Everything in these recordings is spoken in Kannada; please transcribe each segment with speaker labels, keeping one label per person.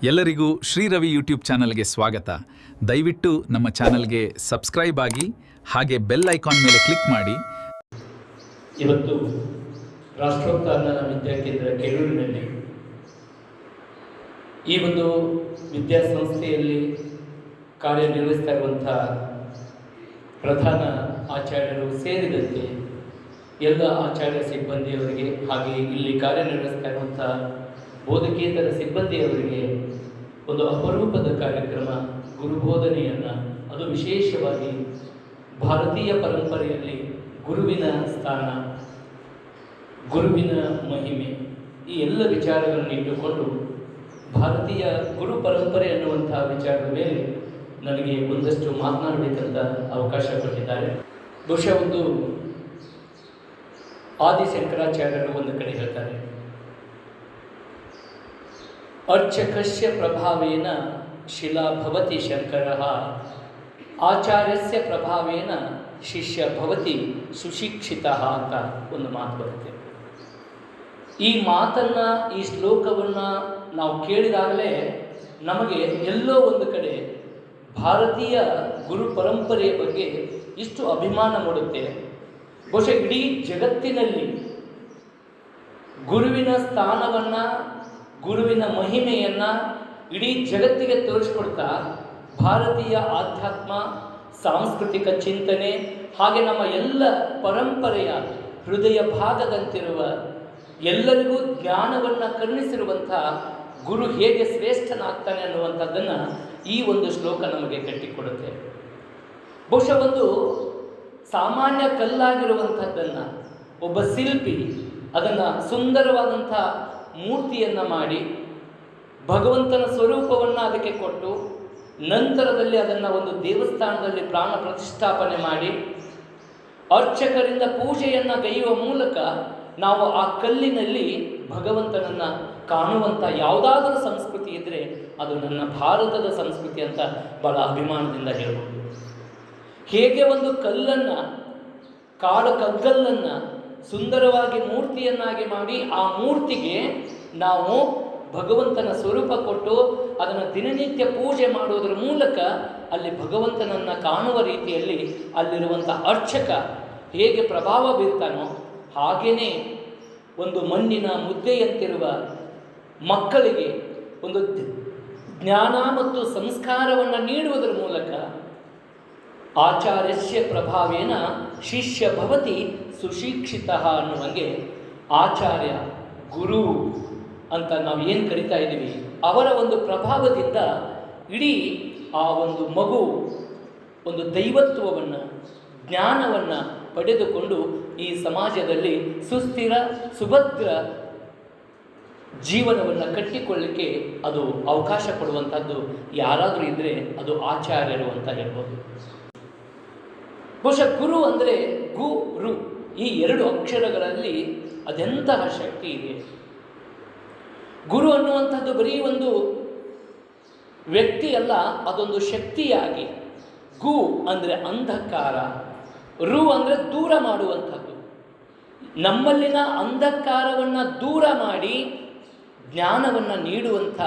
Speaker 1: ಎಲ್ಲರಿಗೂ ಶ್ರೀ ರವಿ ಯೂಟ್ಯೂಬ್ ಚಾನಲ್ಗೆ ಸ್ವಾಗತ. ದಯವಿಟ್ಟು ನಮ್ಮ ಚಾನಲ್ಗೆ ಸಬ್ಸ್ಕ್ರೈಬ್ ಆಗಿ ಹಾಗೆ ಬೆಲ್ ಐಕಾನ್ ಮೇಲೆ ಕ್ಲಿಕ್ ಮಾಡಿ.
Speaker 2: ಇವತ್ತು ರಾಷ್ಟ್ರೋತ್ಥಾನ ವಿದ್ಯಾಕೇಂದ್ರ ಕೆರೂರಿನಲ್ಲಿ ಈ ಒಂದು ವಿದ್ಯಾಸಂಸ್ಥೆಯಲ್ಲಿ ಕಾರ್ಯನಿರ್ವಹಿಸ್ತಾ ಇರುವಂಥ ಪ್ರಧಾನ ಆಚಾರ್ಯರು ಸೇರಿದಂತೆ ಎಲ್ಲ ಆಚಾರ್ಯ ಸಿಬ್ಬಂದಿಯವರಿಗೆ ಹಾಗೆ ಇಲ್ಲಿ ಕಾರ್ಯನಿರ್ವಹಿಸ್ತಾ ಇರುವಂಥ ಬೋಧಕೇತರ ಸಿಬ್ಬಂದಿಯವರಿಗೆ ಒಂದು ಅಪರೂಪದ ಕಾರ್ಯಕ್ರಮ ಗುರುಬೋಧನೆಯನ್ನು, ಅದು ವಿಶೇಷವಾಗಿ ಭಾರತೀಯ ಪರಂಪರೆಯಲ್ಲಿ ಗುರುವಿನ ಸ್ಥಾನ, ಗುರುವಿನ ಮಹಿಮೆ, ಈ ಎಲ್ಲ ವಿಚಾರಗಳನ್ನು ಇಟ್ಟುಕೊಂಡು ಭಾರತೀಯ ಗುರು ಪರಂಪರೆ ಅನ್ನುವಂಥ ವಿಚಾರದ ಮೇಲೆ ನನಗೆ ಒಂದಷ್ಟು ಮಾತನಾಡಬೇಕಂತ ಅವಕಾಶ ಕೊಟ್ಟಿದ್ದಾರೆ. ಬಹುಶಃ ಒಂದು ಆದಿಶಂಕರಾಚಾರ್ಯರು ಒಂದು ಕಡೆ ಹೇಳ್ತಾರೆ, ಅರ್ಚಕಸ್ಯ ಪ್ರಭಾವೇನ ಶಿಲಾ ಭವತಿ ಶಂಕರಃ, ಆಚಾರ್ಯಸ್ಯ ಪ್ರಭಾವೇನ ಶಿಷ್ಯ ಭವತಿ ಸುಶಿಕ್ಷಿತಃ ಅಂತ ಒಂದು ಮಾತು ಬರುತ್ತೆ. ಈ ಮಾತನ್ನು, ಈ ಶ್ಲೋಕವನ್ನು ನಾವು ಕೇಳಿದಾಗಲೇ ನಮಗೆ ಎಲ್ಲೋ ಒಂದು ಕಡೆ ಭಾರತೀಯ ಗುರು ಪರಂಪರೆಯ ಬಗ್ಗೆ ಇಷ್ಟು ಅಭಿಮಾನ ಮೂಡುತ್ತೆ. ಬಹುಶಃ ಇಡೀ ಜಗತ್ತಿನಲ್ಲಿ ಗುರುವಿನ ಸ್ಥಾನವನ್ನು, ಗುರುವಿನ ಮಹಿಮೆಯನ್ನು ಇಡೀ ಜಗತ್ತಿಗೆ ತೋರಿಸ್ಕೊಡ್ತಾ ಭಾರತೀಯ ಆಧ್ಯಾತ್ಮ, ಸಾಂಸ್ಕೃತಿಕ ಚಿಂತನೆ ಹಾಗೆ ನಮ್ಮ ಎಲ್ಲ ಪರಂಪರೆಯ ಹೃದಯ ಭಾಗದಂತಿರುವ ಎಲ್ಲರಿಗೂ ಜ್ಞಾನವನ್ನು ಕರುಣಿಸಿರುವಂಥ ಗುರು ಹೇಗೆ ಶ್ರೇಷ್ಠನಾಗ್ತಾನೆ ಅನ್ನುವಂಥದ್ದನ್ನು ಈ ಒಂದು ಶ್ಲೋಕ ನಮಗೆ ಕಟ್ಟಿಕೊಡುತ್ತೆ. ಬಹುಶಃ ಒಂದು ಸಾಮಾನ್ಯ ಕಲ್ಲಾಗಿರುವಂಥದ್ದನ್ನು ಒಬ್ಬ ಶಿಲ್ಪಿ ಅದನ್ನು ಸುಂದರವಾದಂಥ ಮೂರ್ತಿಯನ್ನು ಮಾಡಿ ಭಗವಂತನ ಸ್ವರೂಪವನ್ನು ಅದಕ್ಕೆ ಕೊಟ್ಟು ನಂತರದಲ್ಲಿ ಅದನ್ನು ಒಂದು ದೇವಸ್ಥಾನದಲ್ಲಿ ಪ್ರಾಣ ಪ್ರತಿಷ್ಠಾಪನೆ ಮಾಡಿ ಅರ್ಚಕರಿಂದ ಪೂಜೆಯನ್ನು ಗೈಯುವ ಮೂಲಕ ನಾವು ಆ ಕಲ್ಲಿನಲ್ಲಿ ಭಗವಂತನನ್ನು ಕಾಣುವಂಥ ಯಾವುದಾದರೂ ಸಂಸ್ಕೃತಿ ಇದ್ದರೆ ಅದು ನನ್ನ ಭಾರತದ ಸಂಸ್ಕೃತಿ ಅಂತ ಬಹಳ ಅಭಿಮಾನದಿಂದ ಹೇಳ್ಬೋದು. ಹೇಗೆ ಒಂದು ಕಲ್ಲನ್ನು, ಕಾಡು ಕಗ್ಗಲ್ಲನ್ನು ಸುಂದರವಾಗಿ ಮೂರ್ತಿಯನ್ನಾಗಿ ಮಾಡಿ ಆ ಮೂರ್ತಿಗೆ ನಾವು ಭಗವಂತನ ಸ್ವರೂಪ ಕೊಟ್ಟು ಅದನ್ನು ದಿನನಿತ್ಯ ಪೂಜೆ ಮಾಡುವುದರ ಮೂಲಕ ಅಲ್ಲಿ ಭಗವಂತನನ್ನು ಕಾಣುವ ರೀತಿಯಲ್ಲಿ ಅಲ್ಲಿರುವಂಥ ಅರ್ಚಕ ಹೇಗೆ ಪ್ರಭಾವ ಬೀರ್ತಾನೋ ಹಾಗೆಯೇ ಒಂದು ಮಣ್ಣಿನ ಮುದ್ದೆಯಂತಿರುವ ಮಕ್ಕಳಿಗೆ ಒಂದು ಜ್ಞಾನ ಮತ್ತು ಸಂಸ್ಕಾರವನ್ನು ನೀಡುವುದರ ಮೂಲಕ ಆಚಾರ್ಯಸ್ಯ ಪ್ರಭಾವೇನ ಶಿಷ್ಯ ಭವತಿ ಸುಶಿಕ್ಷಿತ ಅನ್ನುವಂಗೆ ಆಚಾರ್ಯ, ಗುರು ಅಂತ ನಾವು ಏನು ಕರಿತಾ ಇದ್ದೀವಿ, ಅವರ ಒಂದು ಪ್ರಭಾವದಿಂದ ಇಡೀ ಆ ಒಂದು ಮಗು ಒಂದು ದೈವತ್ವವನ್ನು, ಜ್ಞಾನವನ್ನು ಪಡೆದುಕೊಂಡು ಈ ಸಮಾಜದಲ್ಲಿ ಸುಸ್ಥಿರ ಸುಭದ್ರ ಜೀವನವನ್ನು ಕಟ್ಟಿಕೊಳ್ಳಲಿಕ್ಕೆ ಅದು ಅವಕಾಶ ಕೊಡುವಂಥದ್ದು ಯಾರಾದರೂ ಇದ್ದರೆ ಅದು ಆಚಾರ್ಯರು ಅಂತ ಹೇಳ್ಬೋದು. ಬಹುಶಃ ಗುರು ಅಂದರೆ ಗು ರು, ಈ ಎರಡು ಅಕ್ಷರಗಳಲ್ಲಿ ಅದೆಂತಹ ಶಕ್ತಿ ಇದೆ. ಗುರು ಅನ್ನುವಂಥದ್ದು ಬರೀ ಒಂದು ವ್ಯಕ್ತಿ ಅಲ್ಲ, ಅದೊಂದು ಶಕ್ತಿಯಾಗಿ. ಗು ಅಂದರೆ ಅಂಧಕಾರ, ರು ಅಂದರೆ ದೂರ ಮಾಡುವಂಥದ್ದು. ನಮ್ಮಲ್ಲಿನ ಅಂಧಕಾರವನ್ನು ದೂರ ಮಾಡಿ ಜ್ಞಾನವನ್ನು ನೀಡುವಂಥ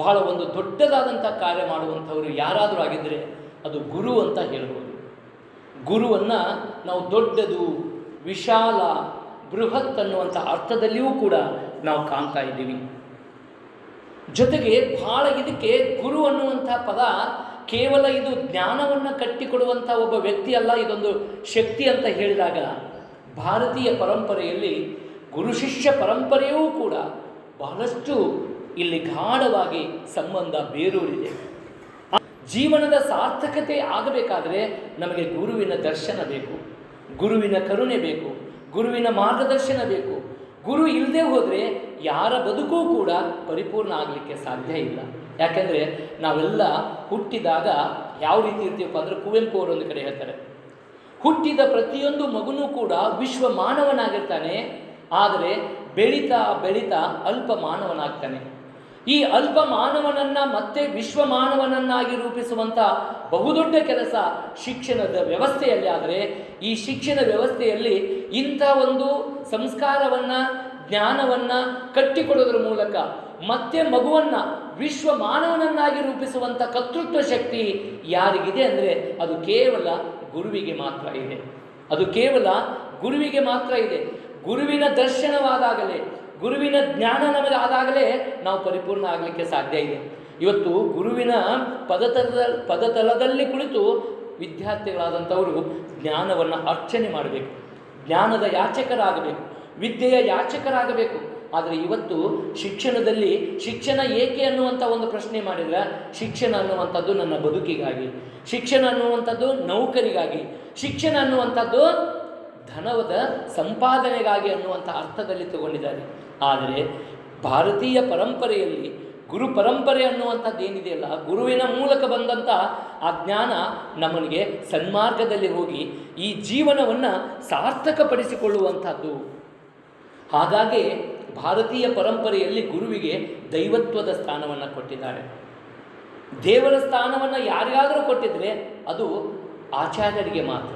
Speaker 2: ಬಹಳ ಒಂದು ದೊಡ್ಡದಾದಂಥ ಕಾರ್ಯ ಮಾಡುವಂಥವರು ಯಾರಾದರೂ ಆಗಿದ್ದರೆ ಅದು ಗುರು ಅಂತ ಹೇಳ್ಬೋದು. ಗುರುವನ್ನು ನಾವು ದೊಡ್ಡದು, ವಿಶಾಲ, ಬೃಹತ್ ಅನ್ನುವಂಥ ಅರ್ಥದಲ್ಲಿಯೂ ಕೂಡ ನಾವು ಕಾಣ್ತಾ ಇದ್ದೀವಿ. ಜೊತೆಗೆ ಬಹಳ ಇದಕ್ಕೆ ಗುರು ಅನ್ನುವಂಥ ಪದ ಕೇವಲ ಇದು ಜ್ಞಾನವನ್ನು ಕಟ್ಟಿಕೊಡುವಂಥ ಒಬ್ಬ ವ್ಯಕ್ತಿ ಅಲ್ಲ, ಇದೊಂದು ಶಕ್ತಿ ಅಂತ ಹೇಳಿದಾಗ ಭಾರತೀಯ ಪರಂಪರೆಯಲ್ಲಿ ಗುರು ಶಿಷ್ಯ ಪರಂಪರೆಯೂ ಕೂಡ ಬಹಳಷ್ಟು ಇಲ್ಲಿ ಗಾಢವಾಗಿ ಸಂಬಂಧ ಬೇರೂರಿದೆ. ಜೀವನದ ಸಾರ್ಥಕತೆ ಆಗಬೇಕಾದರೆ ನಮಗೆ ಗುರುವಿನ ದರ್ಶನ ಬೇಕು, ಗುರುವಿನ ಕರುಣೆ ಬೇಕು, ಗುರುವಿನ ಮಾರ್ಗದರ್ಶನ ಬೇಕು. ಗುರು ಇಲ್ಲದೆ ಹೋದರೆ ಯಾರ ಬದುಕೂ ಕೂಡ ಪರಿಪೂರ್ಣ ಆಗಲಿಕ್ಕೆ ಸಾಧ್ಯ ಇಲ್ಲ. ಯಾಕೆಂದರೆ ನಾವೆಲ್ಲ ಹುಟ್ಟಿದಾಗ ಯಾವ ರೀತಿ ಇರ್ತೀವಪ್ಪ ಅಂದರೆ, ಕುವೆಂಪು ಅವರು ಒಂದು ಕಡೆ ಹೇಳ್ತಾರೆ, ಹುಟ್ಟಿದ ಪ್ರತಿಯೊಂದು ಮಗುನೂ ಕೂಡ ವಿಶ್ವ ಮಾನವನಾಗಿರ್ತಾನೆ, ಆದರೆ ಬೆಳೀತಾ ಬೆಳೀತಾ ಅಲ್ಪ ಮಾನವನಾಗ್ತಾನೆ. ಈ ಅಲ್ಪ ಮಾನವನನ್ನು ಮತ್ತೆ ವಿಶ್ವ ಮಾನವನನ್ನಾಗಿ ರೂಪಿಸುವಂಥ ಬಹುದೊಡ್ಡ ಕೆಲಸ ಶಿಕ್ಷಣದ ವ್ಯವಸ್ಥೆಯಲ್ಲಿ. ಆದರೆ ಈ ಶಿಕ್ಷಣ ವ್ಯವಸ್ಥೆಯಲ್ಲಿ ಇಂಥ ಒಂದು ಸಂಸ್ಕಾರವನ್ನು, ಜ್ಞಾನವನ್ನು ಕಟ್ಟಿಕೊಡೋದ್ರ ಮೂಲಕ ಮತ್ತೆ ಮಗುವನ್ನು ವಿಶ್ವ ಮಾನವನನ್ನಾಗಿ ರೂಪಿಸುವಂಥ ಕರ್ತೃತ್ವ ಶಕ್ತಿ ಯಾರಿಗಿದೆ ಅಂದರೆ ಅದು ಕೇವಲ ಗುರುವಿಗೆ ಮಾತ್ರ ಇದೆ. ಅದು ಕೇವಲ ಗುರುವಿಗೆ ಮಾತ್ರ ಇದೆ. ಗುರುವಿನ ದರ್ಶನವಾದಾಗಲೇ, ಗುರುವಿನ ಜ್ಞಾನ ನಮಗೆ ಆದಾಗಲೇ ನಾವು ಪರಿಪೂರ್ಣ ಆಗಲಿಕ್ಕೆ ಸಾಧ್ಯ ಇದೆ. ಇವತ್ತು ಗುರುವಿನ ಪದತಲದಲ್ಲಿ ಕುಳಿತು ವಿದ್ಯಾರ್ಥಿಗಳಾದಂಥವರು ಜ್ಞಾನವನ್ನು ಅರ್ಚನೆ ಮಾಡಬೇಕು, ಜ್ಞಾನದ ಯಾಚಕರಾಗಬೇಕು, ವಿದ್ಯೆಯ ಯಾಚಕರಾಗಬೇಕು. ಆದರೆ ಇವತ್ತು ಶಿಕ್ಷಣದಲ್ಲಿ ಶಿಕ್ಷಣ ಏಕೆ ಅನ್ನುವಂಥ ಒಂದು ಪ್ರಶ್ನೆ ಮಾಡಿದರೆ, ಶಿಕ್ಷಣ ಅನ್ನುವಂಥದ್ದು ನನ್ನ ಬದುಕಿಗಾಗಿ, ಶಿಕ್ಷಣ ಅನ್ನುವಂಥದ್ದು ನೌಕರಿಗಾಗಿ, ಶಿಕ್ಷಣ ಅನ್ನುವಂಥದ್ದು ಧನದ ಸಂಪಾದನೆಗಾಗಿ ಅನ್ನುವಂಥ ಅರ್ಥದಲ್ಲಿ ತಗೊಂಡಿದ್ದಾರೆ. ಆದರೆ ಭಾರತೀಯ ಪರಂಪರೆಯಲ್ಲಿ ಗುರು ಪರಂಪರೆ ಅನ್ನುವಂಥದ್ದು ಏನಿದೆಯಲ್ಲ, ಗುರುವಿನ ಮೂಲಕ ಬಂದಂಥ ಆ ಜ್ಞಾನ ನಮ್ಮನಿಗೆ ಸನ್ಮಾರ್ಗದಲ್ಲಿ ಹೋಗಿ ಈ ಜೀವನವನ್ನು ಸಾರ್ಥಕಪಡಿಸಿಕೊಳ್ಳುವಂಥದ್ದು. ಹಾಗಾಗಿ ಭಾರತೀಯ ಪರಂಪರೆಯಲ್ಲಿ ಗುರುವಿಗೆ ದೈವತ್ವದ ಸ್ಥಾನವನ್ನು ಕೊಟ್ಟಿದ್ದಾರೆ. ದೇವರ ಸ್ಥಾನವನ್ನು ಯಾರಿಗಾದರೂ ಕೊಟ್ಟಿದ್ರೆ ಅದು ಆಚಾರ್ಯರಿಗೆ ಮಾತ್ರ.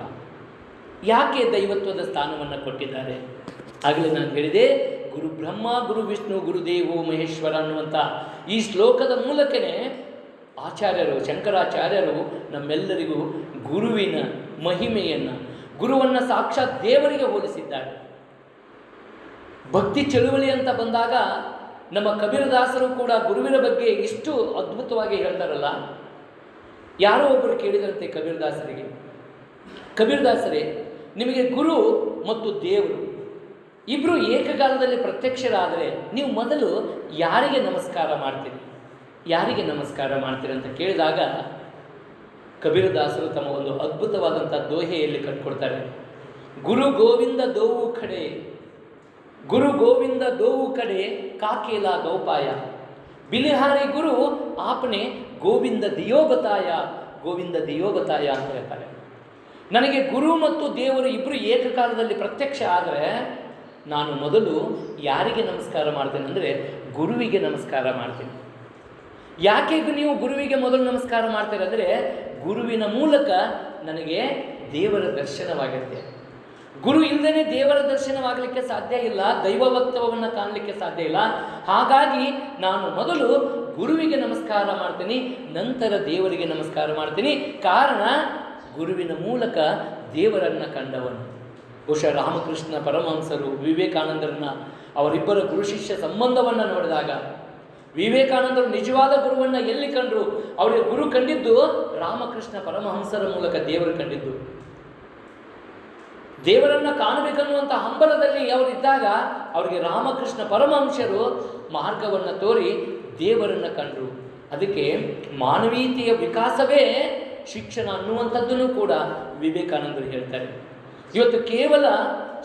Speaker 2: ಯಾಕೆ ದೈವತ್ವದ ಸ್ಥಾನವನ್ನು ಕೊಟ್ಟಿದ್ದಾರೆ? ಆಗಲೇ ನಾನು ಹೇಳಿದೆ, ಗುರು ಬ್ರಹ್ಮ, ಗುರು ವಿಷ್ಣು, ಗುರುದೇವೋ ಮಹೇಶ್ವರ ಅನ್ನುವಂಥ ಈ ಶ್ಲೋಕದ ಮೂಲಕನೇ ಆಚಾರ್ಯರು, ಶಂಕರಾಚಾರ್ಯರು ನಮ್ಮೆಲ್ಲರಿಗೂ ಗುರುವಿನ ಮಹಿಮೆಯನ್ನು, ಗುರುವನ್ನು ಸಾಕ್ಷಾತ್ ದೇವರಿಗೆ ಹೋಲಿಸಿದ್ದಾರೆ. ಭಕ್ತಿ ಚಳುವಳಿ ಅಂತ ಬಂದಾಗ ನಮ್ಮ ಕಬೀರದಾಸರು ಕೂಡ ಗುರುವಿನ ಬಗ್ಗೆ ಇಷ್ಟು ಅದ್ಭುತವಾಗಿ ಹೇಳ್ತಾರಲ್ಲ. ಯಾರೋ ಒಬ್ಬರು ಕೇಳಿದಂತೆ ಕಬೀರದಾಸರಿಗೆ, ಕಬೀರದಾಸರೇ, ನಿಮಗೆ ಗುರು ಮತ್ತು ದೇವರು ಇಬ್ಬರು ಏಕಕಾಲದಲ್ಲಿ ಪ್ರತ್ಯಕ್ಷರಾದರೆ ನೀವು ಮೊದಲು ಯಾರಿಗೆ ನಮಸ್ಕಾರ ಮಾಡ್ತೀರಿ, ಯಾರಿಗೆ ನಮಸ್ಕಾರ ಮಾಡ್ತೀರಿ ಅಂತ ಕೇಳಿದಾಗ ಕಬೀರದಾಸರು ತಮ್ಮ ಒಂದು ಅದ್ಭುತವಾದಂಥ ದೋಹೆಯಲ್ಲಿ ಕಟ್ಕೊಡ್ತಾರೆ. ಗುರು ಗೋವಿಂದ ದೋವು ಕಡೆ, ಗುರು ಗೋವಿಂದ ದೋವು ಕಡೆ ಕಾಕೇಲ ಗೌಪಾಯ, ಬಿಲಿಹಾರಿ ಗುರು ಆಪನೆ ಗೋವಿಂದ ದಿಯೋಬತಾಯ, ಗೋವಿಂದ ದಿಯೋಬತಾಯ ಅಂತ ಹೇಳ್ತಾರೆ. ನನಗೆ ಗುರು ಮತ್ತು ದೇವರು ಇಬ್ಬರು ಏಕಕಾಲದಲ್ಲಿ ಪ್ರತ್ಯಕ್ಷ ಆದರೆ ನಾನು ಮೊದಲು ಯಾರಿಗೆ ನಮಸ್ಕಾರ ಮಾಡ್ತೇನೆ ಅಂದರೆ ಗುರುವಿಗೆ ನಮಸ್ಕಾರ ಮಾಡ್ತೀನಿ. ಯಾಕೆ ನೀವು ಗುರುವಿಗೆ ಮೊದಲು ನಮಸ್ಕಾರ ಮಾಡ್ತೀರ ಅಂದರೆ ಗುರುವಿನ ಮೂಲಕ ನನಗೆ ದೇವರ ದರ್ಶನವಾಗುತ್ತೆ. ಗುರು ಇಲ್ಲದೇ ದೇವರ ದರ್ಶನವಾಗಲಿಕ್ಕೆ ಸಾಧ್ಯ ಇಲ್ಲ, ದೈವವತ್ವವನ್ನು ಕಾಣಲಿಕ್ಕೆ ಸಾಧ್ಯ ಇಲ್ಲ. ಹಾಗಾಗಿ ನಾನು ಮೊದಲು ಗುರುವಿಗೆ ನಮಸ್ಕಾರ ಮಾಡ್ತೀನಿ, ನಂತರ ದೇವರಿಗೆ ನಮಸ್ಕಾರ ಮಾಡ್ತೀನಿ. ಕಾರಣ ಗುರುವಿನ ಮೂಲಕ ದೇವರನ್ನು ಕಂಡವನು. ಬಹುಶಃ ರಾಮಕೃಷ್ಣ ಪರಮಹಂಸರು ವಿವೇಕಾನಂದರನ್ನ, ಅವರಿಬ್ಬರ ಗುರು ಶಿಷ್ಯ ಸಂಬಂಧವನ್ನು ನೋಡಿದಾಗ ವಿವೇಕಾನಂದರು ನಿಜವಾದ ಗುರುವನ್ನು ಎಲ್ಲಿ ಕಂಡರು? ಅವರಿಗೆ ಗುರು ಕಂಡಿದ್ದು ರಾಮಕೃಷ್ಣ ಪರಮಹಂಸರ ಮೂಲಕ ದೇವರು ಕಂಡಿದ್ದು. ದೇವರನ್ನು ಕಾಣಬೇಕನ್ನುವಂಥ ಹಂಬಲದಲ್ಲಿ ಅವರಿದ್ದಾಗ ಅವರಿಗೆ ರಾಮಕೃಷ್ಣ ಪರಮಹಂಸರು ಮಾರ್ಗವನ್ನು ತೋರಿ ದೇವರನ್ನು ಕಂಡರು. ಅದಕ್ಕೆ ಮಾನವೀಯತೆಯ ವಿಕಾಸವೇ ಶಿಕ್ಷಣ ಅನ್ನುವಂಥದ್ದನ್ನು ಕೂಡ ವಿವೇಕಾನಂದರು ಹೇಳ್ತಾರೆ. ಇವತ್ತು ಕೇವಲ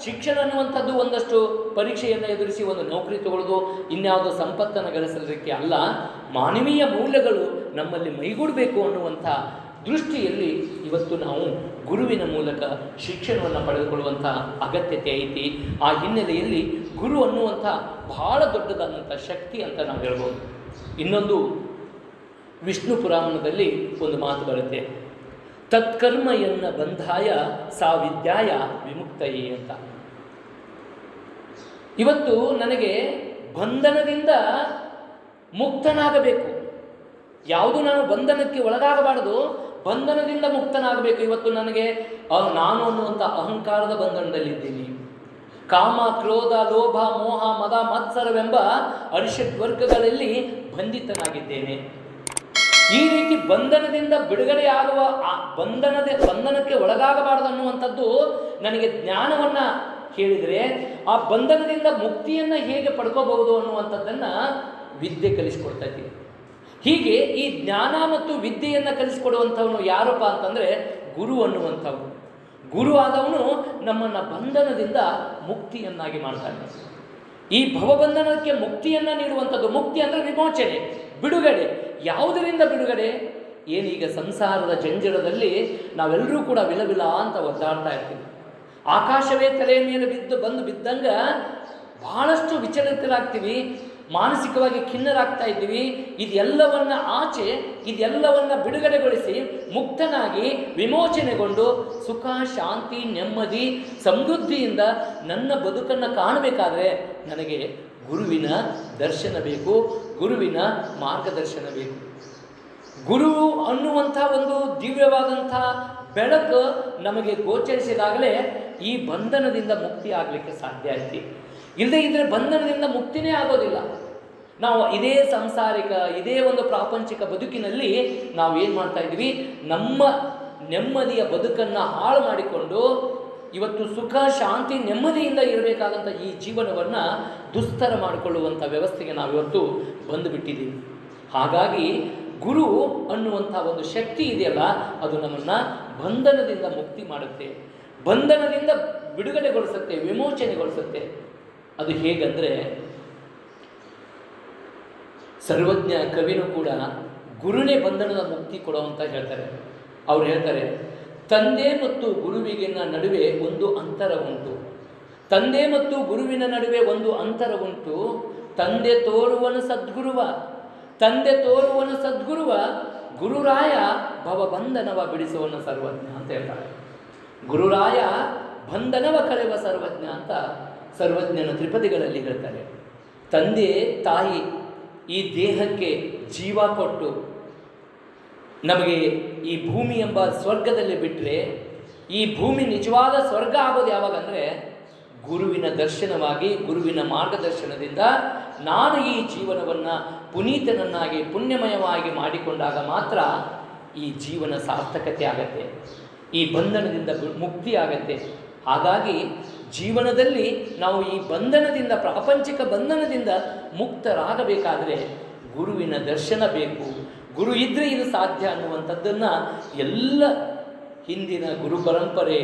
Speaker 2: ಶಿಕ್ಷಣ ಅನ್ನುವಂಥದ್ದು ಒಂದಷ್ಟು ಪರೀಕ್ಷೆಯನ್ನು ಎದುರಿಸಿ ಒಂದು ನೌಕರಿ ತಗೊಳ್ಳೋದು, ಇನ್ಯಾವುದೋ ಸಂಪತ್ತನ್ನು ಗಳಿಸಲಿಕ್ಕೆ ಅಲ್ಲ. ಮಾನವೀಯ ಮೌಲ್ಯಗಳು ನಮ್ಮಲ್ಲಿ ಮೈಗೂಡಬೇಕು ಅನ್ನುವಂಥ ದೃಷ್ಟಿಯಲ್ಲಿ ಇವತ್ತು ನಾವು ಗುರುವಿನ ಮೂಲಕ ಶಿಕ್ಷಣವನ್ನು ಪಡೆದುಕೊಳ್ಳುವಂಥ ಅಗತ್ಯತೆ ಐತಿ. ಆ ಹಿನ್ನೆಲೆಯಲ್ಲಿ ಗುರು ಅನ್ನುವಂಥ ಬಹಳ ದೊಡ್ಡದಾದಂಥ ಶಕ್ತಿ ಅಂತ ನಾವು ಹೇಳ್ಬೋದು. ಇನ್ನೊಂದು ವಿಷ್ಣು ಪುರಾಣದಲ್ಲಿ ಒಂದು ಮಾತು ಬರುತ್ತೆ, ತತ್ಕರ್ಮ ಎನ್ನ ಬಂಧಾಯ ಸಾ ವಿದ್ಯಾಯ ವಿಮುಕ್ತಯೇ ಅಂತ. ಇವತ್ತು ನನಗೆ ಬಂಧನದಿಂದ ಮುಕ್ತನಾಗಬೇಕು. ಯಾವುದು ನಾನು ಬಂಧನಕ್ಕೆ ಒಳಗಾಗಬಾರದು, ಬಂಧನದಿಂದ ಮುಕ್ತನಾಗಬೇಕು. ಇವತ್ತು ನನಗೆ ನಾನು ಅನ್ನುವಂಥ ಅಹಂಕಾರದ ಬಂಧನದಲ್ಲಿದ್ದೀನಿ. ಕಾಮ, ಕ್ರೋಧ, ಲೋಭ, ಮೋಹ, ಮದ, ಮತ್ಸರವೆಂಬ ಅರಿಷಡ್ ವರ್ಗಗಳಲ್ಲಿ ಬಂಧಿತನಾಗಿದ್ದೇನೆ. ಈ ರೀತಿ ಬಂಧನದಿಂದ ಬಿಡುಗಡೆಯಾಗುವ ಬಂಧನಕ್ಕೆ ಒಳಗಾಗಬಾರದು ಅನ್ನುವಂಥದ್ದು ನನಗೆ ಜ್ಞಾನವನ್ನು ಕೇಳಿದರೆ ಆ ಬಂಧನದಿಂದ ಮುಕ್ತಿಯನ್ನು ಹೇಗೆ ಪಡ್ಕೋಬಹುದು ಅನ್ನುವಂಥದ್ದನ್ನು ವಿದ್ಯೆ ಕಲಿಸ್ಕೊಡ್ತಾ ಇದ್ದೀವಿ. ಹೀಗೆ ಈ ಜ್ಞಾನ ಮತ್ತು ವಿದ್ಯೆಯನ್ನು ಕಲಿಸಿಕೊಡುವಂಥವನು ಯಾರಪ್ಪ ಅಂತಂದರೆ ಗುರು ಅನ್ನುವಂಥವನು. ಗುರು ಆದವನು ನಮ್ಮನ್ನು ಬಂಧನದಿಂದ ಮುಕ್ತಿಯನ್ನಾಗಿ ಮಾಡ್ತಾನೆ. ಈ ಭವಬಂಧನಕ್ಕೆ ಮುಕ್ತಿಯನ್ನು ನೀಡುವಂಥದ್ದು. ಮುಕ್ತಿ ಅಂದರೆ ವಿಮೋಚನೆ, ಬಿಡುಗಡೆ. ಯಾವುದರಿಂದ ಬಿಡುಗಡೆ? ಏನೀಗ ಸಂಸಾರದ ಜಂಜರದಲ್ಲಿ ನಾವೆಲ್ಲರೂ ಕೂಡ ವಿಲವಿಲ ಅಂತ ಒದ್ದಾಡ್ತಾ ಇರ್ತೀವಿ. ಆಕಾಶವೇ ತಲೆಯ ಮೇಲೆ ಬಂದು ಬಿದ್ದಂಗೆ ಬಹಳಷ್ಟು ವಿಚಲಿತರಾಗ್ತೀವಿ, ಮಾನಸಿಕವಾಗಿ ಖಿನ್ನರಾಗ್ತಾ ಇದ್ದೀವಿ. ಇದೆಲ್ಲವನ್ನು ಬಿಡುಗಡೆಗೊಳಿಸಿ ಮುಕ್ತನಾಗಿ ವಿಮೋಚನೆಗೊಂಡು ಸುಖ, ಶಾಂತಿ, ನೆಮ್ಮದಿ, ಸಮೃದ್ಧಿಯಿಂದ ನನ್ನ ಬದುಕನ್ನು ಕಾಣಬೇಕಾದ್ರೆ ನನಗೆ ಗುರುವಿನ ದರ್ಶನ ಬೇಕು, ಗುರುವಿನ ಮಾರ್ಗದರ್ಶನ ಬೇಕು. ಗುರು ಅನ್ನುವಂಥ ಒಂದು ದಿವ್ಯವಾದಂಥ ಬೆಳಕು ನಮಗೆ ಗೋಚರಿಸಿದಾಗಲೇ ಈ ಬಂಧನದಿಂದ ಮುಕ್ತಿ ಆಗಲಿಕ್ಕೆ ಸಾಧ್ಯ ಐತಿ. ಇಲ್ಲದೇ ಇದ್ದರೆ ಬಂಧನದಿಂದ ಮುಕ್ತಿನೇ ಆಗೋದಿಲ್ಲ. ನಾವು ಇದೇ ಸಂಸಾರಿಕ, ಇದೇ ಒಂದು ಪ್ರಾಪಂಚಿಕ ಬದುಕಿನಲ್ಲಿ ನಾವು ಏನು ಮಾಡ್ತಾ ಇದ್ವಿ, ನಮ್ಮ ನೆಮ್ಮದಿಯ ಬದುಕನ್ನು ಹಾಳು ಮಾಡಿಕೊಂಡು ಇವತ್ತು ಸುಖ ಶಾಂತಿ ನೆಮ್ಮದಿಯಿಂದ ಇರಬೇಕಾದಂಥ ಈ ಜೀವನವನ್ನು ದುಸ್ತರ ಮಾಡಿಕೊಳ್ಳುವಂಥ ವ್ಯವಸ್ಥೆಗೆ ನಾವಿವತ್ತು ಬಂದುಬಿಟ್ಟಿದ್ದೀವಿ. ಹಾಗಾಗಿ ಗುರು ಅನ್ನುವಂಥ ಒಂದು ಶಕ್ತಿ ಇದೆಯಲ್ಲ, ಅದು ನಮ್ಮನ್ನು ಬಂಧನದಿಂದ ಮುಕ್ತಿ ಮಾಡುತ್ತೆ, ಬಂಧನದಿಂದ ಬಿಡುಗಡೆಗೊಳಿಸುತ್ತೆ, ವಿಮೋಚನೆಗೊಳಿಸುತ್ತೆ. ಅದು ಹೇಗಂದರೆ, ಸರ್ವಜ್ಞ ಕವಿನೂ ಕೂಡ ಗುರುನೇ ಬಂಧನದ ಮುಕ್ತಿ ಕೊಡುವಂತ ಹೇಳ್ತಾರೆ. ಅವ್ರು ಹೇಳ್ತಾರೆ, ತಂದೆ ಮತ್ತು ಗುರುವಿನ ನಡುವೆ ಒಂದು ಅಂತರ ಉಂಟು, ತಂದೆ ಮತ್ತು ಗುರುವಿನ ನಡುವೆ ಒಂದು ಅಂತರ ಉಂಟು, ತಂದೆ ತೋರುವನು ಸದ್ಗುರುವ, ತಂದೆ ತೋರುವನು ಸದ್ಗುರುವ, ಗುರುರಾಯ ಭವ ಬಂಧನವ ಬಿಡಿಸುವನು ಸರ್ವಜ್ಞ ಅಂತ ಹೇಳ್ತಾರೆ. ಗುರುರಾಯ ಬಂಧನವ ಕಳೆವ ಸರ್ವಜ್ಞ ಅಂತ ಸರ್ವಜ್ಞನ ತ್ರಿಪದಿಗಳಲ್ಲಿ ಹೇಳ್ತಾರೆ. ತಂದೆ ತಾಯಿ ಈ ದೇಹಕ್ಕೆ ಜೀವ ಕೊಟ್ಟು ನಮಗೆ ಈ ಭೂಮಿ ಎಂಬ ಸ್ವರ್ಗದಲ್ಲಿ ಬಿಟ್ಟರೆ, ಈ ಭೂಮಿ ನಿಜವಾದ ಸ್ವರ್ಗ ಆಗೋದು ಯಾವಾಗಂದರೆ ಗುರುವಿನ ದರ್ಶನವಾಗಿ, ಗುರುವಿನ ಮಾರ್ಗದರ್ಶನದಿಂದ ನಾನು ಈ ಜೀವನವನ್ನು ಪುನೀತನನ್ನಾಗಿ ಪುಣ್ಯಮಯವಾಗಿ ಮಾಡಿಕೊಂಡಾಗ ಮಾತ್ರ ಈ ಜೀವನ ಸಾರ್ಥಕತೆ ಆಗತ್ತೆ, ಈ ಬಂಧನದಿಂದ ಮುಕ್ತಿ ಆಗತ್ತೆ. ಹಾಗಾಗಿ ಜೀವನದಲ್ಲಿ ನಾವು ಈ ಬಂಧನದಿಂದ, ಪ್ರಾಪಂಚಿಕ ಬಂಧನದಿಂದ ಮುಕ್ತರಾಗಬೇಕಾದರೆ ಗುರುವಿನ ದರ್ಶನ ಬೇಕು. ಗುರು ಇದ್ದರೆ ಇದು ಸಾಧ್ಯ ಅನ್ನುವಂಥದ್ದನ್ನು ಎಲ್ಲ ಹಿಂದಿನ ಗುರು ಪರಂಪರೆ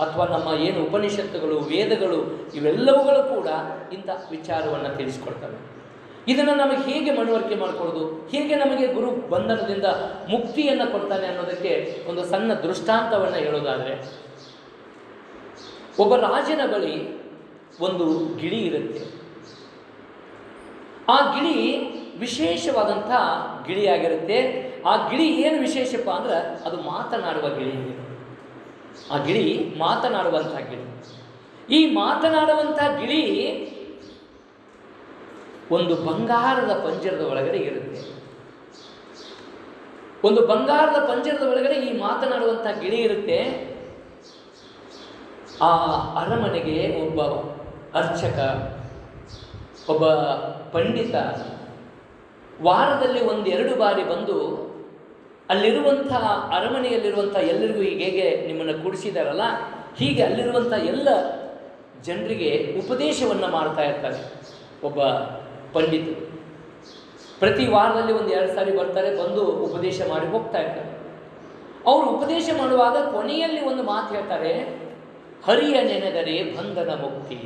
Speaker 2: ಅಥವಾ ನಮ್ಮ ಏನು ಉಪನಿಷತ್ತುಗಳು, ವೇದಗಳು, ಇವೆಲ್ಲವುಗಳು ಕೂಡ ಇಂಥ ವಿಚಾರವನ್ನು ತಿಳಿಸ್ಕೊಡ್ತವೆ. ಇದನ್ನು ನಮಗೆ ಹೇಗೆ ಮನವರಿಕೆ ಮಾಡಿಕೊಳ್ಳೋದು, ಹೇಗೆ ನಮಗೆ ಗುರು ಬಂಧನದಿಂದ ಮುಕ್ತಿಯನ್ನು ಕೊಡ್ತಾನೆ ಅನ್ನೋದಕ್ಕೆ ಒಂದು ಸಣ್ಣ ದೃಷ್ಟಾಂತವನ್ನು ಹೇಳೋದಾದರೆ, ಒಬ್ಬ ರಾಜನ ಬಳಿ ಒಂದು ಗಿಳಿ ಇರುತ್ತೆ. ಆ ಗಿಳಿ ವಿಶೇಷವಾದಂಥ ಗಿಳಿಯಾಗಿರುತ್ತೆ. ಆ ಗಿಳಿ ಏನು ವಿಶೇಷಪ್ಪ ಅಂದ್ರೆ ಅದು ಮಾತನಾಡುವ ಗಿಳಿ. ಆ ಗಿಳಿ ಮಾತನಾಡುವಂಥ ಗಿಳಿ. ಈ ಮಾತನಾಡುವಂಥ ಗಿಳಿ ಒಂದು ಬಂಗಾರದ ಪಂಜರದ ಒಳಗಡೆ ಇರುತ್ತೆ. ಒಂದು ಬಂಗಾರದ ಪಂಜರದ ಒಳಗಡೆ ಈ ಮಾತನಾಡುವಂಥ ಗಿಳಿ ಇರುತ್ತೆ. ಆ ಅರಮನೆಗೆ ಒಬ್ಬ ಅರ್ಚಕ, ಒಬ್ಬ ಪಂಡಿತ ವಾರದಲ್ಲಿ 1-2 ಬಾರಿ ಬಂದು ಅಲ್ಲಿರುವಂಥ ಅರಮನೆಯಲ್ಲಿರುವಂಥ ಎಲ್ಲರಿಗೂ ಹೇಗೆ ನಿಮ್ಮನ್ನು ಕೂಡಿಸಿದಾರಲ್ಲ, ಹೀಗೆ ಅಲ್ಲಿರುವಂಥ ಎಲ್ಲ ಜನರಿಗೆ ಉಪದೇಶವನ್ನು ಮಾಡ್ತಾ ಇರ್ತಾರೆ. ಒಬ್ಬ ಪಂಡಿತ ಪ್ರತಿ ವಾರದಲ್ಲಿ 1-2 ಸಾರಿ ಬರ್ತಾರೆ, ಬಂದು ಉಪದೇಶ ಮಾಡಿ ಹೋಗ್ತಾ ಇರ್ತಾರೆ. ಅವರು ಉಪದೇಶ ಮಾಡುವಾಗ ಕೊನೆಯಲ್ಲಿ ಒಂದು ಮಾತು ಹೇಳ್ತಾರೆ, ಹರಿಯ ನೆನೆದರೆ ಬಂಧನ ಮುಕ್ತಿ.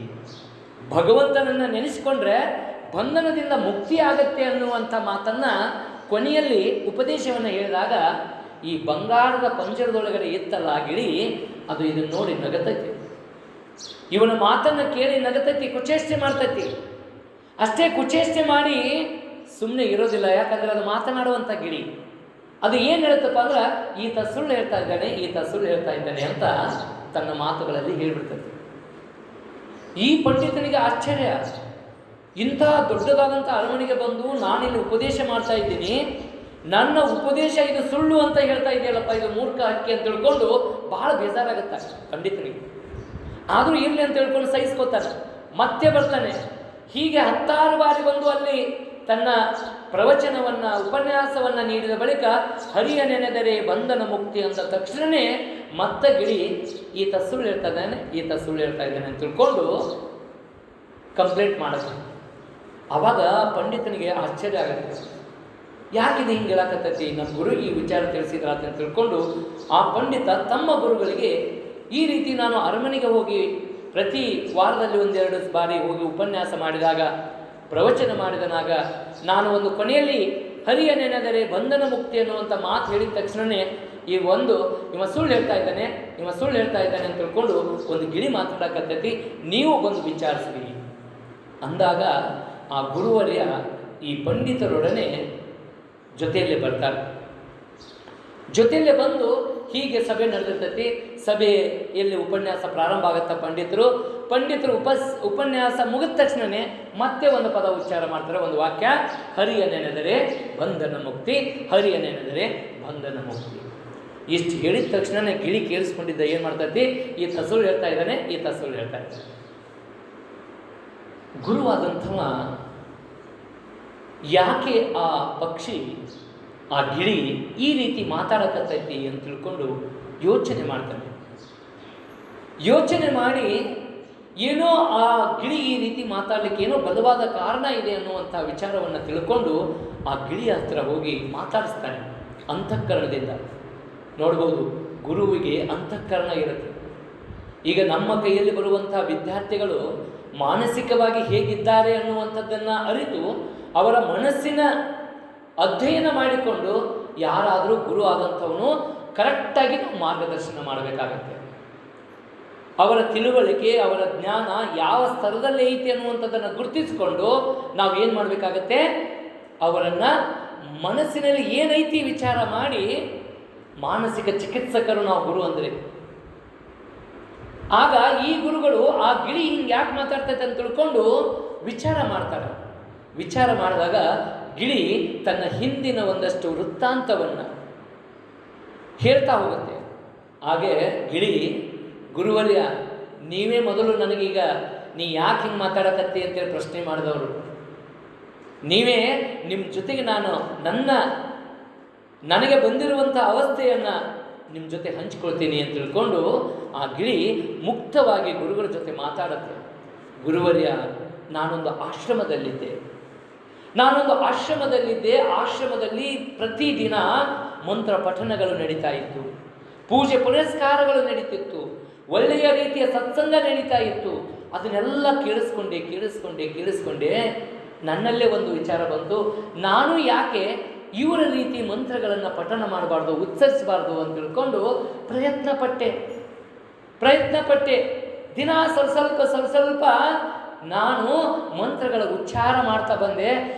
Speaker 2: ಭಗವಂತನನ್ನು ನೆನೆಸಿಕೊಂಡ್ರೆ ಬಂಧನದಿಂದ ಮುಕ್ತಿ ಆಗತ್ತೆ ಅನ್ನುವಂಥ ಮಾತನ್ನು ಕೊನೆಯಲ್ಲಿ ಉಪದೇಶವನ್ನು ಹೇಳಿದಾಗ ಈ ಬಂಗಾರದ ಪಂಜರದೊಳಗಡೆ ಇತ್ತಲ್ಲ ಗಿಳಿ, ಅದು ಇದನ್ನು ನೋಡಿ ನಗತೈತಿ. ಇವನ ಮಾತನ್ನು ಕೇಳಿ ನಗತೈತಿ, ಕುಚೇಷ್ಟೆ ಮಾಡ್ತೈತಿ. ಅಷ್ಟೇ ಕುಚೇಷ್ಟೆ ಮಾಡಿ ಸುಮ್ಮನೆ ಇರೋದಿಲ್ಲ, ಯಾಕಂದರೆ ಅದು ಮಾತನಾಡುವಂಥ ಗಿಳಿ. ಅದು ಏನು ಹೇಳುತ್ತಪ್ಪ ಅಂದ್ರೆ, ಈತ ಸುಳ್ಳು ಹೇಳ್ತಾ ಇದ್ದಾನೆ, ಈತ ಸುಳ್ಳು ಹೇಳ್ತಾ ಇದ್ದಾನೆ ಅಂತ ತನ್ನ ಮಾತುಗಳಲ್ಲಿ ಹೇಳಿಬಿಡ್ತದೆ. ಈ ಪಂಡಿತನಿಗೆ ಆಶ್ಚರ್ಯ, ಇಂಥ ದೊಡ್ಡದಾದಂಥ ಅರಮನೆಗೆ ಬಂದು ನಾನಿಲ್ಲಿ ಉಪದೇಶ ಮಾಡ್ತಾ ಇದ್ದೀನಿ, ನನ್ನ ಉಪದೇಶ ಇದು ಸುಳ್ಳು ಅಂತ ಹೇಳ್ತಾ ಇದೆಯಲ್ಲಪ್ಪ, ಇದು ಮೂರ್ಖ ಹಕ್ಕಿ ಅಂತ ತಿಳ್ಕೊಂಡು ಬಹಳ ಬೇಜಾರಾಗುತ್ತೆ ಪಂಡಿತನಿಗೆ. ಆದರೂ ಇರಲಿ ಅಂತ ತಿಳ್ಕೊಂಡು ಸಹಿಸ್ಕೋತಾನೆ, ಮತ್ತೆ ಬರ್ತಾನೆ. ಹೀಗೆ 10 ಬಾರಿ ಬಂದು ಅಲ್ಲಿ ತನ್ನ ಪ್ರವಚನವನ್ನು, ಉಪನ್ಯಾಸವನ್ನು ನೀಡಿದ ಬಳಿಕ ಹರಿಯ ನೆನೆದರೆ ಬಂಧನ ಮುಕ್ತಿ ಅಂದ ತಕ್ಷಣವೇ ಮತ್ತೆ ಗಿಳಿ ಈತ ಸುಳ್ಳು ಹೇಳ್ತಾ ಇದ್ದಾನೆ, ಈತ ಸುಳ್ಳು ಹೇಳ್ತಾ ಇದ್ದಾನೆ ಅಂತ ತಿಳ್ಕೊಂಡು ಕಂಪ್ಲೇಂಟ್ ಮಾಡುತ್ತೆ. ಆವಾಗ ಪಂಡಿತನಿಗೆ ಆಶ್ಚರ್ಯ ಆಗುತ್ತೆ, ಯಾಕಿದೆ ಹಿಂಗೆ ಹೇಳಕತ್ತೈತಿ, ನಮ್ಮ ಗುರು ಈ ವಿಚಾರ ತಿಳಿಸಿದ್ರ ಅಂತ ತಿಳ್ಕೊಂಡು ಆ ಪಂಡಿತ ತಮ್ಮ ಗುರುಗಳಿಗೆ ಈ ರೀತಿ ನಾನು ಅರಮನೆಗೆ ಹೋಗಿ ಪ್ರತಿ ವಾರದಲ್ಲಿ 1-2 ಬಾರಿ ಹೋಗಿ ಉಪನ್ಯಾಸ ಮಾಡಿದಾಗ, ಪ್ರವಚನ ಮಾಡಿದನಾಗ ನಾನು ಒಂದು ಕೊನೆಯಲ್ಲಿ ಹರಿಯ ನೆನೆದರೆ ಬಂಧನ ಮುಕ್ತಿ ಅನ್ನುವಂಥ ಮಾತು ಹೇಳಿದ ತಕ್ಷಣವೇ ಇವ ಸುಳ್ಳು ಹೇಳ್ತಾ ಇದ್ದಾನೆ, ಇವ ಸುಳ್ಳು ಹೇಳ್ತಾ ಇದ್ದಾನೆ ಅಂತ ತಿಳ್ಕೊಂಡು ಒಂದು ಗಿಳಿ ಮಾತಾಡಕತ್ತೈತಿ, ನೀವು ಬಂದು ವಿಚಾರಿಸ್ರಿ ಅಂದಾಗ ಆ ಗುರುವರ್ಯ ಈ ಪಂಡಿತರೊಡನೆ ಜೊತೆಯಲ್ಲೇ ಬರ್ತಾರೆ. ಜೊತೆಯಲ್ಲೇ ಬಂದು ಹೀಗೆ ಸಭೆ ನಡೆದಿರ್ತೈತಿ. ಸಭೆಯಲ್ಲಿ ಉಪನ್ಯಾಸ ಪ್ರಾರಂಭ ಆಗುತ್ತಾ, ಪಂಡಿತರು ಉಪನ್ಯಾಸ ಮುಗಿದ ತಕ್ಷಣವೇ ಮತ್ತೆ ಒಂದು ಪದ ಉಚ್ಚಾರ ಮಾಡ್ತಾರೆ, ಒಂದು ವಾಕ್ಯ, ಹರಿಯ ನೆನೆದರೆ ಬಂಧನ ಮುಕ್ತಿ, ಹರಿಯ ನೆನೆದರೆ ಬಂಧನ ಮುಕ್ತಿ. ಇಷ್ಟು ಹೇಳಿದ ತಕ್ಷಣನೇ ಗಿಳಿ ಕೇಳಿಸ್ಕೊಂಡಿದ್ದ ಏನು ಮಾಡ್ತೈತಿ, ಈತ ಸುಳ್ಳು ಹೇಳ್ತಾ ಇದ್ದಾನೆ, ಈತ ಸುಳ್ಳು ಹೇಳ್ತಾ ಇದ್ದಾನೆ. ಗುರುವಾದಂಥವ ಯಾಕೆ ಆ ಪಕ್ಷಿ, ಆ ಗಿಳಿ ಈ ರೀತಿ ಮಾತಾಡಕತ್ತೈತಿ ಅಂತ ತಿಳ್ಕೊಂಡು ಯೋಚನೆ ಮಾಡ್ತಾನೆ. ಯೋಚನೆ ಮಾಡಿ ಏನೋ ಆ ಗಿಳಿ ಈ ರೀತಿ ಮಾತಾಡಲಿಕ್ಕೆ ಏನೋ ಬಲವಾದ ಕಾರಣ ಇದೆ ಅನ್ನುವಂಥ ವಿಚಾರವನ್ನು ತಿಳ್ಕೊಂಡು ಆ ಗಿಳಿಯ ಹತ್ರ ಹೋಗಿ ಮಾತಾಡಿಸ್ತಾನೆ ಅಂತಃಕರಣದಿಂದ. ನೋಡ್ಬೋದು, ಗುರುವಿಗೆ ಅಂತಃಕರಣ ಇರುತ್ತೆ. ಈಗ ನಮ್ಮ ಕೈಯಲ್ಲಿ ಬರುವಂಥ ವಿದ್ಯಾರ್ಥಿಗಳು ಮಾನಸಿಕವಾಗಿ ಹೇಗಿದ್ದಾರೆ ಅನ್ನುವಂಥದ್ದನ್ನು ಅರಿತು ಅವರ ಮನಸ್ಸಿನ ಅಧ್ಯಯನ ಮಾಡಿಕೊಂಡು ಯಾರಾದರೂ ಗುರು ಆದಂಥವನು ಕರೆಕ್ಟಾಗಿ ನಾವು ಮಾರ್ಗದರ್ಶನ ಮಾಡಬೇಕಾಗತ್ತೆ. ಅವರ ತಿಳುವಳಿಕೆ, ಅವರ ಜ್ಞಾನ ಯಾವ ಸ್ತರದಲ್ಲಿ ಐತಿ ಅನ್ನುವಂಥದ್ದನ್ನು ಗುರುತಿಸಿಕೊಂಡು ನಾವೇನು ಮಾಡಬೇಕಾಗತ್ತೆ, ಅವರನ್ನು ಮನಸ್ಸಿನಲ್ಲಿ ಏನೈತಿ ವಿಚಾರ ಮಾಡಿ, ಮಾನಸಿಕ ಚಿಕಿತ್ಸಕರು ನಾವು ಗುರು ಅಂದರೆ. ಆಗ ಈ ಗುರುಗಳು ಆ ಗಿಳಿ ಹಿಂಗೆ ಯಾಕೆ ಮಾತಾಡ್ತೈತೆ ಅಂತ ತಿಳ್ಕೊಂಡು ವಿಚಾರ ಮಾಡ್ತಾರೆ. ವಿಚಾರ ಮಾಡಿದಾಗ ಗಿಳಿ ತನ್ನ ಹಿಂದಿನ ಒಂದಷ್ಟು ವೃತ್ತಾಂತವನ್ನು ಹೇಳ್ತಾ ಹೋಗುತ್ತೆ. ಹಾಗೆ ಗಿಳಿ, ಗುರುವರ್ಯ, ನೀವೇ ಮೊದಲು ನನಗೀಗ ನೀ ಯಾಕೆ ಹಿಂಗೆ ಮಾತಾಡಕತ್ತಿ ಅಂತೇಳಿ ಪ್ರಶ್ನೆ ಮಾಡಿದವರು ನೀವೇ. ನಿಮ್ಮ ಜೊತೆಗೆ ನಾನು ನನಗೆ ಬಂದಿರುವಂಥ ಅವಸ್ಥೆಯನ್ನು ನಿಮ್ಮ ಜೊತೆ ಹಂಚಿಕೊಳ್ತೀನಿ ಅಂತ ತಿಳ್ಕೊಂಡು ಆ ಗಿಳಿ ಮುಕ್ತವಾಗಿ ಗುರುಗಳ ಜೊತೆ ಮಾತಾಡುತ್ತೆ. ಗುರುವರ್ಯ, ನಾನೊಂದು ಆಶ್ರಮದಲ್ಲಿದ್ದೆ. ಆಶ್ರಮದಲ್ಲಿ ಪ್ರತಿದಿನ ಮಂತ್ರ ಪಠಣಗಳು ನಡೀತಾ ಇತ್ತು, ಪೂಜೆ ಪುನಸ್ಕಾರಗಳು ನಡೀತಿತ್ತು, ಒಳ್ಳೆಯ ರೀತಿಯ ಸತ್ಸಂಗ ನಡೀತಾ ಇತ್ತು. ಅದನ್ನೆಲ್ಲ ಕೇಳಿಸ್ಕೊಂಡೆ ನನ್ನಲ್ಲೇ ಒಂದು ವಿಚಾರ ಬಂತು, ನಾನು ಯಾಕೆ ಇವರ ರೀತಿ ಮಂತ್ರಗಳನ್ನು ಪಠಣ ಮಾಡಬಾರ್ದು, ಉಚ್ಚರಿಸಬಾರ್ದು ಅಂತ ತಿಳ್ಕೊಂಡು ಪ್ರಯತ್ನ ಪಟ್ಟೆ. ದಿನ ಸ್ವಲ್ಪ ನಾನು ಮಂತ್ರಗಳ ಉಚ್ಚಾರ ಮಾಡ್ತಾ ಬಂದೆ.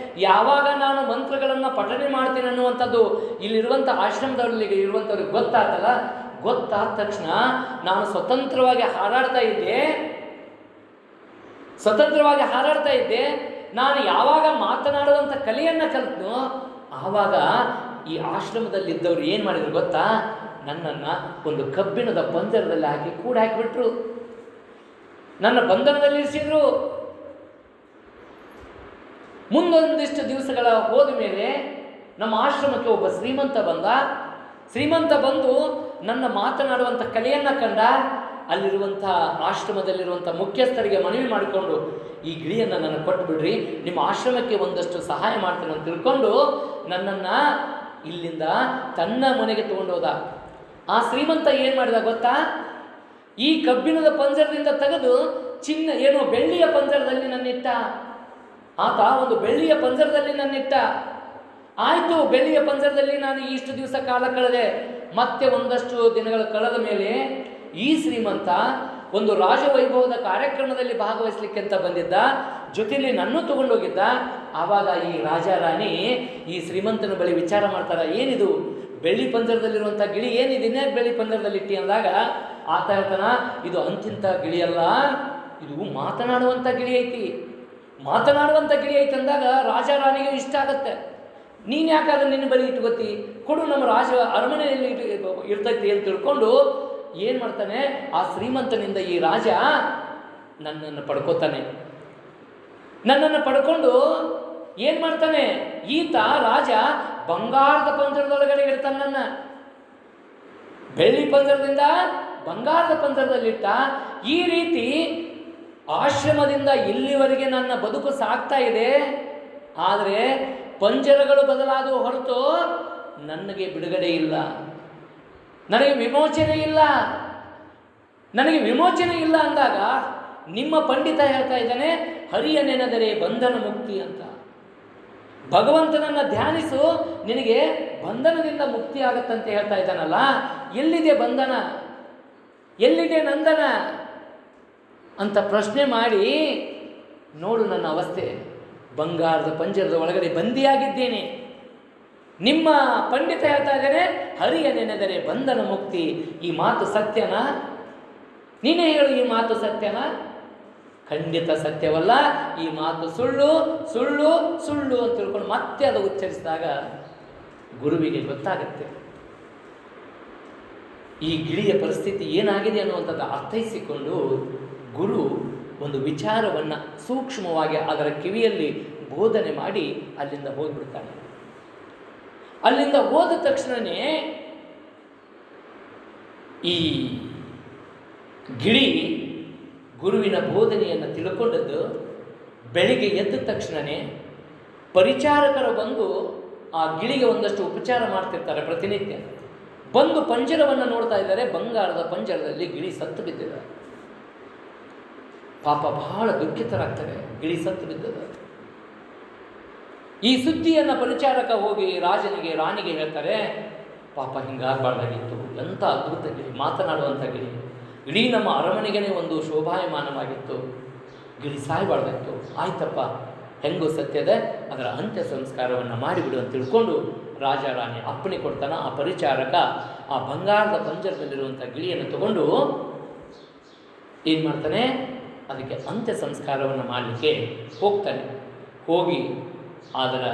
Speaker 2: ಯಾವಾಗ ನಾನು ಮಂತ್ರಗಳನ್ನು ಪಠನೆ ಮಾಡ್ತೀನಿ ಅನ್ನುವಂಥದ್ದು ಇಲ್ಲಿರುವಂಥ ಆಶ್ರಮದಲ್ಲಿ ಇರುವಂಥವ್ರಿಗೆ ಗೊತ್ತಾದ ತಕ್ಷಣ ನಾನು ಸ್ವತಂತ್ರವಾಗಿ ಹಾರಾಡ್ತಾ ಇದ್ದೆ. ನಾನು ಯಾವಾಗ ಮಾತನಾಡುವಂಥ ಕಲೆಯನ್ನು ಕಲಿತನೋ ಆವಾಗ ಈ ಆಶ್ರಮದಲ್ಲಿದ್ದವರು ಏನು ಮಾಡಿದ್ರು ಗೊತ್ತಾ, ನನ್ನನ್ನು ಒಂದು ಕಬ್ಬಿಣದ ಪಂಜರದಲ್ಲಿ ಹಾಕಿಬಿಟ್ರು, ನನ್ನ ಬಂಧನದಲ್ಲಿ ಇರಿಸಿದ್ರು. ಮುಂದೊಂದಿಷ್ಟು ದಿವಸಗಳ ಹೋದ ಮೇಲೆ ನಮ್ಮ ಆಶ್ರಮಕ್ಕೆ ಒಬ್ಬ ಶ್ರೀಮಂತ ಬಂದು ನನ್ನ ಮಾತನಾಡುವಂಥ ಕಲೆಯನ್ನು ಕಂಡ. ಅಲ್ಲಿರುವಂಥ ಆಶ್ರಮದಲ್ಲಿರುವಂಥ ಮುಖ್ಯಸ್ಥರಿಗೆ ಮನವಿ ಮಾಡಿಕೊಂಡು, ಈ ಗಿಳಿಯನ್ನು ನನಗೆ ಕೊಟ್ಟುಬಿಡ್ರಿ, ನಿಮ್ಮ ಆಶ್ರಮಕ್ಕೆ ಒಂದಷ್ಟು ಸಹಾಯ ಮಾಡ್ತೇನೆ ಅಂತ ತಿಳ್ಕೊಂಡು ನನ್ನನ್ನು ಇಲ್ಲಿಂದ ತನ್ನ ಮನೆಗೆ ತಗೊಂಡೋದ. ಆ ಶ್ರೀಮಂತ ಏನು ಮಾಡಿದ ಗೊತ್ತಾ, ಈ ಕಬ್ಬಿಣದ ಪಂಜರದಿಂದ ತೆಗೆದು ಬೆಳ್ಳಿಯ ಪಂಜರದಲ್ಲಿ ನನ್ನಿಟ್ಟ. ಆತ ಒಂದು ಬೆಳ್ಳಿಯ ಪಂಜರದಲ್ಲಿ ನನ್ನಿಟ್ಟ. ಆಯಿತು, ಬೆಳ್ಳಿಯ ಪಂಜರದಲ್ಲಿ ನಾನು ಇಷ್ಟು ದಿವಸ ಕಾಲ ಕಳೆದೆ. ಮತ್ತೆ ಒಂದಷ್ಟು ದಿನಗಳು ಕಳೆದ ಮೇಲೆ ಈ ಶ್ರೀಮಂತ ಒಂದು ರಾಜವೈಭವದ ಕಾರ್ಯಕ್ರಮದಲ್ಲಿ ಭಾಗವಹಿಸಲಿಕ್ಕೆ ಅಂತ ಬಂದಿದ್ದ, ಜೊತೆಯಲ್ಲಿ ನನ್ನೂ ತಗೊಂಡೋಗಿದ್ದ. ಆವಾಗ ಈ ರಾಜ ರಾಣಿ ಈ ಶ್ರೀಮಂತನ ಬಳಿ ವಿಚಾರ ಮಾಡ್ತಾರೆ, ಏನಿದು ಬೆಳ್ಳಿ ಪಂಜರದಲ್ಲಿರುವಂಥ ಗಿಳಿ ಏನಿದೆ, ಬೆಳ್ಳಿ ಪಂಜರದಲ್ಲಿ ಇಟ್ಟಿ ಅಂದಾಗ ಆತ ಹೇಳ್ತಾನ, ಇದು ಅಂತಿಂಥ ಗಿಳಿಯಲ್ಲ, ಇದು ಮಾತನಾಡುವಂಥ ಗಿಳಿ ಐತಿ ಅಂದಾಗ ರಾಜ ರಾಣಿಗೆ ಇಷ್ಟ ಆಗತ್ತೆ. ನೀನು ಯಾಕೆ ಅದನ್ನು ನಿನ್ನ ಬಳಿ ಇಟ್ಕೋತಿ, ಕೊಡು, ನಮ್ಮ ರಾಜ ಅರಮನೆಯಲ್ಲಿ ಇರ್ತೈತಿ ಅಂತ ತಿಳ್ಕೊಂಡು ಏನು ಮಾಡ್ತಾನೆ, ಆ ಶ್ರೀಮಂತನಿಂದ ಈ ರಾಜ ನನ್ನನ್ನು ಪಡ್ಕೊಂಡು ಏನು ಮಾಡ್ತಾನೆ, ಈತ ರಾಜ ಬಂಗಾರದ ಪಂಜರದೊಳಗಡೆ ಇಡ್ತಾನೆ. ನನ್ನ ಬೆಳ್ಳಿ ಪಂಜರದಿಂದ ಬಂಗಾರದ ಪಂಜರದಲ್ಲಿಟ್ಟ. ಈ ರೀತಿ ಆಶ್ರಮದಿಂದ ಇಲ್ಲಿವರೆಗೆ ನನ್ನ ಬದುಕು ಸಾಗ್ತಾ ಇದೆ. ಆದರೆ ಪಂಜರಗಳು ಬದಲಾದವು ಹೊರತು ನನಗೆ ಬಿಡುಗಡೆ ಇಲ್ಲ, ನನಗೆ ವಿಮೋಚನೆ ಇಲ್ಲ ಅಂದಾಗ ನಿಮ್ಮ ಪಂಡಿತ ಹೇಳ್ತಾ ಇದ್ದಾನೆ, ಹರಿಯ ನೆನೆದರೆ ಬಂಧನ ಮುಕ್ತಿ ಅಂತ. ಭಗವಂತನನ್ನು ಧ್ಯಾನಿಸು, ನಿನಗೆ ಬಂಧನದಿಂದ ಮುಕ್ತಿ ಆಗತ್ತಂತ ಹೇಳ್ತಾ ಇದ್ದಾನಲ್ಲ. ಎಲ್ಲಿದೆ ಬಂಧನ, ಎಲ್ಲಿದೆ ನಂದನ ಅಂತ ಪ್ರಶ್ನೆ ಮಾಡಿ ನೋಡು, ನನ್ನ ಅವಸ್ಥೆ ಬಂಗಾರದ ಪಂಜರದ ಒಳಗಡೆ ಬಂದಿಯಾಗಿದ್ದೇನೆ. ನಿಮ್ಮ ಪಂಡಿತ ಹೇಳ್ತಾ ಇದ್ದೇನೆ, ಹರಿಯ ನೆನೆದರೆ ಬಂಧನ ಮುಕ್ತಿ. ಈ ಮಾತು ಸತ್ಯನಾ? ನೀನೇ ಹೇಳು, ಈ ಮಾತು ಸತ್ಯನಾ? ಖಂಡಿತ ಸತ್ಯವಲ್ಲ, ಈ ಮಾತು ಸುಳ್ಳು ಸುಳ್ಳು ಸುಳ್ಳು ಅಂತ ತಿಳ್ಕೊಂಡು ಮತ್ತೆ ಅದು ಉಚ್ಚರಿಸಿದಾಗ ಗುರುವಿಗೆ ಗೊತ್ತಾಗತ್ತೆ ಈ ಗಿಳಿಯ ಪರಿಸ್ಥಿತಿ ಏನಾಗಿದೆ ಅನ್ನುವಂಥದ್ದು ಅರ್ಥೈಸಿಕೊಂಡು ಗುರು ಒಂದು ವಿಚಾರವನ್ನು ಸೂಕ್ಷ್ಮವಾಗಿ ಅದರ ಕಿವಿಯಲ್ಲಿ ಬೋಧನೆ ಮಾಡಿ ಅಲ್ಲಿಂದ ಹೋಗ್ಬಿಡ್ತಾನೆ. ಅಲ್ಲಿಂದ ಹೋದ ತಕ್ಷಣವೇ ಈ ಗಿಳಿ ಗುರುವಿನ ಬೋಧನೆಯನ್ನು ತಿಳ್ಕೊಂಡದ್ದು ಬೆಳಿಗ್ಗೆ ಎದ್ದ ತಕ್ಷಣವೇ ಪರಿಚಾರಕರು ಬಂದು ಆ ಗಿಳಿಗೆ ಒಂದಷ್ಟು ಉಪಚಾರ ಮಾಡ್ತಿರ್ತಾರೆ ಪ್ರತಿನಿತ್ಯ. ಬಂದು ಪಂಜರವನ್ನು ನೋಡ್ತಾ ಇದ್ದಾರೆ. ಬಂಗಾರದ ಪಂಜರದಲ್ಲಿ ಗಿಳಿ ಸತ್ತು ಬಿದ್ದಿದೆ. ಪಾಪ ಬಹಳ ದುಃಖಿತರಾಗ್ತಾರೆ, ಗಿಳಿ ಸತ್ತು ಬಿದ್ದದ. ಈ ಸುದ್ದಿಯನ್ನು ಪರಿಚಾರಕ ಹೋಗಿ ರಾಜನಿಗೆ ರಾಣಿಗೆ ಹೇಳ್ತಾರೆ, ಪಾಪ ಹಿಂಗಾಗಬಾರ್ದಾಗಿತ್ತು, ಎಂಥ ಅದ್ಭುತ ಗಿಳಿ, ಮಾತನಾಡುವಂಥ ಗಿಳಿ, ಇಡೀ ನಮ್ಮ ಅರಮನೆಗೇ ಒಂದು ಶೋಭಾಯಮಾನವಾಗಿತ್ತು, ಗಿಳಿ ಸಾಯಬಾರ್ದಾಗಿತ್ತು. ಆಯ್ತಪ್ಪ, ಹೆಂಗೋ ಸತ್ಯದ ಅದರ ಅಂತ್ಯ ಸಂಸ್ಕಾರವನ್ನು ಮಾಡಿಬಿಡು ಅಂತ ತಿಳ್ಕೊಂಡು ರಾಜ ರಾಣಿ ಅಪ್ಪಣೆ ಕೊಡ್ತಾನೆ. ಆ ಪರಿಚಾರಕ ಆ ಬಂಗಾರದ ಪಂಜರದಲ್ಲಿರುವಂಥ ಗಿಳಿಯನ್ನು ತಗೊಂಡು ಏನು ಮಾಡ್ತಾನೆ, ಅದಕ್ಕೆ ಅಂತ್ಯ ಸಂಸ್ಕಾರವನ್ನು ಮಾಡಲಿಕ್ಕೆ ಹೋಗ್ತಾನೆ. ಹೋಗಿ ಅದರ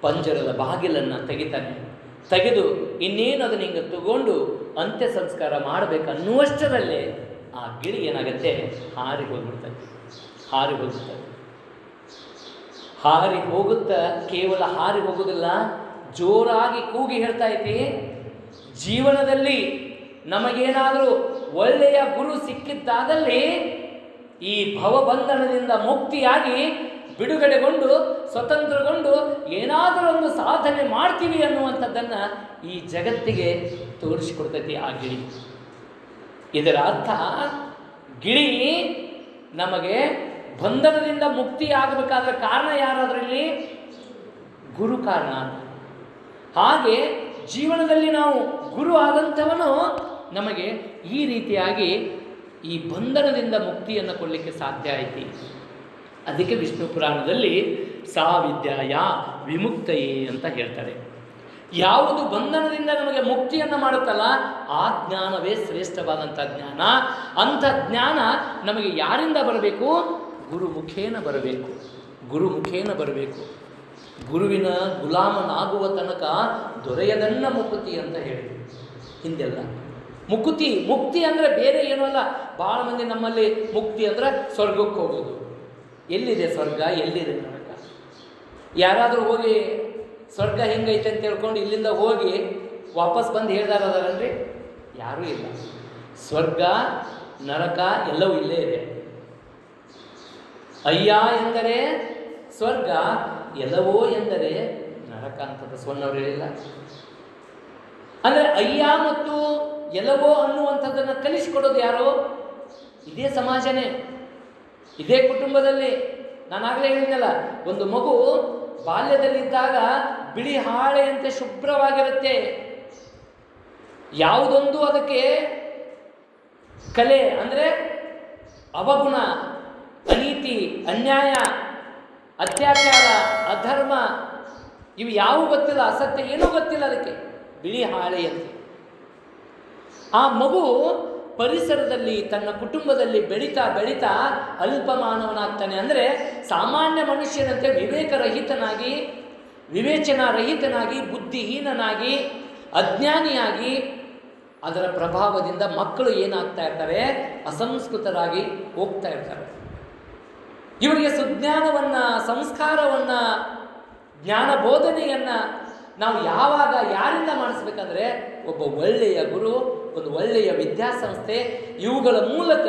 Speaker 2: ಪಂಜರದ ಬಾಗಿಲನ್ನು ತೆಗಿತಾನೆ. ತೆಗೆದು ಇನ್ನೇನು ಅದನ್ನು ಹಿಂಗೆ ತಗೊಂಡು ಅಂತ್ಯ ಸಂಸ್ಕಾರ ಮಾಡಬೇಕನ್ನುವಷ್ಟರಲ್ಲೇ ಆ ಗಿಳಿ ಏನಾಗುತ್ತೆ, ಹಾರಿ ಹೋಗ್ಬಿಡ್ತದೆ. ಹಾರಿ ಹೋಗುತ್ತಾ ಕೇವಲ ಹಾರಿ ಹೋಗೋದಿಲ್ಲ, ಜೋರಾಗಿ ಕೂಗಿ ಹೇಳ್ತಾ ಐತಿ, ಜೀವನದಲ್ಲಿ ನಮಗೇನಾದರೂ ಒಳ್ಳೆಯ ಗುರು ಸಿಕ್ಕಿದ್ದಾದಲ್ಲಿ ಈ ಭವಬಂಧನದಿಂದ ಮುಕ್ತಿಯಾಗಿ ಬಿಡುಗಡೆಗೊಂಡು ಸ್ವತಂತ್ರಗೊಂಡು ಏನಾದರೂ ಒಂದು ಸಾಧನೆ ಮಾಡ್ತೀವಿ ಅನ್ನುವಂಥದ್ದನ್ನು ಈ ಜಗತ್ತಿಗೆ ತೋರಿಸಿಕೊಡ್ತೈತಿ ಆ ಗಿಳಿ. ಇದರ ಅರ್ಥ ಗಿಳಿ ನಮಗೆ ಬಂಧನದಿಂದ ಮುಕ್ತಿ ಆಗಬೇಕಾದ್ರೆ ಕಾರಣ ಯಾರಾದ್ರಲ್ಲಿ? ಗುರು ಕಾರಣ. ಹಾಗೆ ಜೀವನದಲ್ಲಿ ನಾವು ಗುರು ಆದಂಥವನು ನಮಗೆ ಈ ರೀತಿಯಾಗಿ ಈ ಬಂಧನದಿಂದ ಮುಕ್ತಿಯನ್ನು ಕೊಡಲಿಕ್ಕೆ ಸಾಧ್ಯ ಐತಿ. ಅದಕ್ಕೆ ವಿಷ್ಣು ಪುರಾಣದಲ್ಲಿ ಸಾ ವಿದ್ಯಾಯ ವಿಮುಕ್ತಯೇ ಅಂತ ಹೇಳ್ತಾರೆ. ಯಾವುದು ಬಂಧನದಿಂದ ನಮಗೆ ಮುಕ್ತಿಯನ್ನು ಮಾಡುತ್ತಲ್ಲ ಆ ಜ್ಞಾನವೇ ಶ್ರೇಷ್ಠವಾದಂಥ ಜ್ಞಾನ. ಅಂಥ ಜ್ಞಾನ ನಮಗೆ ಯಾರಿಂದ ಬರಬೇಕು? ಗುರುಮುಖೇನ ಬರಬೇಕು. ಗುರುವಿನ ಗುಲಾಮನಾಗುವ ತನಕ ದೊರೆಯದನ್ನ ಮುಕುತಿ ಅಂತ ಹೇಳಿ ಹಿಂದೆಲ್ಲ. ಮುಕ್ತಿ ಅಂದರೆ ಬೇರೆ ಏನೂ ಅಲ್ಲ. ಭಾಳ ಮಂದಿ ನಮ್ಮಲ್ಲಿ ಮುಕ್ತಿ ಅಂದರೆ ಸ್ವರ್ಗಕ್ಕೆ ಹೋಗೋದು. ಎಲ್ಲಿದೆ ಸ್ವರ್ಗ, ಎಲ್ಲಿದೆ ನರಕ? ಯಾರಾದರೂ ಹೋಗಿ ಸ್ವರ್ಗ ಹೆಂಗೈತೆ ಅಂತ ಹೇಳ್ಕೊಂಡು ಇಲ್ಲಿಂದ ಹೋಗಿ ವಾಪಸ್ ಬಂದು ಹೇಳ್ದಾರದಾರಲ್ರಿ? ಯಾರೂ ಇಲ್ಲ. ಸ್ವರ್ಗ ನರಕ ಎಲ್ಲವೂ ಇಲ್ಲೇ ಇದೆ. ಅಯ್ಯ ಎಂದರೆ ಸ್ವರ್ಗ, ಎಲ್ಲವೋ ಎಂದರೆ ನರಕ ಅಂತ ಬಸವಣ್ಣವ್ರು ಹೇಳಿಲ್ಲ. ಅಂದರೆ ಅಯ್ಯ ಮತ್ತು ಎಲ್ಲವೋ ಅನ್ನುವಂಥದ್ದನ್ನು ಕಲಿಸಿಕೊಡೋದು ಯಾರು? ಇದೇ ಸಮಾಜನೇ, ಇದೇ ಕುಟುಂಬದಲ್ಲಿ. ನಾನಾಗಲೇ ಹೇಳಿದ್ನಲ್ಲ, ಒಂದು ಮಗು ಬಾಲ್ಯದಲ್ಲಿದ್ದಾಗ ಬಿಳಿ ಹಾಳೆಯಂತೆ ಶುಭ್ರವಾಗಿರುತ್ತೆ. ಯಾವುದೊಂದು ಅದಕ್ಕೆ ಕಲೆ ಅಂದರೆ ಅವಗುಣ, ಅನೀತಿ, ಅನ್ಯಾಯ, ಅತ್ಯಾಚಾರ, ಅಧರ್ಮ ಇವು ಯಾವುವು ಗೊತ್ತಿಲ್ಲ, ಅಸತ್ಯ ಏನೂ ಗೊತ್ತಿಲ್ಲ, ಅದಕ್ಕೆ ಬಿಳಿ ಹಾಳೆಯಂತೆ. ಆ ಮಗು ಪರಿಸರದಲ್ಲಿ ತನ್ನ ಕುಟುಂಬದಲ್ಲಿ ಬೆಳೀತಾ ಬೆಳೀತಾ ಅಲ್ಪ ಮಾನವನಾಗ್ತಾನೆ. ಅಂದರೆ ಸಾಮಾನ್ಯ ಮನುಷ್ಯನಂತೆ ವಿವೇಕರಹಿತನಾಗಿ, ವಿವೇಚನಾರಹಿತನಾಗಿ, ಬುದ್ಧಿಹೀನನಾಗಿ, ಅಜ್ಞಾನಿಯಾಗಿ ಅದರ ಪ್ರಭಾವದಿಂದ ಮಕ್ಕಳು ಏನಾಗ್ತಾ ಇರ್ತಾರೆ? ಅಸಂಸ್ಕೃತರಾಗಿ ಹೋಗ್ತಾ ಇರ್ತಾರೆ. ಇವರಿಗೆ ಸುಜ್ಞಾನವನ್ನು, ಸಂಸ್ಕಾರವನ್ನು, ಜ್ಞಾನ ಬೋಧನೆಯನ್ನು ನಾವು ಯಾವಾಗ ಯಾರಿಂದ ಮಾಡಿಸ್ಬೇಕಂದ್ರೆ ಒಬ್ಬ ಒಳ್ಳೆಯ ಗುರು, ಒಂದು ಒಳ್ಳೆಯ ವಿದ್ಯಾಸಂಸ್ಥೆ, ಇವುಗಳ ಮೂಲಕ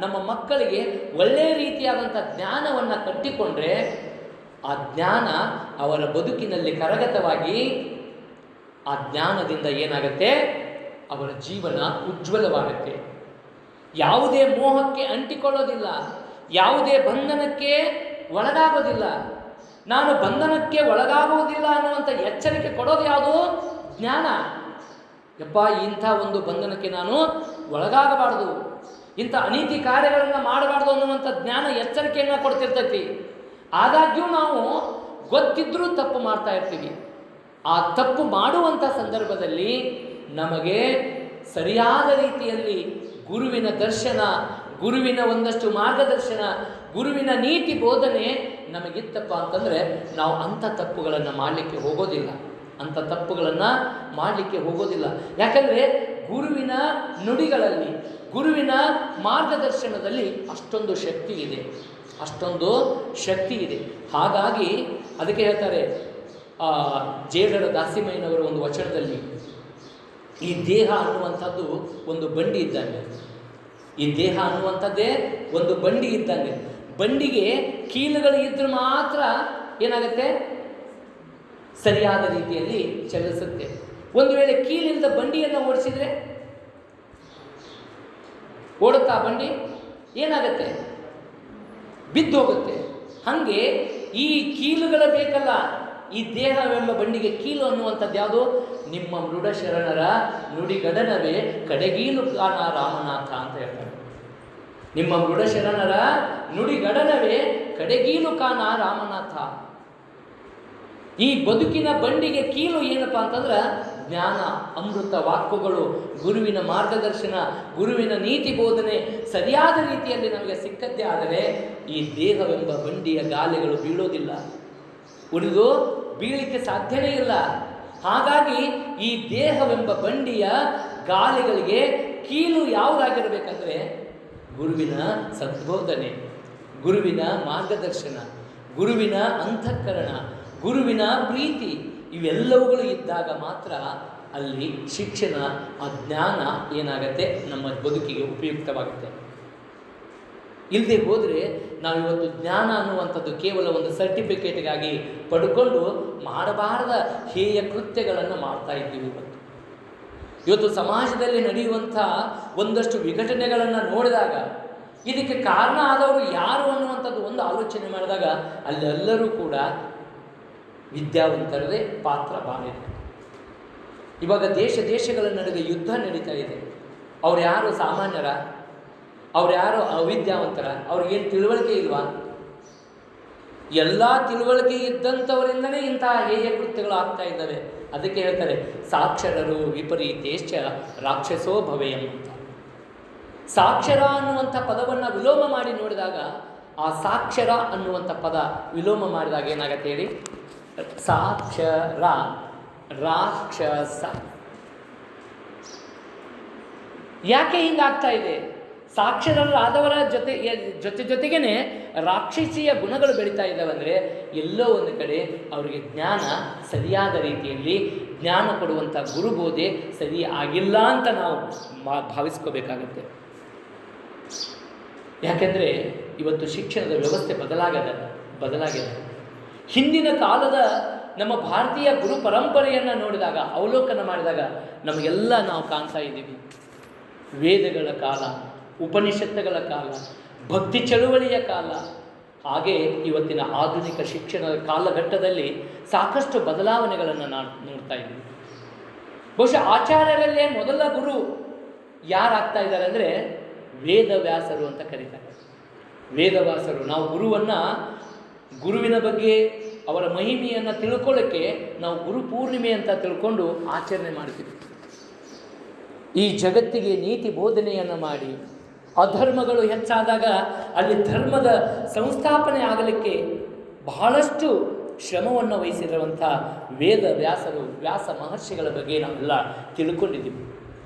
Speaker 2: ನಮ್ಮ ಮಕ್ಕಳಿಗೆ ಒಳ್ಳೆಯ ರೀತಿಯಾದಂಥ ಜ್ಞಾನವನ್ನು ಕಟ್ಟಿಕೊಂಡ್ರೆ ಆ ಜ್ಞಾನ ಅವರ ಬದುಕಿನಲ್ಲಿ ಕರಗತವಾಗಿ ಆ ಜ್ಞಾನದಿಂದ ಏನಾಗುತ್ತೆ? ಅವರ ಜೀವನ ಉಜ್ವಲವಾಗುತ್ತೆ. ಯಾವುದೇ ಮೋಹಕ್ಕೆ ಅಂಟಿಕೊಳ್ಳೋದಿಲ್ಲ, ಯಾವುದೇ ಬಂಧನಕ್ಕೆ ಒಳಗಾಗೋದಿಲ್ಲ. ನಾನು ಬಂಧನಕ್ಕೆ ಒಳಗಾಗುವುದಿಲ್ಲ ಅನ್ನುವಂಥ ಎಚ್ಚರಿಕೆ ಕೊಡೋದು ಯಾವುದು? ಜ್ಞಾನ. ಯಪ್ಪ, ಇಂಥ ಒಂದು ಬಂಧನಕ್ಕೆ ನಾನು ಒಳಗಾಗಬಾರ್ದು, ಇಂಥ ಅನೀತಿ ಕಾರ್ಯಗಳನ್ನು ಮಾಡಬಾರ್ದು ಅನ್ನುವಂಥ ಜ್ಞಾನ ಎಚ್ಚರಿಕೆಯನ್ನು ಕೊಡ್ತಿರ್ತೈತಿ. ಆದಾಗ್ಯೂ ನಾವು ಗೊತ್ತಿದ್ರೂ ತಪ್ಪು ಮಾಡ್ತಾ ಇರ್ತೀವಿ. ಆ ತಪ್ಪು ಮಾಡುವಂಥ ಸಂದರ್ಭದಲ್ಲಿ ನಮಗೆ ಸರಿಯಾದ ರೀತಿಯಲ್ಲಿ ಗುರುವಿನ ದರ್ಶನ, ಗುರುವಿನ ಒಂದಷ್ಟು ಮಾರ್ಗದರ್ಶನ, ಗುರುವಿನ ನೀತಿ ಬೋಧನೆ ನಮಗಿತ್ತಪ್ಪ ಅಂತಂದರೆ ನಾವು ಅಂಥ ತಪ್ಪುಗಳನ್ನು ಮಾಡಲಿಕ್ಕೆ ಹೋಗೋದಿಲ್ಲ, ಅಂಥ ತಪ್ಪುಗಳನ್ನು ಮಾಡಲಿಕ್ಕೆ ಹೋಗೋದಿಲ್ಲ. ಯಾಕಂದರೆ ಗುರುವಿನ ನುಡಿಗಳಲ್ಲಿ, ಗುರುವಿನ ಮಾರ್ಗದರ್ಶನದಲ್ಲಿ ಅಷ್ಟೊಂದು ಶಕ್ತಿ ಇದೆ, ಅಷ್ಟೊಂದು ಶಕ್ತಿ ಇದೆ. ಹಾಗಾಗಿ ಅದಕ್ಕೆ ಹೇಳ್ತಾರೆ ಜೇಡರ ದಾಸಿಮಯ್ಯನವರ ಒಂದು ವಚನದಲ್ಲಿ, ಈ ದೇಹ ಅನ್ನುವಂಥದ್ದು ಒಂದು ಬಂಡಿ ಇದ್ದಂಗೆ, ಈ ದೇಹ ಅನ್ನುವಂಥದ್ದೇ ಒಂದು ಬಂಡಿ ಇದ್ದಂಗೆ. ಬಂಡಿಗೆ ಕೀಲುಗಳು ಇದ್ದರೆ ಮಾತ್ರ ಏನಾಗುತ್ತೆ, ಸರಿಯಾದ ರೀತಿಯಲ್ಲಿ ಚಲಿಸುತ್ತೆ. ಒಂದು ವೇಳೆ ಕೀಲಿಲ್ಲದ ಬಂಡಿಯನ್ನು ಓಡಿಸಿದರೆ ಓಡುತ್ತಾ ಬಂಡಿ? ಏನಾಗುತ್ತೆ, ಬಿದ್ದು ಹೋಗುತ್ತೆ. ಹಾಗೆ ಈ ಕೀಲುಗಳ ಬೇಕಲ್ಲ, ಈ ದೇಹವೆಂಬ ಬಂಡಿಗೆ ಕೀಲು ಅನ್ನುವಂಥದ್ದು ಯಾವುದು? ನಿಮ್ಮ ಮೃಡ ಶರಣರ ನುಡಿಗಡನವೇ ಕಡೆಗೀಲು ಕಾಣ ರಾಮನಾಥ ಅಂತ ಹೇಳ್ತಾರೆ. ನಿಮ್ಮ ಮೃಡ ಶರಣರ ನುಡಿಗಡನವೇ ಕಡೆಗೀಲು ಕಾಣ ರಾಮನಾಥ. ಈ ಬದುಕಿನ ಬಂಡಿಗೆ ಕೀಲು ಏನಪ್ಪ ಅಂತಂದ್ರೆ ಜ್ಞಾನ, ಅಮೃತ ವಾಕ್ಯಗಳು, ಗುರುವಿನ ಮಾರ್ಗದರ್ಶನ, ಗುರುವಿನ ನೀತಿ ಬೋಧನೆ ಸರಿಯಾದ ರೀತಿಯಲ್ಲಿ ನಮಗೆ ಸಿಕ್ಕದ್ದೇ ಆದರೆ ಈ ದೇಹವೆಂಬ ಬಂಡಿಯ ಗಾಲಿಗಳು ಬೀಳೋದಿಲ್ಲ, ಉಳಿದು ಬೀಳಲಿಕ್ಕೆ ಸಾಧ್ಯನೇ ಇಲ್ಲ. ಹಾಗಾಗಿ ಈ ದೇಹವೆಂಬ ಬಂಡಿಯ ಗಾಲಿಗಳಿಗೆ ಕೀಲು ಯಾವುದಾಗಿರಬೇಕಂದ್ರೆ ಗುರುವಿನ ಸದ್ಬೋಧನೆ, ಗುರುವಿನ ಮಾರ್ಗದರ್ಶನ, ಗುರುವಿನ ಅಂತಃಕರಣ, ಗುರುವಿನ ಪ್ರೀತಿ, ಇವೆಲ್ಲವುಗಳು ಇದ್ದಾಗ ಮಾತ್ರ ಅಲ್ಲಿ ಶಿಕ್ಷಣ, ಆ ಜ್ಞಾನ ಏನಾಗುತ್ತೆ, ನಮ್ಮ ಬದುಕಿಗೆ ಉಪಯುಕ್ತವಾಗುತ್ತೆ. ಇಲ್ಲದೆ ಹೋದರೆ ನಾವಿವತ್ತು ಜ್ಞಾನ ಅನ್ನುವಂಥದ್ದು ಕೇವಲ ಒಂದು ಸರ್ಟಿಫಿಕೇಟ್ಗಾಗಿ ಪಡ್ಕೊಂಡು ಮಾಡಬಾರದ ಹೇಯ ಕೃತ್ಯಗಳನ್ನು ಮಾಡ್ತಾ ಇದ್ದೀವಿ. ಇವತ್ತು ಸಮಾಜದಲ್ಲಿ ನಡೆಯುವಂಥ ಒಂದಷ್ಟು ವಿಘಟನೆಗಳನ್ನು ನೋಡಿದಾಗ ಇದಕ್ಕೆ ಕಾರಣ ಆದವರು ಯಾರು ಅನ್ನುವಂಥದ್ದು ಒಂದು ಆಲೋಚನೆ ಮಾಡಿದಾಗ ಅಲ್ಲೆಲ್ಲರೂ ಕೂಡ ವಿದ್ಯಾವಂತರದೇ ಪಾತ್ರ ಭಾಳ ಇದೆ. ಇವಾಗ ದೇಶಗಳ ನಡುವೆ ಯುದ್ಧ ನಡೀತಾ ಇದೆ. ಅವ್ರು ಯಾರು ಸಾಮಾನ್ಯರ? ಅವ್ರು ಯಾರು ಅವಿದ್ಯಾವಂತರ? ಅವ್ರಿಗೇನು ತಿಳುವಳಿಕೆ ಇಲ್ವಾ? ಎಲ್ಲ ತಿಳುವಳಿಕೆ ಇದ್ದಂಥವರಿಂದಲೇ ಇಂತಹ ಹೇಯ ಕೃತ್ಯಗಳು ಆಗ್ತಾ ಇದ್ದಾವೆ. ಅದಕ್ಕೆ ಹೇಳ್ತಾರೆ ಸಾಕ್ಷರರು ವಿಪರೀತೇಶ್ಚ ರಾಕ್ಷಸೋ ಭವೇಯಂ ಅಂತ. ಸಾಕ್ಷರ ಅನ್ನುವಂಥ ಪದವನ್ನು ವಿಲೋಮ ಮಾಡಿ ನೋಡಿದಾಗ, ಆ ಸಾಕ್ಷರ ಅನ್ನುವಂಥ ಪದ ವಿಲೋಮ ಮಾಡಿದಾಗ ಏನಾಗತ್ತೆ ಹೇಳಿ? ಸಾಕ್ಷರ ರಾಕ್ಷಸ. ಯಾಕೆ ಹಿಂಗಾಗ್ತಾ ಇದೆ? ಸಾಕ್ಷರರಾದವರ ಜೊತೆಗೇನೆ ರಾಕ್ಷಸೀಯ ಗುಣಗಳು ಬೆಳೀತಾ ಇದ್ದಾವೆ. ಅಂದರೆ ಎಲ್ಲೋ ಒಂದು ಕಡೆ ಅವರಿಗೆ ಜ್ಞಾನ ಸರಿಯಾದ ರೀತಿಯಲ್ಲಿ ಜ್ಞಾನ ಕೊಡುವಂಥ ಗುರುಬೋಧೆ ಸರಿ ಆಗಿಲ್ಲ ಅಂತ ನಾವು ಭಾವಿಸ್ಕೋಬೇಕಾಗತ್ತೆ. ಯಾಕೆಂದರೆ ಇವತ್ತು ಶಿಕ್ಷಣದ ವ್ಯವಸ್ಥೆ ಬದಲಾಗಿದೆ. ಹಿಂದಿನ ಕಾಲದ ನಮ್ಮ ಭಾರತೀಯ ಗುರು ಪರಂಪರೆಯನ್ನು ನೋಡಿದಾಗ, ಅವಲೋಕನ ಮಾಡಿದಾಗ ನಮಗೆಲ್ಲ ನಾವು ಕಾಣ್ತಾ ಇದ್ದೀವಿ. ವೇದಗಳ ಕಾಲ, ಉಪನಿಷತ್ತುಗಳ ಕಾಲ, ಭಕ್ತಿ ಚಳುವಳಿಯ ಕಾಲ, ಹಾಗೆ ಇವತ್ತಿನ ಆಧುನಿಕ ಶಿಕ್ಷಣದ ಕಾಲಘಟ್ಟದಲ್ಲಿ ಸಾಕಷ್ಟು ಬದಲಾವಣೆಗಳನ್ನು ನೋಡ್ತಾ ಇದ್ದೀವಿ. ಬಹುಶಃ ಆಚಾರ್ಯರಲ್ಲೇ ಮೊದಲ ಗುರು ಯಾರಾಗ್ತಾ ಇದ್ದಾರೆ ಅಂದರೆ ವೇದವ್ಯಾಸರು ಅಂತ ಕರೀತಾರೆ. ವೇದವ್ಯಾಸರು. ನಾವು ಗುರುವಿನ ಬಗ್ಗೆ ಅವರ ಮಹಿಮೆಯನ್ನು ತಿಳ್ಕೊಳ್ಳೋಕ್ಕೆ ನಾವು ಗುರು ಪೂರ್ಣಿಮೆ ಅಂತ ತಿಳ್ಕೊಂಡು ಆಚರಣೆ ಮಾಡ್ತೀವಿ. ಈ ಜಗತ್ತಿಗೆ ನೀತಿ ಬೋಧನೆಯನ್ನು ಮಾಡಿ, ಅಧರ್ಮಗಳು ಹೆಚ್ಚಾದಾಗ ಅಲ್ಲಿ ಧರ್ಮದ ಸಂಸ್ಥಾಪನೆ ಆಗಲಿಕ್ಕೆ ಬಹಳಷ್ಟು ಶ್ರಮವನ್ನು ವಹಿಸಿರುವಂಥ ವ್ಯಾಸ ಮಹರ್ಷಿಗಳ ಬಗ್ಗೆ ನಾವೆಲ್ಲ ತಿಳ್ಕೊಂಡಿದ್ದೀವಿ.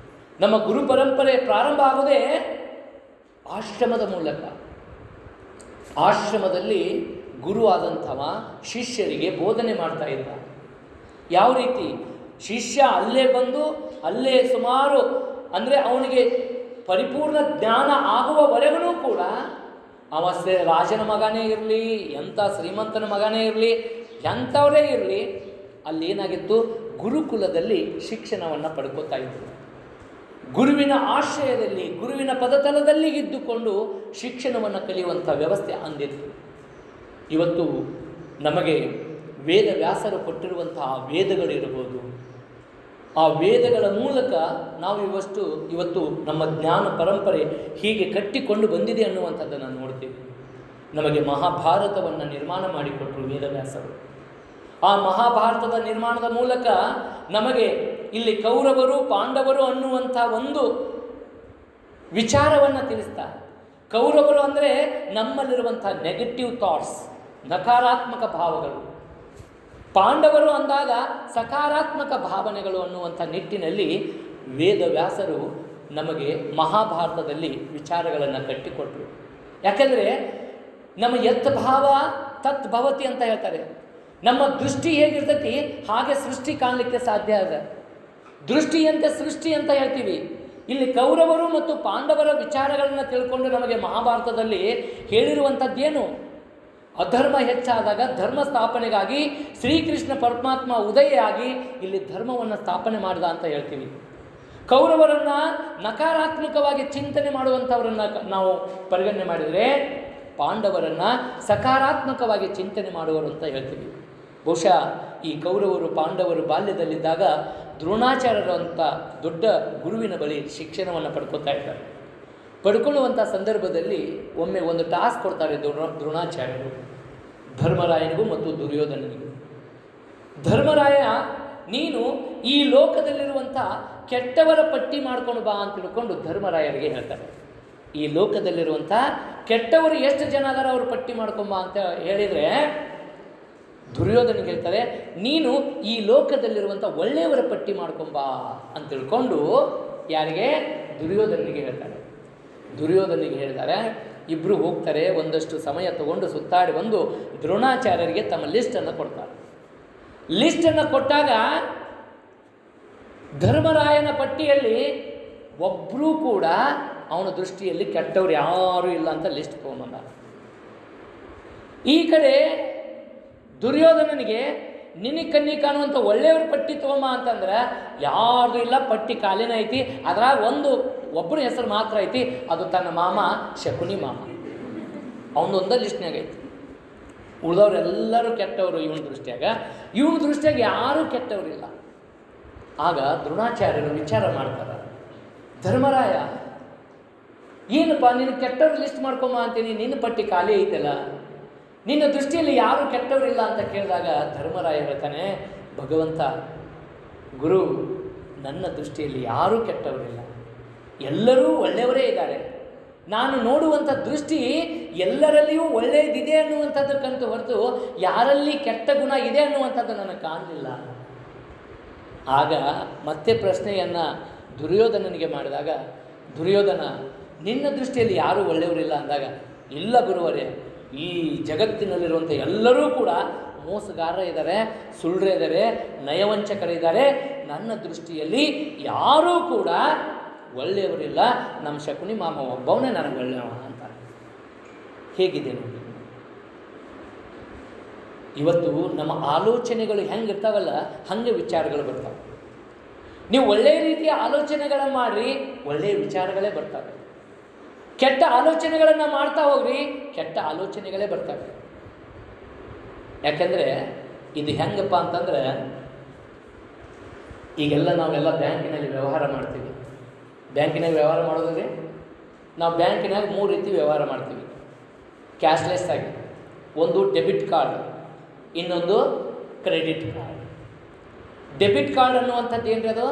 Speaker 2: ನಮ್ಮ ಗುರು ಪರಂಪರೆ ಪ್ರಾರಂಭ ಆಗೋದೇ ಆಶ್ರಮದ ಮೂಲಕ. ಆಶ್ರಮದಲ್ಲಿ ಗುರು ಆದಂಥವ ಶಿಷ್ಯರಿಗೆ ಬೋಧನೆ ಮಾಡ್ತಾ ಇದ್ದ. ಯಾವ ರೀತಿ? ಶಿಷ್ಯ ಅಲ್ಲೇ ಬಂದು ಅಲ್ಲೇ ಸುಮಾರು ಅಂದರೆ ಅವನಿಗೆ ಪರಿಪೂರ್ಣ ಜ್ಞಾನ ಆಗುವವರೆಗೂ ಕೂಡ ಅವ ರಾಜನ ಮಗನೇ ಇರಲಿ, ಎಂಥ ಶ್ರೀಮಂತನ ಮಗನೇ ಇರಲಿ, ಎಂಥವರೇ ಇರಲಿ, ಅಲ್ಲೇನಾಗಿತ್ತು, ಗುರುಕುಲದಲ್ಲಿ ಶಿಕ್ಷಣವನ್ನು ಪಡ್ಕೋತಾ ಇದ್ರು. ಗುರುವಿನ ಆಶ್ರಯದಲ್ಲಿ, ಗುರುವಿನ ಪದತಲದಲ್ಲಿ ಇದ್ದುಕೊಂಡು ಶಿಕ್ಷಣವನ್ನು ಕಲಿಯುವಂಥ ವ್ಯವಸ್ಥೆ ಅಂದಿತ್ತು. ಇವತ್ತು ನಮಗೆ ವೇದವ್ಯಾಸರು ಕೊಟ್ಟಿರುವಂತಹ ವೇದಗಳಿರ್ಬೋದು, ಆ ವೇದಗಳ ಮೂಲಕ ನಾವು ಇವತ್ತು ನಮ್ಮ ಜ್ಞಾನ ಪರಂಪರೆ ಹೀಗೆ ಕಟ್ಟಿಕೊಂಡು ಬಂದಿದೆ ಅನ್ನುವಂಥದ್ದನ್ನು ನೋಡ್ತೀವಿ. ನಮಗೆ ಮಹಾಭಾರತವನ್ನು ನಿರ್ಮಾಣ ಮಾಡಿಕೊಟ್ಟರು ವೇದವ್ಯಾಸರು. ಆ ಮಹಾಭಾರತದ ನಿರ್ಮಾಣದ ಮೂಲಕ ನಮಗೆ ಇಲ್ಲಿ ಕೌರವರು ಪಾಂಡವರು ಅನ್ನುವಂಥ ಒಂದು ವಿಚಾರವನ್ನು ತಿಳಿಸ್ತಾರೆ. ಕೌರವರು ಅಂದರೆ ನಮ್ಮಲ್ಲಿರುವಂಥ ನೆಗೆಟಿವ್ ಥಾಟ್ಸ್, ನಕಾರಾತ್ಮಕ ಭಾವಗಳು. ಪಾಂಡವರು ಅಂದಾಗ ಸಕಾರಾತ್ಮಕ ಭಾವನೆಗಳು ಅನ್ನುವಂಥ ನಿಟ್ಟಿನಲ್ಲಿ ವೇದವ್ಯಾಸರು ನಮಗೆ ಮಹಾಭಾರತದಲ್ಲಿ ವಿಚಾರಗಳನ್ನು ಕಟ್ಟಿಕೊಟ್ಟರು. ಯಾಕೆಂದರೆ ನಮ್ಮ ಯತ್ ಭಾವ ತತ್ ಭವತಿ ಅಂತ ಹೇಳ್ತಾರೆ. ನಮ್ಮ ದೃಷ್ಟಿ ಹೇಗಿರ್ತೈತಿ ಹಾಗೆ ಸೃಷ್ಟಿ ಕಾಣಲಿಕ್ಕೆ ಸಾಧ್ಯ ಇದೆ. ದೃಷ್ಟಿಯಂತೆ ಸೃಷ್ಟಿ ಅಂತ ಹೇಳ್ತೀವಿ. ಇಲ್ಲಿ ಕೌರವರು ಮತ್ತು ಪಾಂಡವರ ವಿಚಾರಗಳನ್ನು ತಿಳ್ಕೊಂಡು ನಮಗೆ ಮಹಾಭಾರತದಲ್ಲಿ ಹೇಳಿರುವಂಥದ್ದೇನು? ಅಧರ್ಮ ಹೆಚ್ಚಾದಾಗ ಧರ್ಮ ಸ್ಥಾಪನೆಗಾಗಿ ಶ್ರೀಕೃಷ್ಣ ಪರಮಾತ್ಮ ಉದಯ ಆಗಿ ಇಲ್ಲಿ ಧರ್ಮವನ್ನು ಸ್ಥಾಪನೆ ಮಾಡಿದ ಅಂತ ಹೇಳ್ತೀವಿ. ಕೌರವರನ್ನು ನಕಾರಾತ್ಮಕವಾಗಿ ಚಿಂತನೆ ಮಾಡುವಂಥವರನ್ನು ನಾವು ಪರಿಗಣನೆ ಮಾಡಿದರೆ, ಪಾಂಡವರನ್ನು ಸಕಾರಾತ್ಮಕವಾಗಿ ಚಿಂತನೆ ಮಾಡುವರು ಅಂತ ಹೇಳ್ತೀವಿ. ಬಹುಶಃ ಈ ಕೌರವರು ಪಾಂಡವರು ಬಾಲ್ಯದಲ್ಲಿದ್ದಾಗ ದ್ರೋಣಾಚಾರ್ಯರು ಅಂತ ದೊಡ್ಡ ಗುರುವಿನ ಬಳಿ ಶಿಕ್ಷಣವನ್ನು ಪಡ್ಕೊತಾ ಇದ್ದಾರೆ. ಪಡ್ಕೊಳ್ಳುವಂಥ ಸಂದರ್ಭದಲ್ಲಿ ಒಮ್ಮೆ ಒಂದು ಟಾಸ್ಕ್ ಕೊಡ್ತಾರೆ ದ್ರೋಣಾಚಾರ್ಯರು ಧರ್ಮರಾಯನಿಗೂ ಮತ್ತು ದುರ್ಯೋಧನನಿಗೂ. ಧರ್ಮರಾಯ, ನೀನು ಈ ಲೋಕದಲ್ಲಿರುವಂಥ ಕೆಟ್ಟವರ ಪಟ್ಟಿ ಮಾಡ್ಕೊಂಡು ಬಾ ಅಂತ ತಿಳ್ಕೊಂಡು ಧರ್ಮರಾಯರಿಗೆ ಹೇಳ್ತಾರೆ. ಈ ಲೋಕದಲ್ಲಿರುವಂಥ ಕೆಟ್ಟವರು ಎಷ್ಟು ಜನ ಅದರ ಅವರು ಪಟ್ಟಿ ಮಾಡ್ಕೊಂಬ ಅಂತ ಹೇಳಿದರೆ, ದುರ್ಯೋಧನಿಗೆ ಹೇಳ್ತಾರೆ, ನೀನು ಈ ಲೋಕದಲ್ಲಿರುವಂಥ ಒಳ್ಳೆಯವರ ಪಟ್ಟಿ ಮಾಡ್ಕೊಂಬಾ ಅಂತ ತಿಳ್ಕೊಂಡು ಯಾರಿಗೆ? ದುರ್ಯೋಧನಿಗೆ ಹೇಳ್ತಾರೆ. ದುರ್ಯೋಧನಿಗೆ ಹೇಳ್ತಾರೆ. ಇಬ್ಬರು ಹೋಗ್ತಾರೆ. ಒಂದಷ್ಟು ಸಮಯ ತಗೊಂಡು ಸುತ್ತಾಡಿ ಬಂದು ದ್ರೋಣಾಚಾರ್ಯರಿಗೆ ತಮ್ಮ ಲಿಸ್ಟನ್ನು ಕೊಡ್ತಾರೆ. ಲಿಸ್ಟನ್ನು ಕೊಟ್ಟಾಗ ಧರ್ಮರಾಯನ ಪಟ್ಟಿಯಲ್ಲಿ ಒಬ್ಬರೂ ಕೂಡ ಅವನ ದೃಷ್ಟಿಯಲ್ಲಿ ಕೆಟ್ಟವ್ರು ಯಾರೂ ಇಲ್ಲ ಅಂತ ಲಿಸ್ಟ್ ತೊಗೊಂಬಂದ. ಈ ಕಡೆ ದುರ್ಯೋಧನನಿಗೆ ನಿನಗೆ ಕಣ್ಣಿ ಕಾಣುವಂಥ ಒಳ್ಳೆಯವ್ರ ಪಟ್ಟಿ ತೊಗೊಂಬ ಅಂತಂದ್ರೆ ಯಾರ್ದು ಇಲ್ಲ, ಪಟ್ಟಿ ಖಾಲಿನ ಐತಿ. ಅದ್ರಾಗ ಒಬ್ಬರ ಹೆಸರು ಮಾತ್ರ ಐತಿ, ಅದು ತನ್ನ ಮಾಮ ಶಕುನಿ ಮಾಮ. ಅವನೊಂದ ಲಿಸ್ಟ್ನಾಗ ಐತಿ. ಉಳಿದವರೆಲ್ಲರೂ ಕೆಟ್ಟವರು ಇವನ ದೃಷ್ಟಿಯಾಗ. ಇವನ ದೃಷ್ಟಿಯಾಗ ಯಾರೂ ಕೆಟ್ಟವರಿಲ್ಲ. ಆಗ ದ್ರೋಣಾಚಾರ್ಯರು ವಿಚಾರ ಮಾಡ್ತಾರೆ, ಧರ್ಮರಾಯ ಏನಪ್ಪ ನೀನು ಕೆಟ್ಟವ್ರ ಲಿಸ್ಟ್ ಮಾಡ್ಕೊಂಬ ಅಂತೀನಿ, ನಿನ್ನ ಪಟ್ಟಿ ಖಾಲಿ ಐತಲ್ಲ, ನಿನ್ನ ದೃಷ್ಟಿಯಲ್ಲಿ ಯಾರೂ ಕೆಟ್ಟವರಿಲ್ಲ ಅಂತ ಕೇಳಿದಾಗ ಧರ್ಮರಾಯ ಹೇಳ್ತಾನೆ, ಭಗವಂತ ಗುರು, ನನ್ನ ದೃಷ್ಟಿಯಲ್ಲಿ ಯಾರೂ ಕೆಟ್ಟವರಿಲ್ಲ, ಎಲ್ಲರೂ ಒಳ್ಳೆಯವರೇ ಇದ್ದಾರೆ. ನಾನು ನೋಡುವಂಥ ದೃಷ್ಟಿ ಎಲ್ಲರಲ್ಲಿಯೂ ಒಳ್ಳೆಯದಿದೆ ಅನ್ನುವಂಥದ್ದಕ್ಕಂತೂ ಹೊರತು ಯಾರಲ್ಲಿ ಕೆಟ್ಟ ಗುಣ ಇದೆ ಅನ್ನುವಂಥದ್ದು ನನಗೆ ಕಾಣಲಿಲ್ಲ. ಆಗ ಮತ್ತೆ ಪ್ರಶ್ನೆಯನ್ನು ದುರ್ಯೋಧನನಿಗೆ ಮಾಡಿದಾಗ, ದುರ್ಯೋಧನ ನಿನ್ನ ದೃಷ್ಟಿಯಲ್ಲಿ ಯಾರೂ ಒಳ್ಳೆಯವರಿಲ್ಲ ಅಂದಾಗ, ಇಲ್ಲ ಗುರುವರೇ, ಈ ಜಗತ್ತಿನಲ್ಲಿರುವಂಥ ಎಲ್ಲರೂ ಕೂಡ ಮೋಸಗಾರರೇ ಇದ್ದಾರೆ, ಸುಳ್ಳ್ರೇ ಇದ್ದಾರೆ, ನಯವಂಚಕರಿದ್ದಾರೆ. ನನ್ನ ದೃಷ್ಟಿಯಲ್ಲಿ ಯಾರೂ ಕೂಡ ಒಳ್ಳೆಯವರಿಲ್ಲ. ನಮ್ಮ ಶಕುನಿ ಮಾಮ ಒಬ್ಬವನೇ ನನಗೆ ಒಳ್ಳೆಯವ ಅಂತ. ಹೇಗಿದೆ ನೋಡಿ, ಇವತ್ತು ನಮ್ಮ ಆಲೋಚನೆಗಳು ಹೆಂಗಿರ್ತಾವಲ್ಲ ಹಾಗೆ ವಿಚಾರಗಳು ಬರ್ತಾವೆ. ನೀವು ಒಳ್ಳೆಯ ರೀತಿಯ ಆಲೋಚನೆಗಳನ್ನು ಮಾಡಿರಿ, ಒಳ್ಳೆಯ ವಿಚಾರಗಳೇ ಬರ್ತವೆ. ಕೆಟ್ಟ ಆಲೋಚನೆಗಳನ್ನು ಮಾಡ್ತಾ ಹೋಗ್ರಿ, ಕೆಟ್ಟ ಆಲೋಚನೆಗಳೇ ಬರ್ತವೆ. ಯಾಕೆಂದರೆ ಇದು ಹೆಂಗಪ್ಪ ಅಂತಂದರೆ, ಈಗೆಲ್ಲ ನಾವೆಲ್ಲ ಬ್ಯಾಂಕಿನಲ್ಲಿ ವ್ಯವಹಾರ ಮಾಡ್ತೀವಿ. ಬ್ಯಾಂಕಿನಾಗ ವ್ಯವಹಾರ ಮಾಡೋದ್ರೆ ನಾವು ಬ್ಯಾಂಕಿನಾಗ 3 ರೀತಿ ವ್ಯವಹಾರ ಮಾಡ್ತೀವಿ ಕ್ಯಾಶ್ಲೆಸ್ ಆಗಿ. ಒಂದು ಡೆಬಿಟ್ ಕಾರ್ಡ್, ಇನ್ನೊಂದು ಕ್ರೆಡಿಟ್ ಕಾರ್ಡ್. ಡೆಬಿಟ್ ಕಾರ್ಡ್ ಅನ್ನುವಂಥದ್ದು ಏನ್ರಿ, ಅದು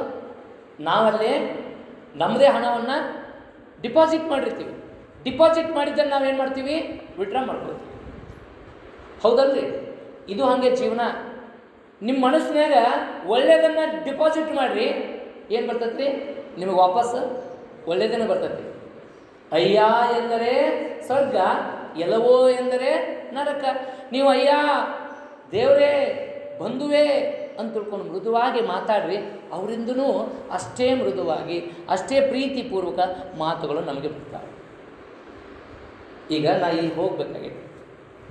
Speaker 2: ನಾವಲ್ಲೇ ನಮ್ಮದೇ ಹಣವನ್ನು ಡಿಪಾಸಿಟ್ ಮಾಡಿರ್ತೀವಿ. ಡಿಪಾಸಿಟ್ ಮಾಡಿದ್ದನ್ನು ನಾವೇನು ಮಾಡ್ತೀವಿ, ವಿಡ್ರಾ ಮಾಡ್ಕೊಳ್ತೀವಿ. ಹೌದಲ್ರಿ? ಇದು ಹಾಗೆ ಜೀವನ. ನಿಮ್ಮ ಮನಸ್ಸಿನಾಗ ಒಳ್ಳೆಯದನ್ನು ಡಿಪಾಸಿಟ್ ಮಾಡಿರಿ, ಏನು ಬರ್ತೈತಿ ನಿಮಗೆ ವಾಪಸ್? ಒಳ್ಳೆಯದನ್ನು ಬರ್ತೈತಿ. ಅಯ್ಯ ಎಂದರೆ ಸ್ವರ್ಗ, ಎಲ್ಲವೋ ಎಂದರೆ ನರಕ. ನೀವು ಅಯ್ಯ ದೇವರೇ ಬಂಧುವೇ ಅಂತ ತಿಳ್ಕೊಂಡು ಮೃದುವಾಗಿ ಮಾತಾಡ್ರಿ, ಅವರಿಂದನೂ ಅಷ್ಟೇ ಮೃದುವಾಗಿ ಅಷ್ಟೇ ಪ್ರೀತಿಪೂರ್ವಕ ಮಾತುಗಳು ನಮಗೆ ಬರ್ತಾವೆ. ಈಗ ನಾ ಇಲ್ಲಿ ಹೋಗ್ಬೇಕಾಗೈತಿ,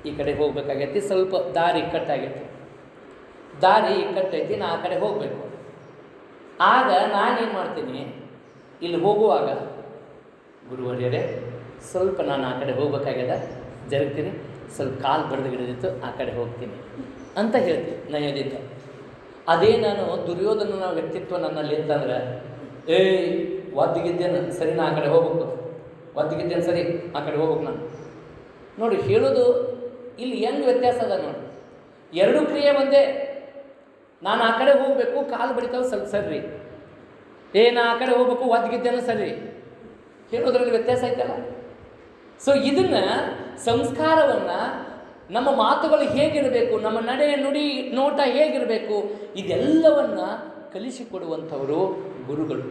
Speaker 2: ಈ ಕಡೆ ಹೋಗ್ಬೇಕಾಗೈತಿ, ಸ್ವಲ್ಪ ದಾರಿ ಇಕ್ಕಟ್ಟಾಗೈತಿ, ದಾರಿ ಇಕ್ಕಟ್ಟೈತಿ, ನಾ ಆ ಕಡೆ ಹೋಗಬೇಕು. ಆಗ ನಾನೇನು ಮಾಡ್ತೀನಿ, ಇಲ್ಲಿ ಹೋಗುವಾಗ ಗುರುವರ್ಯರೇ ಸ್ವಲ್ಪ ನಾನು ಆ ಕಡೆ ಹೋಗ್ಬೇಕಾಗ್ಯದ, ಜರುಗ್ತೀನಿ, ಸ್ವಲ್ಪ ಕಾಲು ಬಡ್ದು ಹಿಡಿದಿತ್ತು, ಆ ಕಡೆ ಹೋಗ್ತೀನಿ ಅಂತ ಹೇಳ್ತೀನಿ ನಯದಿಂದ. ಅದೇ ನಾನು ದುರ್ಯೋಧನನ ವ್ಯಕ್ತಿತ್ವ ನನ್ನಲ್ಲಿ ಅಂತಂದ್ರೆ, ಒದ್ದಿಗಿದ್ದೇನು ಸರಿ, ನಾ ಆ ಕಡೆ ಹೋಗ್ಬೇಕು, ಒದ್ದಿಗಿದ್ದೇನು ಸರಿ, ಆ ಕಡೆ ಹೋಗ್ಬೇಕು ನಾನು. ನೋಡಿ ಹೇಳೋದು ಇಲ್ಲಿ ಹೆಂಗೆ ವ್ಯತ್ಯಾಸ ಅದ ನೋಡಿ. ಎರಡೂ ಕ್ರಿಯೆ ಒಂದೇ. ನಾನು ಆ ಕಡೆ ಹೋಗಬೇಕು, ಕಾಲು ಬಡಿತಾವೆ ಸ್ವಲ್ಪ ಸರ್ರಿ, ನಾ ಆ ಕಡೆ ಹೋಗ್ಬೇಕು, ಒದ್ದಿಗಿದ್ದೇನು ಸರಿ, ಹೇಳೋದ್ರಲ್ಲಿ ವ್ಯತ್ಯಾಸ ಐತಲ್ಲ. ಸೊ ಇದನ್ನು ಸಂಸ್ಕಾರವನ್ನು, ನಮ್ಮ ಮಾತುಗಳು ಹೇಗಿರಬೇಕು, ನಮ್ಮ ನಡೆ ನುಡಿ ನೋಟ ಹೇಗಿರಬೇಕು, ಇದೆಲ್ಲವನ್ನು ಕಲಿಸಿಕೊಡುವಂಥವರು ಗುರುಗಳು.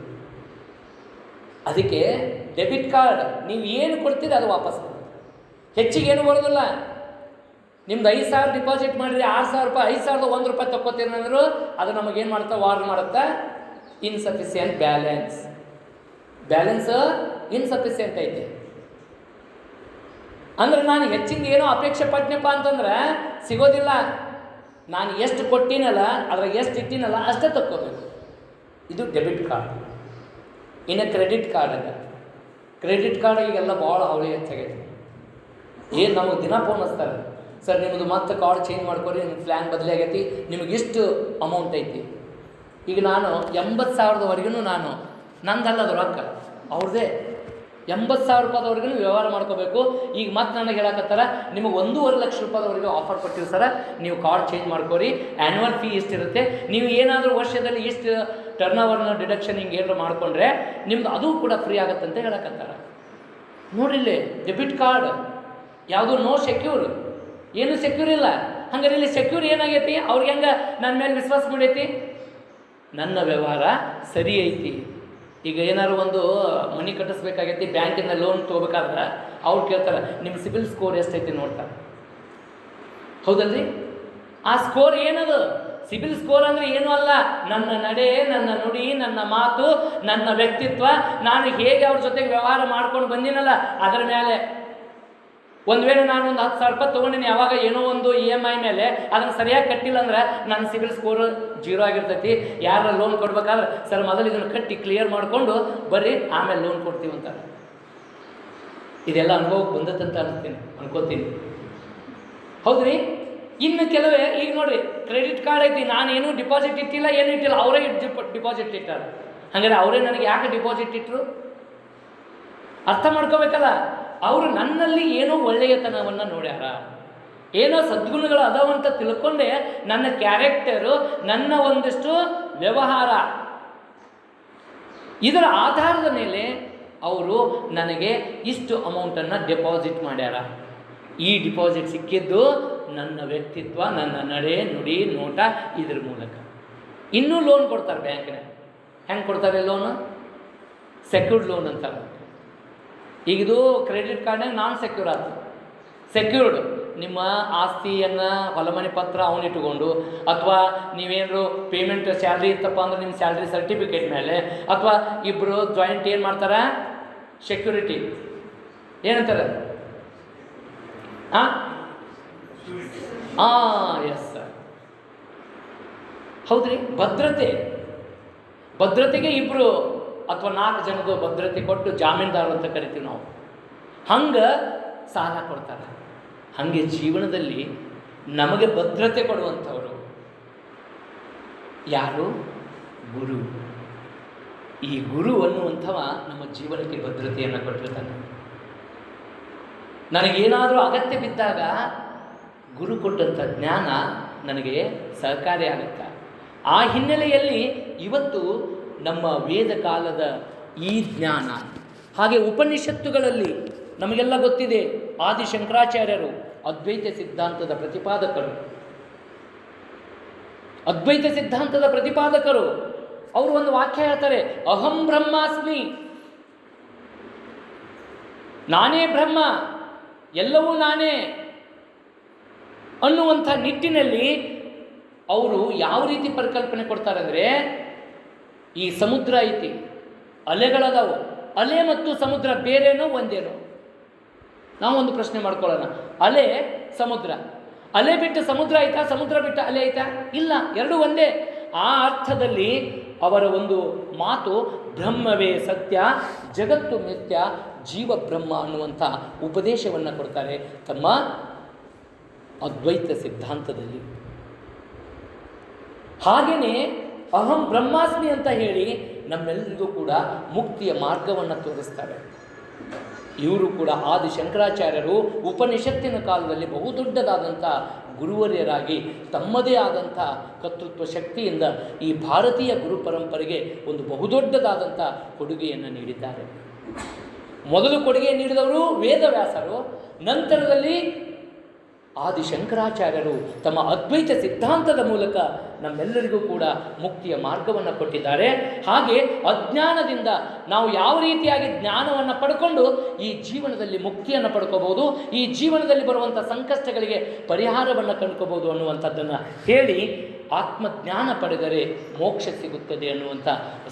Speaker 2: ಅದಕ್ಕೆ ಡೆಬಿಟ್ ಕಾರ್ಡ್ ನೀವು ಏನು ಕೊಡ್ತೀರಿ ಅದು ವಾಪಸ್ ಬರುತ್ತೆ. ಹೆಚ್ಚಿಗೆ ಏನು ಬರೋದಿಲ್ಲ. ನಿಮ್ದು 5,000 ಡಿಪಾಸಿಟ್ ಮಾಡಿರಿ, 6,000 ರೂಪಾಯಿ, 5,000 1 ರೂಪಾಯಿ ತಕ್ಕೋತೀರಿ ಅಂದರು ಅದು ನಮಗೇನು ಮಾಡುತ್ತಾ, ವಾರ್ನ್ ಮಾಡುತ್ತಾ, ಇನ್ಸಫಿಷಿಯೆಂಟ್ ಬ್ಯಾಲೆನ್ಸ್ ಇನ್ಸಫಿಷಿಯೆಂಟ್ ಐತೆ. ಅಂದ್ರೆ ನಾನು ಹೆಚ್ಚಿಂದ ಏನೋ ಅಪೇಕ್ಷೆ ಪಟ್ನಪ್ಪ ಅಂತಂದ್ರೆ ಸಿಗೋದಿಲ್ಲ. ನಾನು ಎಷ್ಟು ಕೊಟ್ಟಿನಲ್ಲ ಅದ್ರಾಗ ಎಷ್ಟು ಇಟ್ಟಿನಲ್ಲ ಅಷ್ಟೇ ತಕ್ಕೋಬೇಕು. ಇದು ಡೆಬಿಟ್ ಕಾರ್ಡ್. ಇನ್ನು ಕ್ರೆಡಿಟ್ ಕಾರ್ಡ್ ಈಗೆಲ್ಲ ಭಾಳ ಅವಳಿ ಹೆಚ್ಚಾಗೈತೆ. ಏನು ನಮಗೆ ದಿನ ಫೋನ್ ಹಚ್ತಾರೆ, ಸರ್ ನಿಮ್ಮದು ಮತ್ತೆ ಕಾರ್ಡ್ ಚೇಂಜ್ ಮಾಡ್ಕೊರಿ, ನಿಮ್ಮ ಪ್ಲ್ಯಾನ್ ಬದಲಾಗೈತಿ, ನಿಮಗೆ ಇಷ್ಟು ಅಮೌಂಟ್ ಐತಿ. ಈಗ ನಾನು 80,000ವರೆಗೂ ನಾನು ನಂದಲ್ಲದು ರೊಕ್ಕ ಅವ್ರದ್ದೇ 80,000 ರೂಪಾಯಿವರೆಗೂ ವ್ಯವಹಾರ ಮಾಡ್ಕೋಬೇಕು. ಈಗ ಮತ್ತೆ ನನಗೆ ಹೇಳಕತ್ತಾರ, ನಿಮಗೆ 1.5 ಲಕ್ಷ ರೂಪಾಯಿವರೆಗೂ ಆಫರ್ ಕೊಟ್ಟಿವಿ ಸರ, ನೀವು ಕಾರ್ಡ್ ಚೇಂಜ್ ಮಾಡ್ಕೋರಿ, ಆ್ಯನ್ಯುವಲ್ ಫೀ ಇಷ್ಟಿರುತ್ತೆ, ನೀವು ಏನಾದರೂ ವರ್ಷದಲ್ಲಿ ಇಷ್ಟು ಟರ್ನ್ ಓವರ್ನ ಡಿಡಕ್ಷನ್ ಹಿಂಗೆ ಏನಾರು ಮಾಡಿಕೊಂಡ್ರೆ ನಿಮ್ದು ಅದು ಕೂಡ ಫ್ರೀ ಆಗುತ್ತೆ ಅಂತ ಹೇಳಕತ್ತಾರ. ನೋಡ್ರಿ ಇಲ್ಲಿ ಡೆಬಿಟ್ ಕಾರ್ಡ್ ಯಾವುದು ನೋ ಸೆಕ್ಯೂರ್, ಏನು ಸೆಕ್ಯೂರ್ ಇಲ್ಲ. ಹಂಗಾರೆ ಇಲ್ಲಿ ಸೆಕ್ಯೂರ್ ಏನಾಗೈತಿ, ಅವ್ರಿಗೆ ಹೆಂಗೆ ನನ್ನ ಮೇಲೆ ವಿಶ್ವಾಸ ಮಾಡೈತಿ, ನನ್ನ ವ್ಯವಹಾರ ಸರಿ ಐತಿ. ಈಗ ಏನಾದ್ರು ಒಂದು ಮನಿ ಕಟ್ಟಿಸ್ಬೇಕಾಗೈತಿ, ಬ್ಯಾಂಕಿಂದ ಲೋನ್ ತೊಗೋಬೇಕಾದ್ರೆ ಅವ್ರು ಕೇಳ್ತಾರೆ ನಿಮ್ಮ ಸಿಬಿಲ್ ಸ್ಕೋರ್ ಎಷ್ಟೈತಿ ನೋಡ್ತಾರೆ, ಹೌದಲ್ರಿ? ಆ ಸ್ಕೋರ್ ಏನದು? ಸಿಬಿಲ್ ಸ್ಕೋರ್ ಅಂದರೆ ಏನೂ ಅಲ್ಲ, ನನ್ನ ನಡೆ, ನನ್ನ ನುಡಿ, ನನ್ನ ಮಾತು, ನನ್ನ ವ್ಯಕ್ತಿತ್ವ, ನಾನು ಹೇಗೆ ಅವ್ರ ಜೊತೆಗೆ ವ್ಯವಹಾರ ಮಾಡ್ಕೊಂಡು ಬಂದಿನಲ್ಲ ಅದರ ಮೇಲೆ. ಒಂದು ವೇಳೆ ನಾನು ಒಂದು 10,000 ರೂಪಾಯಿ ತೊಗೊಂಡಿನಿ, ಯಾವಾಗ ಏನೋ ಒಂದು EMI ಮೇಲೆ ಅದನ್ನು ಸರಿಯಾಗಿ ಕಟ್ಟಿಲ್ಲ ಅಂದ್ರೆ ನನ್ನ ಸಿಬಿಲ್ ಸ್ಕೋರ್ 0 ಆಗಿರ್ತೈತಿ. ಯಾರ ಲೋನ್ ಕೊಡ್ಬೇಕಾದ್ರೆ ಸರ್ ಮೊದಲು ಇದನ್ನು ಕಟ್ಟಿ ಕ್ಲಿಯರ್ ಮಾಡಿಕೊಂಡು ಬರ್ರಿ ಆಮೇಲೆ ಲೋನ್ ಕೊಡ್ತೀವಿ ಅಂತಾರೆ. ಇದೆಲ್ಲ ಅನುಭವಕ್ಕೆ ಬಂದತ್ತಂತ ಅನ್ಕೋತೀನಿ, ಹೌದ್ರಿ? ಇನ್ನು ಕೆಲವೇ ಈಗ ನೋಡ್ರಿ ಕ್ರೆಡಿಟ್ ಕಾರ್ಡ್ ಐತಿ, ನಾನೇನು ಡಿಪಾಸಿಟ್ ಇಟ್ಟಿಲ್ಲ, ಏನು ಇಟ್ಟಿಲ್ಲ, ಅವರೇ ಡಿಪಾಸಿಟ್ ಇಟ್ಟಾರೆ. ಹಾಗಾದ್ರೆ ಅವರೇ ನನಗೆ ಯಾಕೆ ಡಿಪಾಸಿಟ್ ಇಟ್ಟರು ಅರ್ಥ ಮಾಡ್ಕೋಬೇಕಲ್ಲ. ಅವರು ನನ್ನಲ್ಲಿ ಏನೋ ಒಳ್ಳೆಯತನವನ್ನು ನೋಡ್ಯಾರ, ಏನೋ ಸದ್ಗುಣಗಳು ಅದಾವಂತ ತಿಳ್ಕೊಂಡೆ ನನ್ನ ಕ್ಯಾರೆಕ್ಟರು, ನನ್ನ ಒಂದಿಷ್ಟು ವ್ಯವಹಾರ, ಇದರ ಆಧಾರದ ಮೇಲೆ ಅವರು ನನಗೆ ಇಷ್ಟು ಅಮೌಂಟನ್ನು ಡೆಪಾಸಿಟ್ ಮಾಡ್ಯಾರ. ಈ ಡಿಪಾಸಿಟ್ ಸಿಕ್ಕಿದ್ದು ನನ್ನ ವ್ಯಕ್ತಿತ್ವ, ನನ್ನ ನಡೆ ನುಡಿ ನೋಟ ಇದ್ರ ಮೂಲಕ. ಇನ್ನೂ ಲೋನ್ ಕೊಡ್ತಾರೆ ಬ್ಯಾಂಕ್ನಾಗ. ಹೆಂಗೆ ಕೊಡ್ತಾರೆ ಲೋನು? ಸೆಕ್ಯೂರ್ಡ್ ಲೋನ್ ಅಂತಾರೆ. ಈಗ ಇದು ಕ್ರೆಡಿಟ್ ಕಾರ್ಡ್ನಾಗ ನಾನ್ ಸೆಕ್ಯೂರ್ ಆಯ್ತು. ಸೆಕ್ಯೂರ್ಡ್ ನಿಮ್ಮ ಆಸ್ತಿಯನ್ನು, ಹೊಲಮನೆ ಪತ್ರ ಅವನು ಇಟ್ಟುಕೊಂಡು, ಅಥವಾ ನೀವೇನಾದ್ರು ಪೇಮೆಂಟ್ ಸ್ಯಾಲ್ರಿ ಇತ್ತಪ್ಪ ಅಂದ್ರೆ ನಿಮ್ಮ ಸ್ಯಾಲ್ರಿ ಸರ್ಟಿಫಿಕೇಟ್ ಮೇಲೆ, ಅಥವಾ ಇಬ್ಬರು ಜಾಯಿಂಟ್ ಏನು ಮಾಡ್ತಾರೆ, ಸೆಕ್ಯೂರಿಟಿ ಏನಂತಾರೆ, ಎಸ್ ಸರ್, ಹೌದ್ರಿ, ಭದ್ರತೆಗೆ ಇಬ್ಬರು ಅಥವಾ 4 ಜನದ ಭದ್ರತೆ ಕೊಟ್ಟು ಜಾಮೀನ್ದಾರು ಅಂತ ಕರಿತೀವಿ ನಾವು. ಹಂಗೆ ಸಾಲ ಕೊಡ್ತಾರೆ. ಹಾಗೆ ಜೀವನದಲ್ಲಿ ನಮಗೆ ಭದ್ರತೆ ಕೊಡುವಂಥವರು ಯಾರು? ಗುರು. ಈ ಗುರು ಅನ್ನುವಂಥವ ನಮ್ಮ ಜೀವನಕ್ಕೆ ಭದ್ರತೆಯನ್ನು ಕೊಟ್ಟಿರ್ತಾನೆ. ನನಗೇನಾದರೂ ಅಗತ್ಯ ಬಿದ್ದಾಗ ಗುರು ಕೊಟ್ಟಂಥ ಜ್ಞಾನ ನನಗೆ ಸಹಕಾರಿಯಾಗುತ್ತೆ. ಆ ಹಿನ್ನೆಲೆಯಲ್ಲಿ ಇವತ್ತು ನಮ್ಮ ವೇದ ಕಾಲದ ಈ ಜ್ಞಾನ, ಹಾಗೆ ಉಪನಿಷತ್ತುಗಳಲ್ಲಿ ನಮಗೆಲ್ಲ ಗೊತ್ತಿದೆ, ಆದಿಶಂಕರಾಚಾರ್ಯರು ಅದ್ವೈತ ಸಿದ್ಧಾಂತದ ಪ್ರತಿಪಾದಕರು. ಅವರು ಒಂದು ವಾಕ್ಯ ಹೇಳ್ತಾರೆ, ಅಹಂ ಬ್ರಹ್ಮಾಸ್ಮಿ, ನಾನೇ ಬ್ರಹ್ಮ, ಎಲ್ಲವೂ ನಾನೇ ಅನ್ನುವಂಥ ನಿಟ್ಟಿನಲ್ಲಿ ಅವರು ಯಾವ ರೀತಿ ಪರಿಕಲ್ಪನೆ ಕೊಡ್ತಾರೆ ಅಂದರೆ, ಈ ಸಮುದ್ರ ಐತಿ, ಅಲೆಗಳದಾವು, ಅಲೆ ಮತ್ತು ಸಮುದ್ರ ಬೇರೇನೋ ಒಂದೇನೋ? ನಾವು ಒಂದು ಪ್ರಶ್ನೆ ಮಾಡ್ಕೊಳ್ಳೋಣ. ಅಲೆ ಸಮುದ್ರ, ಅಲೆ ಬಿಟ್ಟು ಸಮುದ್ರ ಆಯ್ತಾ, ಸಮುದ್ರ ಬಿಟ್ಟು ಅಲೆ ಆಯ್ತಾ? ಇಲ್ಲ, ಎರಡೂ ಒಂದೇ. ಆ ಅರ್ಥದಲ್ಲಿ ಅವರ ಒಂದು ಮಾತು ಬ್ರಹ್ಮವೇ ಸತ್ಯ, ಜಗತ್ತು ಮಿಥ್ಯ, ಜೀವ ಬ್ರಹ್ಮ ಅನ್ನುವಂಥ ಉಪದೇಶವನ್ನು ಕೊಡ್ತಾರೆ ತಮ್ಮ ಅದ್ವೈತ ಸಿದ್ಧಾಂತದಲ್ಲಿ. ಹಾಗೆಯೇ ಅಹಂ ಬ್ರಹ್ಮಾಸ್ಮಿ ಅಂತ ಹೇಳಿ ನಮ್ಮೆಲ್ಲರಿಗೂ ಕೂಡ ಮುಕ್ತಿಯ ಮಾರ್ಗವನ್ನು ತೋರಿಸ್ತಾರೆ. ಇವರು ಕೂಡ ಆದಿಶಂಕರಾಚಾರ್ಯರು ಉಪನಿಷತ್ತಿನ ಕಾಲದಲ್ಲಿ ಬಹುದೊಡ್ಡದಾದಂಥ ಗುರುವರ್ಯರಾಗಿ ತಮ್ಮದೇ ಆದಂಥ ಕರ್ತೃತ್ವ ಶಕ್ತಿಯಿಂದ ಈ ಭಾರತೀಯ ಗುರು ಪರಂಪರೆಗೆ ಒಂದು ಬಹುದೊಡ್ಡದಾದಂಥ ಕೊಡುಗೆಯನ್ನು ನೀಡಿದ್ದಾರೆ. ಮೊದಲು ಕೊಡುಗೆ ನೀಡಿದವರು ವೇದವ್ಯಾಸರು, ನಂತರದಲ್ಲಿ ಆದಿಶಂಕರಾಚಾರ್ಯರು ತಮ್ಮ ಅದ್ವೈತ ಸಿದ್ಧಾಂತದ ಮೂಲಕ ನಮ್ಮೆಲ್ಲರಿಗೂ ಕೂಡ ಮುಕ್ತಿಯ ಮಾರ್ಗವನ್ನು ಕೊಟ್ಟಿದ್ದಾರೆ. ಹಾಗೆ ಅಜ್ಞಾನದಿಂದ ನಾವು ಯಾವ ರೀತಿಯಾಗಿ ಜ್ಞಾನವನ್ನು ಪಡ್ಕೊಂಡು ಈ ಜೀವನದಲ್ಲಿ ಮುಕ್ತಿಯನ್ನು ಪಡ್ಕೋಬಹುದು, ಈ ಜೀವನದಲ್ಲಿ ಬರುವಂಥ ಸಂಕಷ್ಟಗಳಿಗೆ ಪರಿಹಾರವನ್ನು ಕಂಡ್ಕೋಬಹುದು ಅನ್ನುವಂಥದ್ದನ್ನು ಹೇಳಿ, ಆತ್ಮಜ್ಞಾನ ಪಡೆದರೆ ಮೋಕ್ಷ ಸಿಗುತ್ತದೆ ಅನ್ನುವಂಥ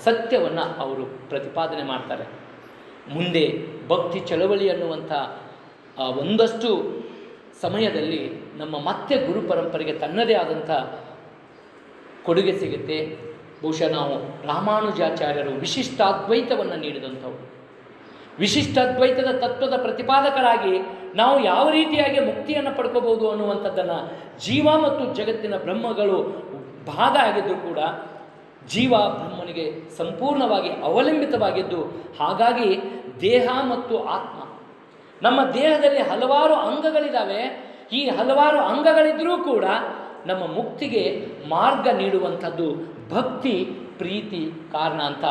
Speaker 2: ಸತ್ಯವನ್ನು ಅವರು ಪ್ರತಿಪಾದನೆ ಮಾಡ್ತಾರೆ. ಮುಂದೆ ಭಕ್ತಿ ಚಳವಳಿ ಅನ್ನುವಂಥ ಒಂದಷ್ಟು ಸಮಯದಲ್ಲಿ ನಮ್ಮ ಮತ್ತೆ ಗುರು ಪರಂಪರೆಗೆ ತನ್ನದೇ ಆದಂಥ ಕೊಡುಗೆ ಸಿಗುತ್ತೆ. ಬಹುಶಃ ನಾವು ರಾಮಾನುಜಾಚಾರ್ಯರು ವಿಶಿಷ್ಟಾದ್ವೈತವನ್ನು ನೀಡಿದಂಥವ್ರು, ವಿಶಿಷ್ಟಾದ್ವೈತದ ತತ್ವದ ಪ್ರತಿಪಾದಕರಾಗಿ ನಾವು ಯಾವ ರೀತಿಯಾಗಿ ಮುಕ್ತಿಯನ್ನು ಪಡ್ಕೋಬೋದು ಅನ್ನುವಂಥದ್ದನ್ನು, ಜೀವ ಮತ್ತು ಜಗತ್ತಿನ ಬ್ರಹ್ಮಗಳು ಭಾಗ ಆಗಿದ್ದರೂ ಕೂಡ ಜೀವ ಬ್ರಹ್ಮನಿಗೆ ಸಂಪೂರ್ಣವಾಗಿ ಅವಲಂಬಿತವಾಗಿದ್ದು, ಹಾಗಾಗಿ ದೇಹ ಮತ್ತು ಆತ್ಮ, ನಮ್ಮ ದೇಹದಲ್ಲಿ ಹಲವಾರು ಅಂಗಗಳಿದ್ದಾವೆ. ಈ ಹಲವಾರು ಅಂಗಗಳಿದ್ದರೂ ಕೂಡ ನಮ್ಮ ಮುಕ್ತಿಗೆ ಮಾರ್ಗ ನೀಡುವಂಥದ್ದು ಭಕ್ತಿ, ಪ್ರೀತಿ ಕಾರಣ ಅಂತ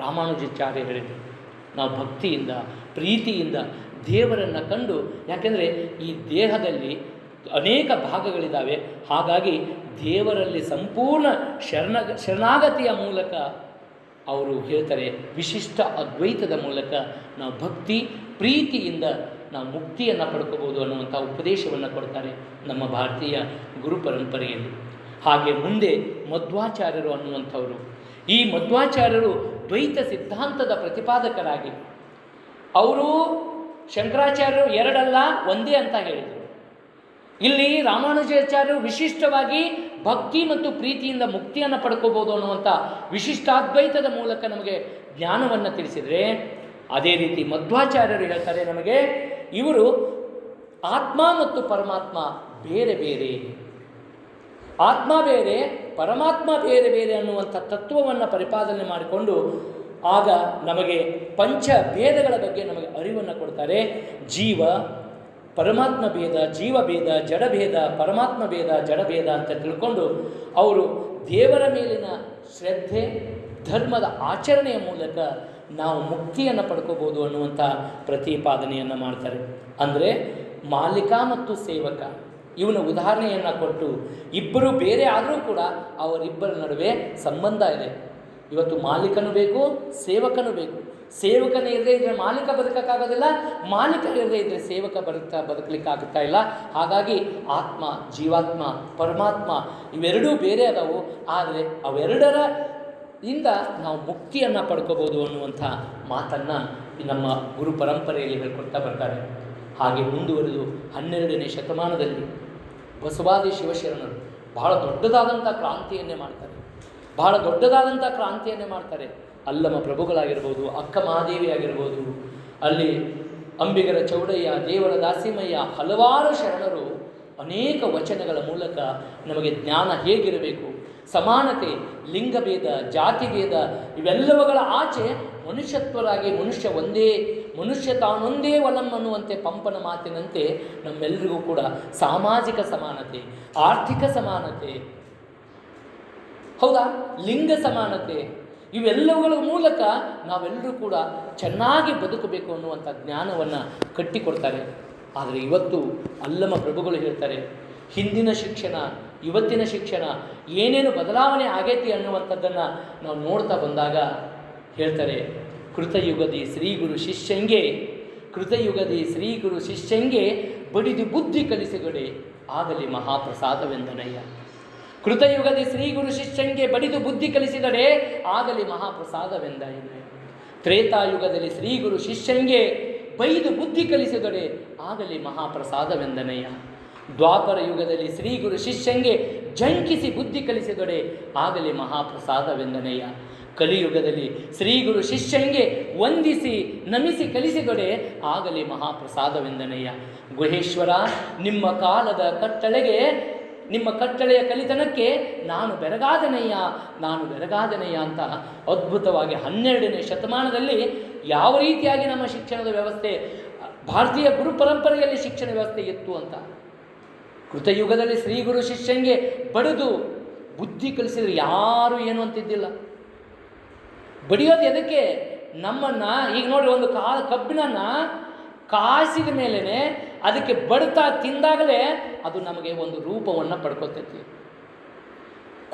Speaker 2: ರಾಮಾನುಜಾಚಾರ್ಯ ಹೇಳಿದರು. ನಾವು ಭಕ್ತಿಯಿಂದ, ಪ್ರೀತಿಯಿಂದ ದೇವರನ್ನು ಕಂಡು, ಯಾಕೆಂದರೆ ಈ ದೇಹದಲ್ಲಿ ಅನೇಕ ಭಾಗಗಳಿದ್ದಾವೆ, ಹಾಗಾಗಿ ದೇವರಲ್ಲಿ ಸಂಪೂರ್ಣ ಶರಣಾಗತಿಯ ಮೂಲಕ ಅವರು ಹೇಳ್ತಾರೆ, ವಿಶಿಷ್ಟ ಅದ್ವೈತದ ಮೂಲಕ ನಾವು ಭಕ್ತಿ ಪ್ರೀತಿಯಿಂದ ನಾವು ಮುಕ್ತಿಯನ್ನು ಪಡ್ಕೋಬೋದು ಅನ್ನುವಂಥ ಉಪದೇಶವನ್ನು ಕೊಡ್ತಾರೆ ನಮ್ಮ ಭಾರತೀಯ ಗುರು ಪರಂಪರೆಯಲ್ಲಿ. ಹಾಗೆ ಮುಂದೆ ಮಧ್ವಾಚಾರ್ಯರು ಅನ್ನುವಂಥವರು, ಈ ಮಧ್ವಾಚಾರ್ಯರು ದ್ವೈತ ಸಿದ್ಧಾಂತದ ಪ್ರತಿಪಾದಕರಾಗಿ, ಅವರು ಶಂಕರಾಚಾರ್ಯರು ಎರಡಲ್ಲ ಒಂದೇ ಅಂತ ಹೇಳಿದರು. ಇಲ್ಲಿ ರಾಮಾನುಜಾಚಾರ್ಯರು ವಿಶಿಷ್ಟವಾಗಿ ಭಕ್ತಿ ಮತ್ತು ಪ್ರೀತಿಯಿಂದ ಮುಕ್ತಿಯನ್ನು ಪಡ್ಕೋಬೋದು ಅನ್ನುವಂಥ ವಿಶಿಷ್ಟಾದ್ವೈತದ ಮೂಲಕ ನಮಗೆ ಜ್ಞಾನವನ್ನು ತಿಳಿಸಿದರೆ, ಅದೇ ರೀತಿ ಮಧ್ವಾಚಾರ್ಯರು ಹೇಳ್ತಾರೆ ನಮಗೆ, ಇವರು ಆತ್ಮ ಮತ್ತು ಪರಮಾತ್ಮ ಬೇರೆ ಬೇರೆ, ಆತ್ಮ ಬೇರೆ ಪರಮಾತ್ಮ ಬೇರೆ ಬೇರೆ ಅನ್ನುವಂಥ ತತ್ವವನ್ನು ಪರಿಪಾಲನೆ ಮಾಡಿಕೊಂಡು ಆಗ ನಮಗೆ ಪಂಚ ಭೇದಗಳ ಬಗ್ಗೆ ನಮಗೆ ಅರಿವನ್ನು ಕೊಡ್ತಾರೆ. ಜೀವ ಪರಮಾತ್ಮ ಭೇದ, ಜೀವ ಭೇದ, ಜಡಭೇದ, ಪರಮಾತ್ಮ ಭೇದ, ಜಡಭೇದ ಅಂತ ತಿಳ್ಕೊಂಡು ಅವರು ದೇವರ ಮೇಲಿನ ಶ್ರದ್ಧೆ, ಧರ್ಮದ ಆಚರಣೆಯ ಮೂಲಕ ನಾವು ಮುಕ್ತಿಯನ್ನು ಪಡ್ಕೋಬೋದು ಅನ್ನುವಂಥ ಪ್ರತಿಪಾದನೆಯನ್ನು ಮಾಡ್ತಾರೆ. ಅಂದರೆ ಮಾಲೀಕ ಮತ್ತು ಸೇವಕ ಇವನ ಉದಾಹರಣೆಯನ್ನು ಕೊಟ್ಟು, ಇಬ್ಬರು ಬೇರೆ ಆದರೂ ಕೂಡ ಅವರಿಬ್ಬರ ನಡುವೆ ಸಂಬಂಧ ಇದೆ. ಇವತ್ತು ಮಾಲೀಕನೂ ಬೇಕು, ಸೇವಕನೂ ಬೇಕು. ಸೇವಕನೇ ಇರದೇ ಇದ್ದರೆ ಮಾಲೀಕ ಬದುಕೋಕ್ಕಾಗೋದಿಲ್ಲ, ಮಾಲೀಕ ಇರದೇ ಇದ್ದರೆ ಸೇವಕ ಬದುಕಲಿಕ್ಕಾಗ್ತಾ ಇಲ್ಲ. ಹಾಗಾಗಿ ಆತ್ಮ, ಜೀವಾತ್ಮ, ಪರಮಾತ್ಮ ಇವೆರಡೂ ಬೇರೆ ಅದಾವು, ಆದರೆ ಅವೆರಡರ ಇಂದ ನಾವು ಮುಕ್ತಿಯನ್ನು ಪಡ್ಕೋಬೋದು ಅನ್ನುವಂಥ ಮಾತನ್ನು ನಮ್ಮ ಗುರು ಪರಂಪರೆಯಲ್ಲಿ ಹೇಳ್ಕೊಡ್ತಾ ಬರ್ತಾರೆ. ಹಾಗೆ ಮುಂದುವರೆದು 12ನೇ ಶತಮಾನದಲ್ಲಿ ಬಸವಾದಿ ಶಿವಶರಣರು ಬಹಳ ದೊಡ್ಡದಾದಂಥ ಕ್ರಾಂತಿಯನ್ನೇ ಮಾಡ್ತಾರೆ. ಅಲ್ಲಮ ಪ್ರಭುಗಳಾಗಿರ್ಬೋದು, ಅಕ್ಕ ಮಹಾದೇವಿ ಆಗಿರ್ಬೋದು, ಅಲ್ಲಿ ಅಂಬಿಗರ ಚೌಡಯ್ಯ, ದೇವರ ದಾಸಿಮಯ್ಯ, ಹಲವಾರು ಶರಣರು ಅನೇಕ ವಚನಗಳ ಮೂಲಕ ನಮಗೆ ಜ್ಞಾನ ಹೇಗಿರಬೇಕು, ಸಮಾನತೆ, ಲಿಂಗಭೇದ, ಜಾತಿಭೇದ ಇವೆಲ್ಲವುಗಳ ಆಚೆ ಮನುಷ್ಯತ್ವರಾಗಿ ಮನುಷ್ಯ ತಾನೊಂದೇ ಒಲಂ ಅನ್ನುವಂತೆ ಪಂಪನ ಮಾತಿನಂತೆ ನಮ್ಮೆಲ್ಲರಿಗೂ ಕೂಡ ಸಾಮಾಜಿಕ ಸಮಾನತೆ, ಆರ್ಥಿಕ ಸಮಾನತೆ, ಹೌದಾ, ಲಿಂಗ ಸಮಾನತೆ ಇವೆಲ್ಲವುಗಳ ಮೂಲಕ ನಾವೆಲ್ಲರೂ ಕೂಡ ಚೆನ್ನಾಗಿ ಬದುಕಬೇಕು ಅನ್ನುವಂಥ ಜ್ಞಾನವನ್ನು ಕಟ್ಟಿಕೊಡ್ತಾರೆ. ಆದರೆ ಇವತ್ತು ಅಲ್ಲಮ ಪ್ರಭುಗಳು ಹೇಳ್ತಾರೆ, ಹಿಂದಿನ ಶಿಕ್ಷಣ ಇವತ್ತಿನ ಶಿಕ್ಷಣ ಏನೇನು ಬದಲಾವಣೆ ಆಗೈತಿ ಅನ್ನುವಂಥದ್ದನ್ನು ನಾವು ನೋಡ್ತಾ ಬಂದಾಗ ಹೇಳ್ತಾರೆ, ಕೃತಯುಗದಿ ಶ್ರೀ ಗುರು ಶಿಷ್ಯಂಗೆ ಬಡಿದು ಬುದ್ಧಿ ಕಲಿಸಿಗಡೆ ಆಗಲಿ ಮಹಾಪ್ರಸಾದವೆಂದನಯ್ಯ. ಕೃತಯುಗದಿ ಶ್ರೀ ಗುರು ಶಿಷ್ಯಂಗೆ ಬಡಿದು ಬುದ್ಧಿ ಕಲಿಸಿದಡೆ ಆಗಲಿ ಮಹಾಪ್ರಸಾದವೆಂದನಯ್ಯ. ತ್ರೇತಾಯುಗದಲ್ಲಿ ಶ್ರೀ ಗುರು ಶಿಷ್ಯಂಗೆ ಬೈದು ಬುದ್ಧಿ ಕಲಿಸಿದಡೆ ಆಗಲಿ ಮಹಾಪ್ರಸಾದವೆಂದನಯ್ಯ. ದ್ವಾಪರ ಯುಗದಲ್ಲಿ ಶ್ರೀ ಗುರು ಶಿಷ್ಯಂಗೆ ಜಂಕಿಸಿ ಬುದ್ಧಿ ಕಲಿಸಿದೊಡೆ ಆಗಲಿ ಮಹಾಪ್ರಸಾದವೆಂದನಯ್ಯ. ಕಲಿಯುಗದಲ್ಲಿ ಶ್ರೀ ಗುರು ಶಿಷ್ಯಂಗೆ ವಂದಿಸಿ ನಮಿಸಿ ಕಲಿಸಿದೊಡೆ ಆಗಲಿ ಮಹಾಪ್ರಸಾದವೆಂದನಯ್ಯ. ಗುಹೇಶ್ವರ, ನಿಮ್ಮ ಕಟ್ಟಳೆಯ ಕಲಿತನಕ್ಕೆ ನಾನು ಬೆರಗಾದನಯ್ಯ ಅಂತ ಅದ್ಭುತವಾಗಿ 12ನೇ ಶತಮಾನದಲ್ಲಿ ಯಾವ ರೀತಿಯಾಗಿ ನಮ್ಮ ಶಿಕ್ಷಣದ ವ್ಯವಸ್ಥೆ, ಭಾರತೀಯ ಗುರು ಪರಂಪರೆಯಲ್ಲಿ ಶಿಕ್ಷಣ ವ್ಯವಸ್ಥೆ ಇತ್ತು ಅಂತ. ಕೃತಯುಗದಲ್ಲಿ ಶ್ರೀ ಗುರು ಶಿಷ್ಯಂಗೆ ಬಡಿದು ಬುದ್ಧಿ ಕಲಿಸಿದ್ರೆ ಯಾರು ಏನು ಅಂತಿದ್ದಿಲ್ಲ. ಬಡಿಯೋದು ಎದಕ್ಕೆ? ನಮ್ಮನ್ನು ಈಗ ನೋಡಿ, ಒಂದು ಕಬ್ಬಿಣನ ಕಾಸಿದ ಮೇಲೇ ಅದಕ್ಕೆ ಬಡ್ತಾ ತಿಂದಾಗಲೇ ಅದು ನಮಗೆ ಒಂದು ರೂಪವನ್ನು ಪಡ್ಕೊತೈತಿ.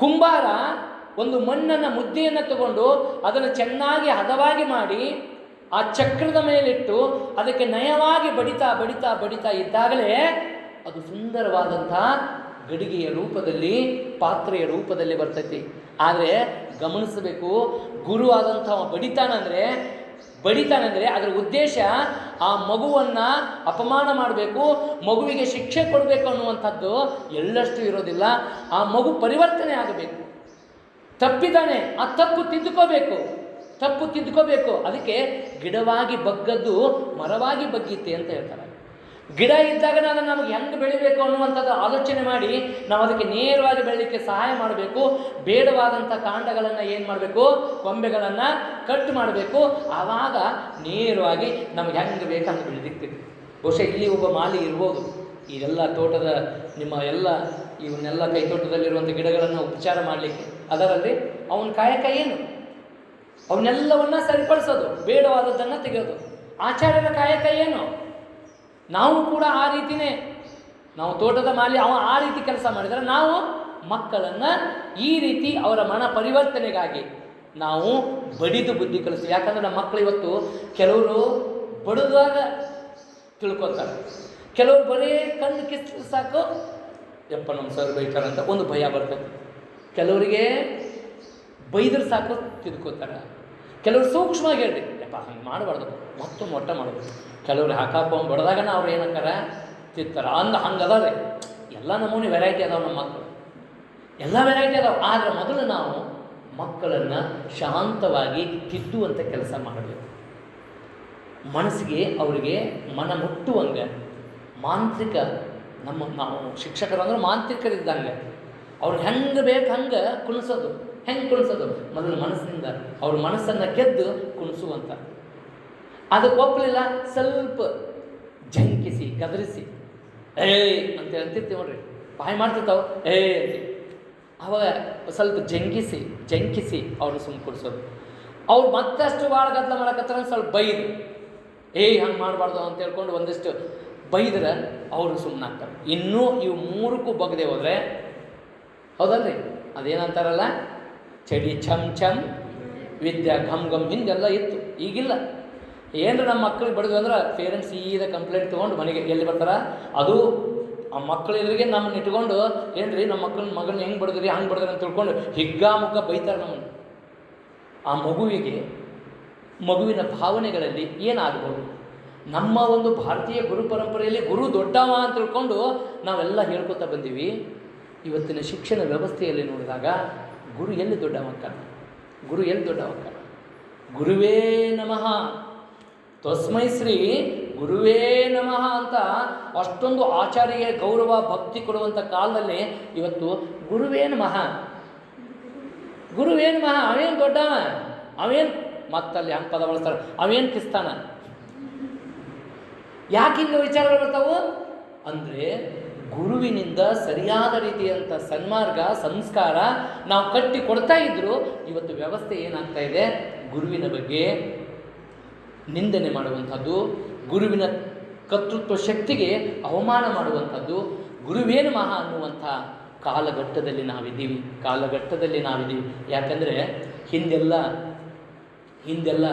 Speaker 2: ಕುಂಬಾರ ಒಂದು ಮಣ್ಣನ್ನು ಮುದ್ದೆಯನ್ನು ತಗೊಂಡು ಅದನ್ನು ಚೆನ್ನಾಗಿ ಹದವಾಗಿ ಮಾಡಿ ಆ ಚಕ್ರದ ಮೇಲಿಟ್ಟು ಅದಕ್ಕೆ ನಯವಾಗಿ ಬಡಿತಾ ಬಡಿತಾ ಬಡಿತಾ ಇದ್ದಾಗಲೇ ಅದು ಸುಂದರವಾದಂಥ ಗಡಿಗೆಯ ರೂಪದಲ್ಲಿ, ಪಾತ್ರೆಯ ರೂಪದಲ್ಲಿ ಬರ್ತೈತಿ. ಆದರೆ ಗಮನಿಸಬೇಕು, ಗುರು ಆದಂಥವ ಬಡಿತಾನಂದರೆ ಅದರ ಉದ್ದೇಶ ಆ ಮಗುವನ್ನು ಅಪಮಾನ ಮಾಡಬೇಕು, ಮಗುವಿಗೆ ಶಿಕ್ಷೆ ಕೊಡಬೇಕು ಅನ್ನುವಂಥದ್ದು ಎಳ್ಳಷ್ಟು ಇರೋದಿಲ್ಲ. ಆ ಮಗು ಪರಿವರ್ತನೆ ಆಗಬೇಕು. ತಪ್ಪಿದ್ದಾನೆ, ಆ ತಪ್ಪು ತಿದ್ದುಕೋಬೇಕು. ಅದಕ್ಕೆ ಗಿಡವಾಗಿ ಬಗ್ಗದ್ದು ಮರವಾಗಿ ಬಗ್ಗಿತ್ತೆ ಅಂತ ಹೇಳ್ತಾರೆ. ಗಿಡ ಇದ್ದಾಗ ನಾನು ನಮಗೆ ಹೆಂಗೆ ಬೆಳಿಬೇಕು ಅನ್ನುವಂಥದ್ದು ಆಲೋಚನೆ ಮಾಡಿ ನಾವು ಅದಕ್ಕೆ ನೇರವಾಗಿ ಬೆಳೀಲಿಕ್ಕೆ ಸಹಾಯ ಮಾಡಬೇಕು. ಬೇಡವಾದಂಥ ಕಾಂಡಗಳನ್ನು ಏನು ಮಾಡಬೇಕು, ಕೊಂಬೆಗಳನ್ನು ಕಟ್ ಮಾಡಬೇಕು. ಆವಾಗ ನೇರವಾಗಿ ನಮಗೆ ಹೆಂಗೆ ಬೇಕು ಹಂಗೆ ಬೆಳೆದಿಕ್ತೀವಿ. ಬಹುಶಃ ಇಲ್ಲಿ ಒಬ್ಬ ಮಾಲಿ ಇರ್ಬೋದು. ಇದೆಲ್ಲ ತೋಟದ ನಿಮ್ಮ ಎಲ್ಲ ಇವನ್ನೆಲ್ಲ ಕೈತೋಟದಲ್ಲಿರುವಂಥ ಗಿಡಗಳನ್ನು ಉಪಚಾರ ಮಾಡಲಿಕ್ಕೆ ಅದರಲ್ಲಿ ಅವನ ಕಾಯಕ ಏನು? ಅವನ್ನೆಲ್ಲವನ್ನ ಸರಿಪಡಿಸೋದು, ಬೇಡವಾದದ್ದನ್ನು ತೆಗೆಯೋದು. ಆಚಾರ್ಯರ ಕಾಯಕ ಏನು? ನಾವು ಕೂಡ ಆ ರೀತಿಯೇ, ನಾವು ತೋಟದ ಮಾಲಿ ಅವ ಆ ರೀತಿ ಕೆಲಸ ಮಾಡಿದರೆ ನಾವು ಮಕ್ಕಳನ್ನು ಈ ರೀತಿ ಅವರ ಮನ ಪರಿವರ್ತನೆಗಾಗಿ ನಾವು ಬಡಿದು ಬುದ್ಧಿ ಕಲಿಸ್ತೀವಿ. ಯಾಕಂದರೆ ನಮ್ಮ ಮಕ್ಕಳು ಇವತ್ತು ಕೆಲವರು ಬಡಿದಾಗ ತಿಳ್ಕೊತಾರೆ, ಕೆಲವರು ಬರೀ ಕಣ್ಣು ಕಿತ್ತು ಸಾಕು ಯಪ್ಪ ನಮ್ಮ ಸರ್ ಬೈತಾರಂತ ಒಂದು ಭಯ ಬರ್ತದೆ. ಕೆಲವರಿಗೆ ಬೈದ್ರೆ ಸಾಕು ತಿದ್ಕೋತಾರೆ. ಕೆಲವರು ಸೂಕ್ಷ್ಮವಾಗಿ ಹೇಳ್ರಿ, ಯಪ್ಪ ಹಂಗೆ ಮಾಡಬಾರ್ದು, ಮತ್ತೊಮ್ಮೆ ಒಟ್ಟ ಮಾಡೋದು. ಕೆಲವ್ರು ಹಾಕಪ್ಪ ಬಡ್ದಾಗನ ಅವ್ರು ಏನಕ್ಕಾರ ತಿತ್ತಾರೆ. ಹಂಗದಾವೆ ಎಲ್ಲ ನಮೂನಿ ವೆರೈಟಿ ಅದಾವೆ. ನಮ್ಮ ಮಕ್ಕಳು ಎಲ್ಲ ವೆರೈಟಿ ಅದಾವೆ. ಆದರೆ ಮೊದಲು ನಾವು ಮಕ್ಕಳನ್ನು ಶಾಂತವಾಗಿ ತಿದ್ದುವಂಥ ಕೆಲಸ ಮಾಡಬೇಕು. ಮನಸ್ಸಿಗೆ ಅವರಿಗೆ ಮನ ಮುಟ್ಟುವಂಗೆ ಮಾಂತ್ರಿಕ ನಾವು ಶಿಕ್ಷಕರು ಅಂದ್ರೆ ಮಾಂತ್ರಿಕರಿದ್ದಂಗೆ ಅವ್ರಿಗೆ ಹೆಂಗೆ ಬೇಕು ಹಂಗೆ ಕುಣಿಸೋದು. ಹೆಂಗೆ ಕುಣಿಸೋದು? ಮೊದಲು ಮನಸ್ಸಿನಿಂದ ಅವ್ರ ಮನಸ್ಸನ್ನು ಗೆದ್ದು ಕುಣಿಸುವಂಥ. ಅದಕ್ಕೆ ಒಪ್ಪಲಿಲ್ಲ, ಸ್ವಲ್ಪ ಜಂಕಿಸಿ ಗದರಿಸಿ ಏಯ್ ಅಂತ ಅಂತಿರ್ತೀವಿ ನೋಡ್ರಿ, ಬಾಯಿ ಮಾಡ್ತಿರ್ತಾವೆ ಏಯ್ ಅಂತ. ಅವಾಗ ಸ್ವಲ್ಪ ಜಂಕಿಸಿ ಅವ್ರನ್ನ ಸುಮ್ಮ ಕುಡಿಸೋದು. ಅವ್ರು ಮತ್ತಷ್ಟು ಭಾಳ ಗದ್ದಲ ಮಾಡಕತ್ತಾರ, ಸ್ವಲ್ಪ ಬೈದು ಏಯ್ ಹಂಗೆ ಮಾಡಬಾರ್ದು ಅಂತ ಹೇಳ್ಕೊಂಡು ಒಂದಿಷ್ಟು ಬೈದ್ರೆ ಅವರು ಸುಮ್ಮನಾಗ್ತಾರೆ. ಇನ್ನೂ ಇವು ಮೂರಕ್ಕೂ ಬಗ್ದೆ ಹೋದರೆ ಹೌದಲ್ರಿ, ಅದೇನಂತಾರಲ್ಲ, ಚಡಿ ಛಮ್ ಛಮ್ ವಿದ್ಯಾ ಘಮ್ ಘಮ್ ಹಿಂಗೆಲ್ಲ ಇತ್ತು. ಈಗಿಲ್ಲ. ಏನರ ನಮ್ಮ ಮಕ್ಕಳಿಗೆ ಬಡಿದ್ವಿ ಅಂದ್ರೆ ಪೇರೆಂಟ್ಸ್ ಸೀದಾ ಕಂಪ್ಲೇಂಟ್ ತೊಗೊಂಡು ಮನೆಗೆ ಎಲ್ಲಿ ಬರ್ತಾರೆ. ಅದು ಆ ಮಕ್ಕಳು ಎದುರಿಗೆ ನಮ್ಮನ್ನು ಇಟ್ಕೊಂಡು ಏನ್ರಿ ನಮ್ಮ ಮಗನ ಹೆಂಗೆ ಬಡಿದ್ರಿ ಹಂಗೆ ಬಡಿದ್ರಿ ಅಂತ ತಿಳ್ಕೊಂಡು ಹಿಗ್ಗಾಮುಗ್ಗ ಬೈತಾರೆ ನಮ್ಮನ್ನು. ಆ ಮಗುವಿನ ಭಾವನೆಗಳಲ್ಲಿ ಏನಾಗ್ಬೋದು? ನಮ್ಮ ಒಂದು ಭಾರತೀಯ ಗುರು ಪರಂಪರೆಯಲ್ಲಿ ಗುರು ದೊಡ್ಡವ ಅಂತ ತಿಳ್ಕೊಂಡು ನಾವೆಲ್ಲ ಹೇಳ್ಕೊತಾ ಬಂದೀವಿ. ಇವತ್ತಿನ ಶಿಕ್ಷಣ ವ್ಯವಸ್ಥೆಯಲ್ಲಿ ನೋಡಿದಾಗ ಗುರು ಎಲ್ಲಿ ದೊಡ್ಡವಕ್ಕ? ಗುರುವೇ ನಮಃ, ತಸ್ಮೈ ಶ್ರೀ ಗುರುವೇ ನಮಃ ಅಂತ ಅಷ್ಟೊಂದು ಆಚಾರ್ಯ ಗೌರವ ಭಕ್ತಿ ಕೊಡುವಂಥ ಕಾಲದಲ್ಲಿ ಇವತ್ತು ಗುರುವೇ ನಮಃ ಅವೇನು ದೊಡ್ಡವ, ಅವೇನು ಮತ್ತಲ್ಲಿ ಹಂಗೆ ಪದ ಬಳಸ್ತಾರೆ, ಅವೇನು ಕಿಸ್ತಾನ. ಯಾಕೆ ಹಿಂಗೆ ವಿಚಾರಗಳು ಬರ್ತಾವು ಅಂದರೆ ಗುರುವಿನಿಂದ ಸರಿಯಾದ ರೀತಿಯಂಥ ಸನ್ಮಾರ್ಗ ಸಂಸ್ಕಾರ ನಾವು ಕಟ್ಟಿ ಕೊಡ್ತಾ ಇದ್ದರೂ ಇವತ್ತು ವ್ಯವಸ್ಥೆ ಏನಾಗ್ತಾ ಇದೆ, ಗುರುವಿನ ಬಗ್ಗೆ ನಿಂದನೆ ಮಾಡುವಂಥದ್ದು, ಗುರುವಿನ ಕರ್ತೃತ್ವ ಶಕ್ತಿಗೆ ಅವಮಾನ ಮಾಡುವಂಥದ್ದು, ಗುರುವೇನು ಮಹಾ ಅನ್ನುವಂಥ ಕಾಲಘಟ್ಟದಲ್ಲಿ ನಾವಿದ್ದೀವಿ. ಯಾಕಂದರೆ ಹಿಂದೆಲ್ಲ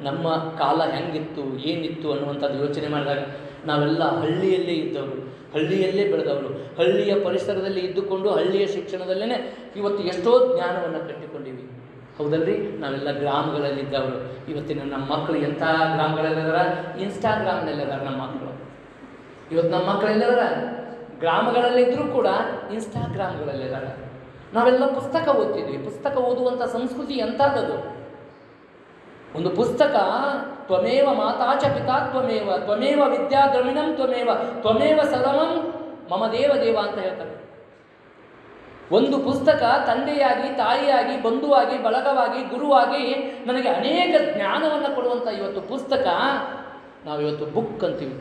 Speaker 2: ನಮ್ಮ ಕಾಲ ಹೆಂಗಿತ್ತು ಏನಿತ್ತು ಅನ್ನುವಂಥದ್ದು ಯೋಚನೆ ಮಾಡಿದಾಗ ನಾವೆಲ್ಲ ಹಳ್ಳಿಯಲ್ಲೇ ಇದ್ದವರು, ಹಳ್ಳಿಯಲ್ಲೇ ಬೆಳೆದವರು, ಹಳ್ಳಿಯ ಪರಿಸರದಲ್ಲಿ ಇದ್ದುಕೊಂಡು ಹಳ್ಳಿಯ ಶಿಕ್ಷಣದಲ್ಲೇ ಇವತ್ತು ಎಷ್ಟೋ ಜ್ಞಾನವನ್ನು ಕಟ್ಟಿಕೊಂಡಿವಿ. ಹೌದಲ್ರಿ? ನಾವೆಲ್ಲ ಗ್ರಾಮಗಳಲ್ಲಿದ್ದವರು. ಇವತ್ತಿನ ನಮ್ಮ ಮಕ್ಕಳು ಎಂಥ ಗ್ರಾಮಗಳಲ್ಲಿದಾರ? ಇನ್ಸ್ಟಾಗ್ರಾಮ್ನಲ್ಲಿದ್ದಾರೆ ನಮ್ಮ ಮಕ್ಕಳು. ಇವತ್ತು ನಮ್ಮ ಮಕ್ಕಳು ಎಲ್ಲದಾರ? ಗ್ರಾಮಗಳಲ್ಲಿದ್ದರೂ ಕೂಡ ಇನ್ಸ್ಟಾಗ್ರಾಮ್ಗಳಲ್ಲಿದ್ದಾರೆ. ನಾವೆಲ್ಲ ಪುಸ್ತಕ ಓದ್ತಿದ್ವಿ. ಪುಸ್ತಕ ಓದುವಂಥ ಸಂಸ್ಕೃತಿ ಎಂಥದ್ದು? ಒಂದು ಪುಸ್ತಕ ತ್ವಮೇವ ಮಾತಾ ಚ ಪಿತಾ ತ್ವಮೇವ ವಿದ್ಯಾ ದ್ರವಿಣಂ ತ್ವಮೇವ ಸರ್ವಂ ಮಮ ದೇವ ಅಂತ ಹೇಳ್ತಾರೆ. ಒಂದು ಪುಸ್ತಕ ತಂದೆಯಾಗಿ, ತಾಯಿಯಾಗಿ, ಬಂಧುವಾಗಿ, ಬಳಗವಾಗಿ, ಗುರುವಾಗಿ ನನಗೆ ಅನೇಕ ಜ್ಞಾನವನ್ನು ಕೊಡುವಂಥ ಇವತ್ತು ಪುಸ್ತಕ ನಾವಿವತ್ತು ಬುಕ್ ಅಂತೀವಿ.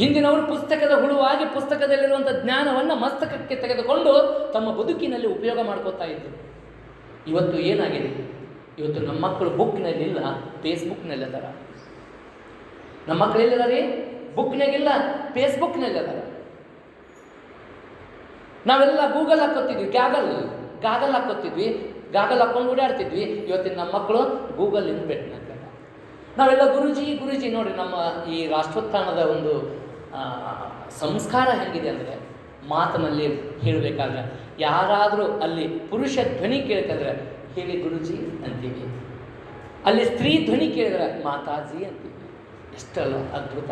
Speaker 2: ಹಿಂದಿನವರು ಪುಸ್ತಕದ ಹುಳುವಾಗಿ ಪುಸ್ತಕದಲ್ಲಿರುವಂಥ ಜ್ಞಾನವನ್ನು ಮಸ್ತಕಕ್ಕೆ ತೆಗೆದುಕೊಂಡು ತಮ್ಮ ಬದುಕಿನಲ್ಲಿ ಉಪಯೋಗ ಮಾಡ್ಕೋತಾ ಇದ್ದರು. ಇವತ್ತು ಏನಾಗಿದೆ? ಇವತ್ತು ನಮ್ಮ ಮಕ್ಕಳು ಬುಕ್ನಲ್ಲಿಲ್ಲ, ಫೇಸ್ಬುಕ್ನಲ್ಲಿದ್ದಾರ. ನಮ್ಮ ಮಕ್ಕಳು ಎಲ್ಲಿಲ್ಲ ರೀ? ಬುಕ್ನಾಗಿಲ್ಲ, ಫೇಸ್ಬುಕ್ನಲ್ಲಿದ್ದಾರ. ನಾವೆಲ್ಲ ಗೂಗಲ್ ಹಾಕೋತಿದ್ವಿ, ಗಾಗಲ್ ಹಾಕೋತಿದ್ವಿ, ಗಾಗಲ್ ಹಾಕೊಂಡು ಓಡಾಡ್ತಿದ್ವಿ. ಇವತ್ತಿನ ನಮ್ಮ ಮಕ್ಕಳು ಗೂಗಲಿಂದ ಬೆಟ್ಟನಾಗ ನಾವೆಲ್ಲ ಗುರುಜಿ ನೋಡಿ. ನಮ್ಮ ಈ ರಾಷ್ಟ್ರೋತ್ಥಾನದ ಒಂದು ಸಂಸ್ಕಾರ ಹೆಂಗಿದೆ ಅಂದರೆ, ಮಾತಿನಲ್ಲಿ ಹೇಳಬೇಕಾದ್ರೆ ಯಾರಾದರೂ ಅಲ್ಲಿ ಪುರುಷ ಧ್ವನಿ ಕೇಳ್ತಿದ್ರೆ ಹೇಳಿ ಗುರುಜಿ ಅಂತೀವಿ, ಅಲ್ಲಿ ಸ್ತ್ರೀ ಧ್ವನಿ ಕೇಳಿದ್ರೆ ಮಾತಾಜಿ ಅಂತೀವಿ. ಎಷ್ಟಲ್ಲ ಅದ್ಭುತ!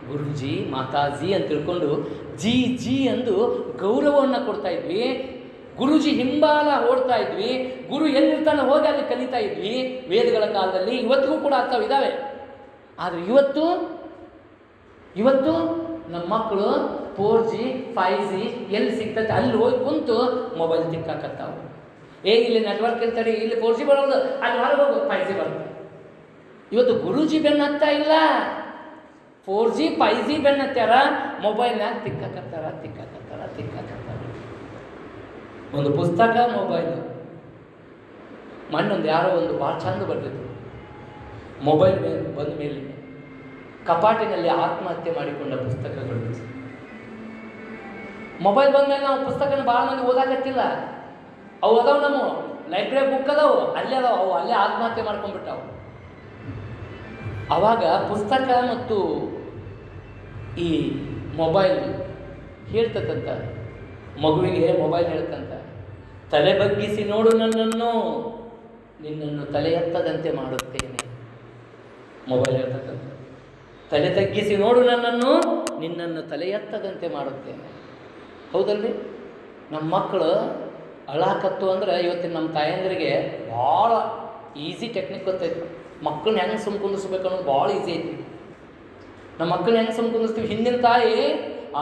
Speaker 2: ಗುರುಜಿ ಮಾತಾಜಿ ಅಂತ ತಿಳ್ಕೊಂಡು ಜಿ ಅಂದು ಗೌರವವನ್ನು ಕೊಡ್ತಾ ಇದ್ವಿ. ಗುರುಜಿ ಹಿಂಬಾಲ ಓಡ್ತಾ ಇದ್ವಿ. ಗುರು ಎಲ್ಲಿರ್ತಾನೆ ಹೋಗಿ ಅಲ್ಲಿ ಕಲಿತಾ ಇದ್ವಿ ವೇದಗಳ ಕಾಲದಲ್ಲಿ. ಇವತ್ತಿಗೂ ಕೂಡ ಆಗ್ತಾವೆ ಇದ್ದಾವೆ. ಆದರೆ ಇವತ್ತು ನಮ್ಮ ಮಕ್ಕಳು 4G 5G ಎಲ್ಲಿ ಸಿಗ್ತೈತೆ ಅಲ್ಲಿ ಹೋಗಿ ಕುಂತು ಮೊಬೈಲ್ ತಿಕ್ಕಾಕತ್ತಾವು. ಇಲ್ಲಿ ನೆಟ್ವರ್ಕ್ ಇರ್ತಾರೆ, ಇಲ್ಲಿ 4G ಬರೋದು, ಅಲ್ಲಿ ಹೊರಗೆ ಹೋಗೋದು 5G ಬರುತ್ತೆ. ಇವತ್ತು ಗುರುಜಿ ಬೆನ್ನು ಹತ್ತಾ ಇಲ್ಲ, 4G 5G ಬೆನ್ನು ಹತ್ಯಾರ, ಮೊಬೈಲ್ನಾಗ ತಿಕ್ಕಾಕತ್ತಾರ. ಒಂದು ಪುಸ್ತಕ, ಮೊಬೈಲು. ಮಣ್ಣೊಂದು ಯಾರೋ ಒಂದು ಭಾಳ ಚಂದ ಬರೆದಿದ್ರು. ಮೊಬೈಲ್ ಬಂದ ಮೇಲೆ ಕಪಾಟಿನಲ್ಲಿ ಆತ್ಮಹತ್ಯೆ ಮಾಡಿಕೊಂಡ ಪುಸ್ತಕಗಳು. ಮೊಬೈಲ್ ಬಂದ ಮೇಲೆ ನಾವು ಪುಸ್ತಕನ ಭಾಳ ಮಂದಿ ಓದಾಕತ್ತಿಲ್ಲ. ಅವು ಅದಾವ, ನಮ್ಮ ಲೈಬ್ರರಿ ಬುಕ್ ಅದಾವು, ಅಲ್ಲೇ ಅದಾವ, ಅವು ಅಲ್ಲೇ ಆತ್ಮಹತ್ಯೆ ಮಾಡ್ಕೊಂಡ್ಬಿಟ್ಟಾವು. ಆವಾಗ ಪುಸ್ತಕ ಮತ್ತು ಈ ಮೊಬೈಲ್ ಹೇಳ್ತಕ್ಕಂಥ ಮಗುವಿಗೆ ಮೊಬೈಲ್ ಹೇಳ್ತಂತ, ತಲೆ ಬಗ್ಗಿಸಿ ನೋಡು ನನ್ನನ್ನು, ನಿನ್ನನ್ನು ತಲೆ ಎತ್ತದಂತೆ ಮಾಡುತ್ತೇನೆ. ಮೊಬೈಲ್ ಹೇಳ್ತಕ್ಕಂಥ, ತಲೆ ತಗ್ಗಿಸಿ ನೋಡು ನನ್ನನ್ನು, ನಿನ್ನನ್ನು ತಲೆ ಎತ್ತದಂತೆ ಮಾಡುತ್ತೇನೆ. ಹೌದಲ್ರಿ? ನಮ್ಮ ಮಕ್ಕಳು ಅಳಾಕತ್ತು ಅಂದ್ರೆ ಇವತ್ತಿನ ನಮ್ಮ ತಾಯಂದ್ರಿಗೆ ಭಾಳ ಈಸಿ ಟೆಕ್ನಿಕ್ ಗೊತ್ತೈತಿ. ಮಕ್ಕಳನ್ನ ಹೆಂಗೆ ಸುಮ್ ಕುಂದಿಸ್ಬೇಕು ಅನ್ನೋದು ಭಾಳ ಈಸಿ ಐತಿ. ನಮ್ಮ ಮಕ್ಕಳನ್ನ ಹೆಂಗೆ ಸುಮ್ ಕುಂದಿಸ್ತೀವಿ? ಹಿಂದಿನ ತಾಯಿ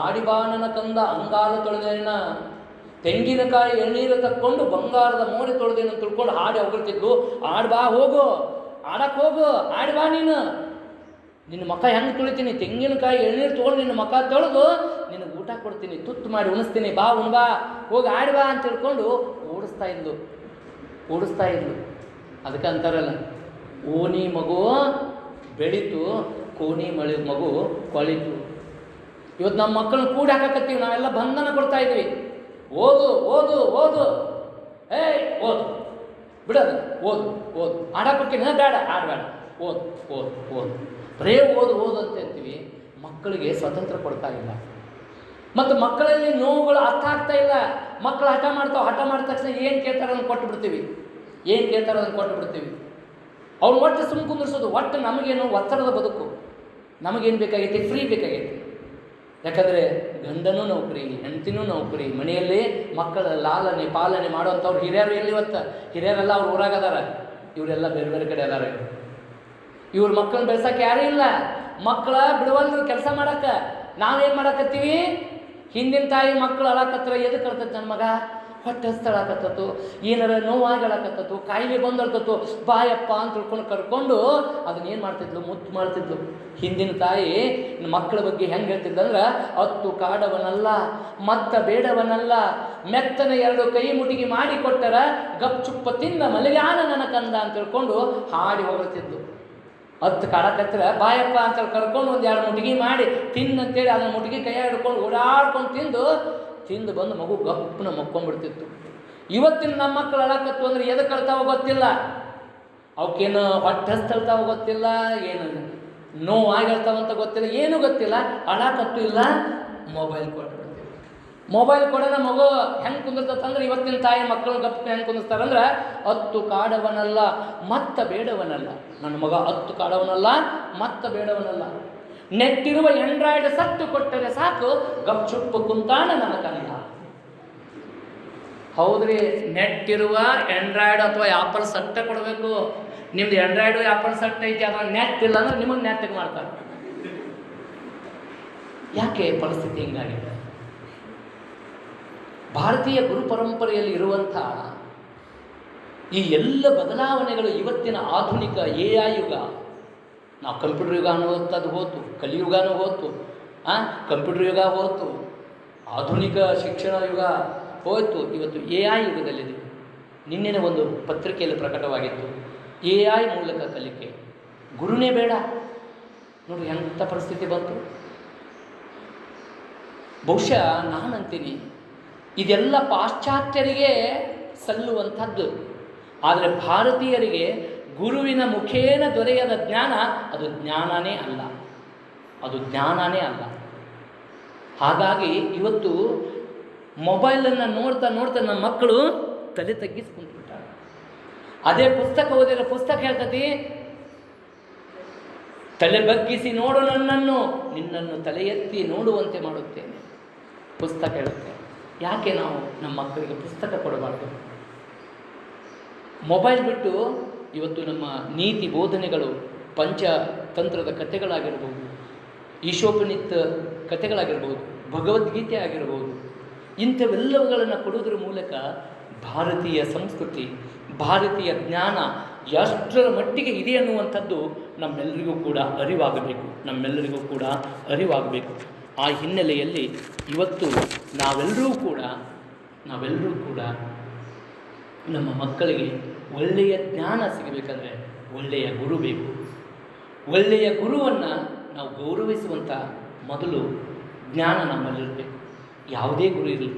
Speaker 2: ಆಡಿಬಾನನ ಕಂದ ಅಂಗಾಲ ತೊಳೆದೇನ, ತೆಂಗಿನಕಾಯಿ ಎಳ್ನೀರು ತಕ್ಕೊಂಡು ಬಂಗಾರದ ಮೋರೆ ತೊಳೆದೇನ ತಿಳ್ಕೊಂಡು ಹಾಡಿ ಹೊಗಳ್ತಿದ್ಲು. ಆಡ್ಬಾ, ಹೋಗು, ಆಡಕ್ಕೆ ಹೋಗು, ಆಡ್ಬಾ, ನಿನ್ನ ಮಕ್ಕ ಹೆಂಗೆ ತೊಳಿತೀನಿ? ತೆಂಗಿನಕಾಯಿ ಎಳ್ನೀರು ತೊಗೊಂಡು ನಿನ್ನ ಮಕ್ಕ ತೊಳೆದು ನಿನಗೆ ಊಟ ಕೊಡ್ತೀನಿ, ತುತ್ತು ಮಾಡಿ ಉಣಿಸ್ತೀನಿ, ಬಾ ಉಣ್ಬಾ, ಹೋಗಿ ಆಡ್ಬಾ ಅಂತ ತಿಳ್ಕೊಂಡು ಓಡಿಸ್ತಾ ಇದ್ಲು. ಅದಕ್ಕೆ ಅಂತಾರಲ್ಲ, ಓನಿ ಮಗು ಬೆಳೀತು, ಕೋನಿ ಮಗು ಕೊಳಿತು. ಇವತ್ತು ನಮ್ಮ ಮಕ್ಕಳನ್ನ ಕೂಡಿ ಹಾಕಕತ್ತೀವಿ, ನಾವೆಲ್ಲ ಬಂಧನ ಕೊಡ್ತಾ ಇದ್ವಿ. ಓದು ಓದು ಓದು, ಓದು ಬಿಡೋದು, ಓದು ಆಡೋಕ್ಕೋಕ್ಕಿನ ಬೇಡ, ಆಡಬೇಡ, ಓದು ಬರೇ ಓದು ಅಂತ ಹೇಳ್ತೀವಿ. ಮಕ್ಕಳಿಗೆ ಸ್ವತಂತ್ರ ಕೊಡ್ತಾ ಇಲ್ಲ. ಮತ್ತು ಮಕ್ಕಳಲ್ಲಿ ನೋವುಗಳು ಅರ್ಥ ಆಗ್ತಾ ಇಲ್ಲ. ಮಕ್ಕಳು ಹಠ ಮಾಡಿದ ತಕ್ಷಣ ಏನು ಕೇಳ್ತಾರೆ ಅದನ್ನು ಕೊಟ್ಟು ಬಿಡ್ತೀವಿ. ಅವ್ರು ಒಟ್ಟು ಸುಮ್ಮ ಕುಂದಿರ್ಸೋದು. ಒಟ್ಟು ನಮಗೇನು ಒತ್ತಡದ ಬದುಕು, ನಮಗೇನು ಬೇಕಾಗೈತಿ? ಫ್ರೀ ಬೇಕಾಗೈತಿ. ಯಾಕಂದರೆ ಗಂಡನೂ ನೌಕರಿ, ಹೆಂಡತಿನೂ ನೌಕರಿ, ಮನೆಯಲ್ಲಿ ಮಕ್ಕಳ ಲಾಲನೆ ಪಾಲನೆ ಮಾಡುವಂಥವ್ರು ಹಿರಿಯರು ಎಲ್ಲಿ? ಇವತ್ತು ಹಿರಿಯರೆಲ್ಲ ಅವ್ರು ಊರಾಗ ಅದಾರ, ಇವರೆಲ್ಲ ಬೇರೆ ಬೇರೆ ಕಡೆ ಅದಾರ. ಇವ್ರ ಮಕ್ಕಳನ್ನ ಬೆಳ್ಸಕ್ಕೆ ಯಾರೂ ಇಲ್ಲ. ಮಕ್ಕಳ ಬಿಡುವಲ್ರು ಕೆಲಸ ಮಾಡಕ್ಕೆ. ನಾವೇನು ಮಾಡಕತ್ತೀವಿ? ಹಿಂದಿನ ತಾಯಿ ಮಕ್ಕಳು ಅಳಕತ್ರ ಎದಕ್ಕೆ ಅಳ್ತೈತೆ? ನನ್ನ ಮಗ ಹೊಟ್ಟೆ ಹಸ್ತಳಾಕತ್ತತ್ತು, ಏನಾರ ನೋವಾಗಿ ಅಳಕತ್ತತ್ತು, ಕಾಯಿಲೆ ಬಂದಳ್ತತ್ತು, ಬಾಯಪ್ಪ ಅಂತ ತಿಳ್ಕೊಂಡು ಕರ್ಕೊಂಡು ಅದನ್ನೇನು ಮಾಡ್ತಿದ್ಲು? ಮುತ್ತು ಮಾಡ್ತಿದ್ಲು. ಹಿಂದಿನ ತಾಯಿ ಮಕ್ಕಳ ಬಗ್ಗೆ ಹೆಂಗೆ ಹೇಳ್ತಿದ್ದಂದ್ರೆ, ಅತ್ತು ಕಾಡವನಲ್ಲ, ಮತ್ತ ಬೇಡವನಲ್ಲ, ಮೆತ್ತನ 2 ಕೈ ಮುಟಿಗೆ ಮಾಡಿ ಕೊಟ್ಟರ ಗಪ್ ಚುಪ್ಪ ತಿಂದ ಮಲಗ್ಯಾನ ನನ್ನ ಕಂದ ಅಂತ ತಿಳ್ಕೊಂಡು ಹಾಡಿ ಹೊಗಳ್ತಿದ್ಲು. ಹತ್ತು ಕಾಡಕತ್ರ ಬಾಯಪ್ಪ ಅಂತ ಕರ್ಕೊಂಡು 1-2 ಮುಟಿಗೆ ಮಾಡಿ ತಿನ್ನಂತೇಳಿ ಅದನ್ನು ಮುಟಿಗೆ ಕೈಯಾಗ ಹಿಡ್ಕೊಂಡು ಓಡಾಡ್ಕೊಂಡು ತಿಂದು ಬಂದು ಮಗು ಗಪ್ಪನ ಮಕ್ಕೊಂಡ್ಬಿಡ್ತಿತ್ತು. ಇವತ್ತಿನ ನಮ್ಮ ಮಕ್ಕಳು ಅಳಕತ್ತು ಅಂದರೆ ಎದಕ್ಕೆ ಅಳ್ತಾವೋ ಗೊತ್ತಿಲ್ಲ, ಅವಕ್ಕೇನು ಹೊಟ್ಟೆ ಹಸ್ತಳ್ತಾವೋ ಗೊತ್ತಿಲ್ಲ, ಏನು ನೋವಾಗಿ ಹೇಳ್ತಾವಂತ ಗೊತ್ತಿಲ್ಲ, ಏನೂ ಗೊತ್ತಿಲ್ಲ. ಅಳಕತ್ತು ಇಲ್ಲ, ಮೊಬೈಲ್ ಕೊಟ್ಬಿಡ್ತೀವಿ. ಮೊಬೈಲ್ ಕೊಡೋಣ ಮಗು ಹೆಂಗೆ ಕುಂದಿರ್ತಂದ್ರೆ, ಇವತ್ತಿನ ತಾಯಿ ಮಕ್ಕಳು ಗಪ್ಪ ಹೆಂಗೆ ಕುಂದಿಸ್ತಾರಂದ್ರೆ, ಹತ್ತು ಕಾಡವನಲ್ಲ ಮತ್ತ ಬೇಡವನಲ್ಲ. ನನ್ನ ಮಗ 10 ಕಾಡವನಲ್ಲ ಮತ್ತ ಬೇಡವನಲ್ಲ. ನೆಟ್ಟಿರುವ ಆಂಡ್ರಾಯ್ಡ್ ಸತ್ತು ಕೊಟ್ಟರೆ ಸಾಕು, ಗಪ್ ಚುಪ್ಪು ಕುಂತಾನ ನನ್ನ ಕಂದ. ಹೌದ್ರಿ, ನೆಟ್ಟಿರುವ ಆಂಡ್ರಾಯ್ಡ್ ಅಥವಾ ಆ್ಯಪಲ್ ಸಟ್ಟ ಕೊಡಬೇಕು. ನಿಮ್ದು ಆಂಡ್ರಾಯ್ಡು ಆ್ಯಪಲ್ ಸಟ್ ಐತಿ, ಅದರ ನೆಟ್ ಇಲ್ಲ ಅಂದ್ರೆ ನಿಮಗೆ ನೆಟ್ಟಿಗೆ ಮಾಡ್ತಾರೆ. ಯಾಕೆ ಪರಿಸ್ಥಿತಿ ಹಿಂಗಾಗಿದೆ? ಭಾರತೀಯ ಗುರು ಪರಂಪರೆಯಲ್ಲಿ ಇರುವಂಥ ಈ ಎಲ್ಲ ಬದಲಾವಣೆಗಳು ಇವತ್ತಿನ ಆಧುನಿಕ AI ಯುಗ, ನಾವು ಕಂಪ್ಯೂಟರ್ ಯುಗ ಅನ್ನೋವಂಥದ್ದು ಹೋತು, ಕಲಿಯುಗನೂ ಹೋತು, ಕಂಪ್ಯೂಟರ್ ಯುಗ ಹೋತು, ಆಧುನಿಕ ಶಿಕ್ಷಣ ಯುಗ ಹೋಯ್ತು, ಇವತ್ತು AI ಯುಗದಲ್ಲಿದೆ. ನಿನ್ನೆನ ಒಂದು ಪತ್ರಿಕೆಯಲ್ಲಿ ಪ್ರಕಟವಾಗಿತ್ತು, AI ಮೂಲಕ ಕಲಿಕೆ, ಗುರುನೇ ಬೇಡ. ನೋಡಿ ಎಂಥ ಪರಿಸ್ಥಿತಿ ಬಂತು. ಬಹುಶಃ ನಾನಂತೀನಿ ಇದೆಲ್ಲ ಪಾಶ್ಚಾತ್ಯರಿಗೆ ಸಲ್ಲುವಂಥದ್ದು. ಆದರೆ ಭಾರತೀಯರಿಗೆ ಗುರುವಿನ ಮುಖೇನ ದೊರೆಯದ ಜ್ಞಾನ ಅದು ಜ್ಞಾನನೇ ಅಲ್ಲ, ಅದು ಜ್ಞಾನನೇ ಅಲ್ಲ. ಹಾಗಾಗಿ ಇವತ್ತು ಮೊಬೈಲನ್ನು ನೋಡ್ತಾ ನೋಡ್ತಾ ನಮ್ಮ ಮಕ್ಕಳು ತಲೆ ತಗ್ಗಿಸ್ಕೊಂಡ್ಬಿಟ್ಟಾರೆ. ಅದೇ ಪುಸ್ತಕ ಓದಿರೋ ಪುಸ್ತಕ ಹೇಳ್ತತಿ, ತಲೆ ಬಗ್ಗಿಸಿ ನೋಡು ನನ್ನನ್ನು, ನಿನ್ನನ್ನು ತಲೆ ಎತ್ತಿ ನೋಡುವಂತೆ ಮಾಡುತ್ತೇನೆ. ಪುಸ್ತಕ ಹೇಳುತ್ತೆ. ಯಾಕೆ ನಾವು ನಮ್ಮ ಮಕ್ಕಳಿಗೆ ಪುಸ್ತಕ ಕೊಡಬಾರ್ದು? ಮೊಬೈಲ್ ಬಿಟ್ಟು ಇವತ್ತು ನಮ್ಮ ನೀತಿ ಬೋಧನೆಗಳು, ಪಂಚತಂತ್ರದ ಕಥೆಗಳಾಗಿರ್ಬೋದು, ಈಶೋಪನಿತ್ ಕಥೆಗಳಾಗಿರ್ಬೋದು, ಭಗವದ್ಗೀತೆ ಆಗಿರ್ಬೋದು, ಇಂಥವೆಲ್ಲವುಗಳನ್ನು ಕೊಡುವುದರ ಮೂಲಕ ಭಾರತೀಯ ಸಂಸ್ಕೃತಿ, ಭಾರತೀಯ ಜ್ಞಾನ ಎಷ್ಟರ ಮಟ್ಟಿಗೆ ಇದೆ ಅನ್ನುವಂಥದ್ದು ನಮ್ಮೆಲ್ಲರಿಗೂ ಕೂಡ ಅರಿವಾಗಬೇಕು. ಆ ಹಿನ್ನೆಲೆಯಲ್ಲಿ ಇವತ್ತು ನಾವೆಲ್ಲರೂ ಕೂಡ ನಮ್ಮ ಮಕ್ಕಳಿಗೆ ಒಳ್ಳೆಯ ಜ್ಞಾನ ಸಿಗಬೇಕಂದ್ರೆ ಒಳ್ಳೆಯ ಗುರು ಬೇಕು. ಒಳ್ಳೆಯ ಗುರುವನ್ನು ನಾವು ಗೌರವಿಸುವಂಥ ಮೊದಲು ಜ್ಞಾನ ನಮ್ಮಲ್ಲಿರಬೇಕು. ಯಾವುದೇ ಗುರು ಇರಲಿ,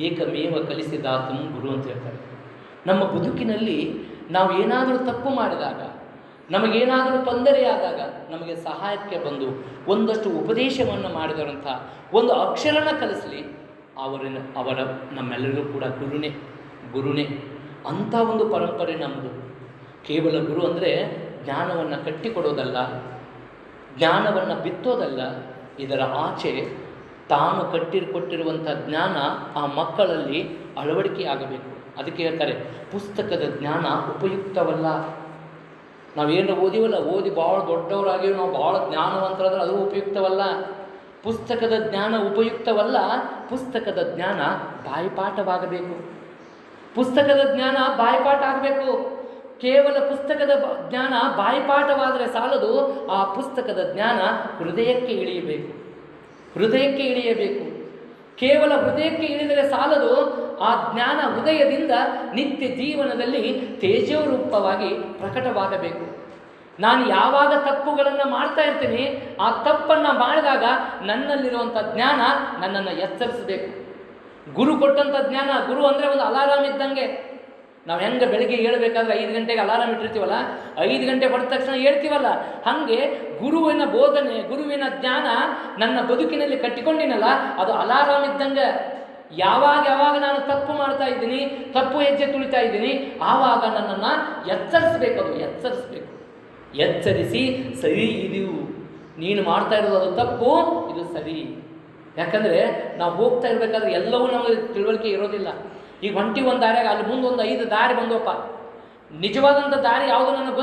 Speaker 2: ಏಕಮೇವ ಕಲಿಸಿದಾತಂ ಗುರು ಅಂತ ಹೇಳ್ತಾರೆ. ನಮ್ಮ ಬದುಕಿನಲ್ಲಿ ನಾವು ಏನಾದರೂ ತಪ್ಪು ಮಾಡಿದಾಗ, ನಮಗೇನಾದರೂ ತೊಂದರೆಯಾದಾಗ ನಮಗೆ ಸಹಾಯಕ್ಕೆ ಬಂದು ಒಂದಷ್ಟು ಉಪದೇಶವನ್ನು ಮಾಡಿದರಂಥ ಒಂದು ಅಕ್ಷರನ ಕಲಿಸಲಿ, ಅವರ ನಮ್ಮೆಲ್ಲರಿಗೂ ಕೂಡ ಗುರುನೇ. ಅಂಥ ಒಂದು ಪರಂಪರೆ ನಮ್ಮದು. ಕೇವಲ ಗುರು ಅಂದರೆ ಜ್ಞಾನವನ್ನು ಕಟ್ಟಿಕೊಡೋದಲ್ಲ, ಜ್ಞಾನವನ್ನು ಬಿತ್ತೋದಲ್ಲ. ಇದರ ಆಚೆ ತಾನು ಕೊಟ್ಟಿರುವಂಥ ಜ್ಞಾನ ಆ ಮಕ್ಕಳಲ್ಲಿ ಅಳವಡಿಕೆಯಾಗಬೇಕು. ಅದಕ್ಕೆ ಹೇಳ್ತಾರೆ, ಪುಸ್ತಕದ ಜ್ಞಾನ ಉಪಯುಕ್ತವಲ್ಲ. ನಾವೇನು ಓದಿವಲ್ಲ, ಓದಿ ಭಾಳ ದೊಡ್ಡವರಾಗಿ ನಾವು ಭಾಳ ಜ್ಞಾನವಂತರಾದ್ರೆ ಅದು ಉಪಯುಕ್ತವಲ್ಲ. ಪುಸ್ತಕದ ಜ್ಞಾನ ಉಪಯುಕ್ತವಲ್ಲ, ಪುಸ್ತಕದ ಜ್ಞಾನ ಬಾಯಿಪಾಠವಾಗಬೇಕು. ಪುಸ್ತಕದ ಜ್ಞಾನ ಬಾಯಿಪಾಠ ಆಗಬೇಕು. ಕೇವಲ ಪುಸ್ತಕದ ಜ್ಞಾನ ಬಾಯಿಪಾಠವಾದರೆ ಸಾಲದು, ಆ ಪುಸ್ತಕದ ಜ್ಞಾನ ಹೃದಯಕ್ಕೆ ಇಳಿಯಬೇಕು. ಕೇವಲ ಹೃದಯಕ್ಕೆ ಇಳಿದರೆ ಸಾಲದು, ಆ ಜ್ಞಾನ ಹೃದಯದಿಂದ ನಿತ್ಯ ಜೀವನದಲ್ಲಿ ತೇಜೋರೂಪವಾಗಿ ಪ್ರಕಟವಾಗಬೇಕು. ನಾನು ಯಾವಾಗ ತಪ್ಪುಗಳನ್ನು ಮಾಡ್ತಾ ಇರ್ತೀನಿ, ಆ ತಪ್ಪನ್ನು ಮಾಡಿದಾಗ ನನ್ನಲ್ಲಿರುವಂಥ ಜ್ಞಾನ ನನ್ನನ್ನು ಎಚ್ಚರಿಸಬೇಕು. ಗುರು ಕೊಟ್ಟಂಥ ಜ್ಞಾನ, ಗುರು ಅಂದರೆ ಒಂದು ಅಲಾರಾಮ್ ಇದ್ದಂಗೆ. ನಾವು ಹೆಂಗೆ ಬೆಳಗ್ಗೆ ಏಳಬೇಕಾದ್ರೆ 5 ಗಂಟೆಗೆ ಅಲಾರಾಮ್ ಇಟ್ಟಿರ್ತೀವಲ್ಲ, 5 ಗಂಟೆ ಹೊಡೆದ ತಕ್ಷಣ ಹೇಳ್ತೀವಲ್ಲ, ಹಾಗೆ ಗುರುವಿನ ಬೋಧನೆ, ಗುರುವಿನ ಜ್ಞಾನ ನನ್ನ ಬದುಕಿನಲ್ಲಿ ಕಟ್ಟಿಕೊಂಡಿನಲ್ಲ, ಅದು ಅಲಾರಾಮ್ ಇದ್ದಂಗೆ. ಯಾವಾಗ ನಾನು ತಪ್ಪು ಮಾಡ್ತಾ ಇದ್ದೀನಿ, ತಪ್ಪು ಹೆಜ್ಜೆ ತುಳಿತಾ ಇದ್ದೀನಿ, ಆವಾಗ ನನ್ನನ್ನು ಎಚ್ಚರಿಸಬೇಕು. ಎಚ್ಚರಿಸಿ, ಸರಿ ಇದು ನೀನು ಮಾಡ್ತಾ ಇರೋದು ಅದು ತಪ್ಪು, ಇದು ಸರಿ. ಯಾಕಂದರೆ ನಾವು ಹೋಗ್ತಾ ಇರಬೇಕಾದ್ರೆ ಎಲ್ಲವೂ ನಮಗೆ ತಿಳುವಳಿಕೆ ಇರೋದಿಲ್ಲ. ಈಗ ಹೊಂಟಿ ಒಂದು ದಾರಿಯಾಗ ಅಲ್ಲಿ ಮುಂದೆ ಒಂದು 5 ದಾರಿ ಬಂದವಪ್ಪ, ನಿಜವಾದಂಥ ದಾರಿ ಯಾವುದು ನನಗೆ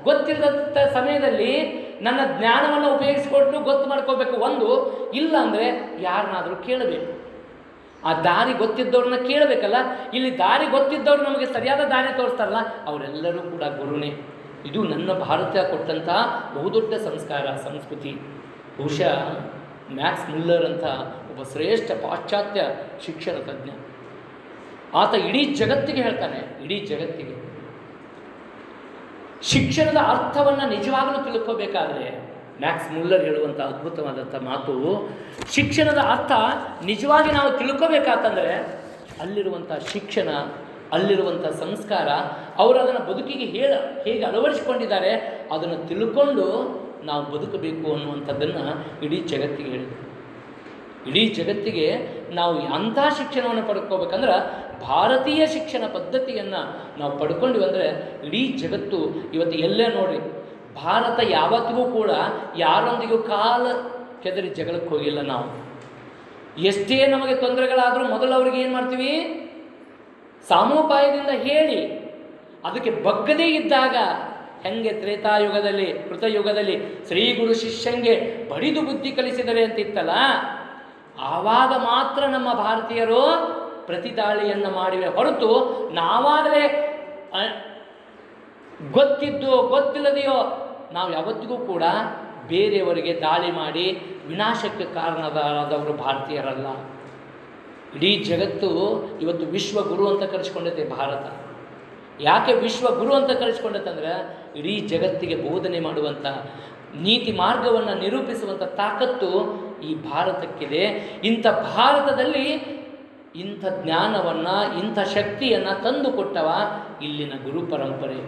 Speaker 2: ಗೊತ್ತಿಲ್ಲದ ಸಮಯದಲ್ಲಿ ನನ್ನ ಜ್ಞಾನವನ್ನು ಉಪಯೋಗಿಸ್ಕೊಟ್ಟು ಗೊತ್ತು ಮಾಡ್ಕೋಬೇಕು. ಒಂದು ಇಲ್ಲ ಅಂದರೆ ಯಾರನ್ನಾದರೂ ಕೇಳಬೇಕು. ಆ ದಾರಿ ಗೊತ್ತಿದ್ದವ್ರನ್ನ ಕೇಳಬೇಕಲ್ಲ. ಇಲ್ಲಿ ದಾರಿ ಗೊತ್ತಿದ್ದವ್ರು ನಮಗೆ ಸರಿಯಾದ ದಾರಿ ತೋರಿಸ್ತಾರಲ್ಲ, ಅವರೆಲ್ಲರೂ ಕೂಡ ಗುರುನೇ. ಇದು ನನ್ನ ಭಾರತ ಕೊಟ್ಟಂಥ ಬಹುದೊಡ್ಡ ಸಂಸ್ಕೃತಿ. ಬಹುಶಃ ಮ್ಯಾಕ್ಸ್ ಮುಲ್ಲರ್ ಅಂತ ಒಬ್ಬ ಶ್ರೇಷ್ಠ ಪಾಶ್ಚಾತ್ಯ ಶಿಕ್ಷಣ ತಜ್ಞ, ಆತ ಇಡೀ ಜಗತ್ತಿಗೆ ಹೇಳ್ತಾನೆ, ಶಿಕ್ಷಣದ ಅರ್ಥವನ್ನು ನಿಜವಾಗಲೂ ತಿಳ್ಕೋಬೇಕಾದ್ರೆ ಮ್ಯಾಕ್ಸ್ ಮುಲ್ಲರ್ ಹೇಳುವಂಥ ಅದ್ಭುತವಾದಂಥ ಮಾತು, ಶಿಕ್ಷಣದ ಅರ್ಥ ನಿಜವಾಗಿ ನಾವು ತಿಳ್ಕೋಬೇಕಾತಂದರೆ ಅಲ್ಲಿರುವಂಥ ಶಿಕ್ಷಣ, ಅಲ್ಲಿರುವಂಥ ಸಂಸ್ಕಾರ, ಅವರು ಅದನ್ನು ಬದುಕಿಗೆ ಹೇಗೆ ಅಳವಡಿಸಿಕೊಂಡಿದ್ದಾರೆ ಅದನ್ನು ತಿಳ್ಕೊಂಡು ನಾವು ಬದುಕಬೇಕು ಅನ್ನುವಂಥದ್ದನ್ನು ಇಡೀ ಜಗತ್ತಿಗೆ ಹೇಳಿದರು. ಇಡೀ ಜಗತ್ತಿಗೆ ನಾವು ಅಂಥ ಶಿಕ್ಷಣವನ್ನು ಪಡ್ಕೋಬೇಕಂದ್ರೆ ಭಾರತೀಯ ಶಿಕ್ಷಣ ಪದ್ಧತಿಯನ್ನು ನಾವು ಪಡ್ಕೊಂಡಿವಿ ಅಂದರೆ ಇಡೀ ಜಗತ್ತು ಇವತ್ತು ಎಲ್ಲೇ ನೋಡ್ರಿ, ಭಾರತ ಯಾವತ್ತಿಗೂ ಕೂಡ ಯಾರೊಂದಿಗೂ ಕಾಲ ಕೆದರಿ ಜಗಳಕ್ಕೆ ಹೋಗಿಲ್ಲ. ನಾವು ಎಷ್ಟೇ ನಮಗೆ ತೊಂದರೆಗಳಾದರೂ ಮೊದಲು ಅವ್ರಿಗೆ ಏನು ಮಾಡ್ತೀವಿ, ಸಾಮೋಪಾಯದಿಂದ ಹೇಳಿ ಅದಕ್ಕೆ ಬಗ್ಗದೇ ಇದ್ದಾಗ, ಹೆಂಗೆ ತ್ರೇತಾಯುಗದಲ್ಲಿ ಕೃತಯುಗದಲ್ಲಿ ಶ್ರೀ ಗುರು ಶಿಷ್ಯಂಗೆ ಬಡಿದು ಬುದ್ಧಿ ಕಲಿಸಿದರೆ ಅಂತಿತ್ತಲ್ಲ, ಆವಾಗ ಮಾತ್ರ ನಮ್ಮ ಭಾರತೀಯರು ಪ್ರತಿದಾಳಿಯನ್ನು ಮಾಡಿವೆ ಹೊರತು ನಾವಾಗಲೇ ಗೊತ್ತಿದ್ದೋ ಗೊತ್ತಿಲ್ಲದೆಯೋ ನಾವು ಯಾವತ್ತಿಗೂ ಕೂಡ ಬೇರೆಯವರಿಗೆ ದಾಳಿ ಮಾಡಿ ವಿನಾಶಕ್ಕೆ ಕಾರಣರಾದವರು ಭಾರತೀಯರಲ್ಲ. ಇಡೀ ಜಗತ್ತು ಇವತ್ತು ವಿಶ್ವಗುರು ಅಂತ ಕರೆಸಿಕೊಂಡಿದೆ ಭಾರತ. ಯಾಕೆ ವಿಶ್ವಗುರು ಅಂತ ಕರೆಸ್ಕೊಂಡಂತಂದ್ರೆ ಇಡೀ ಜಗತ್ತಿಗೆ ಬೋಧನೆ ಮಾಡುವಂಥ, ನೀತಿ ಮಾರ್ಗವನ್ನು ನಿರೂಪಿಸುವಂಥ ತಾಕತ್ತು ಈ ಭಾರತಕ್ಕಿದೆ. ಇಂಥ ಭಾರತದಲ್ಲಿ ಇಂಥ ಜ್ಞಾನವನ್ನು, ಇಂಥ ಶಕ್ತಿಯನ್ನು ತಂದು ಕೊಟ್ಟವ ಇಲ್ಲಿನ ಗುರು ಪರಂಪರೆ,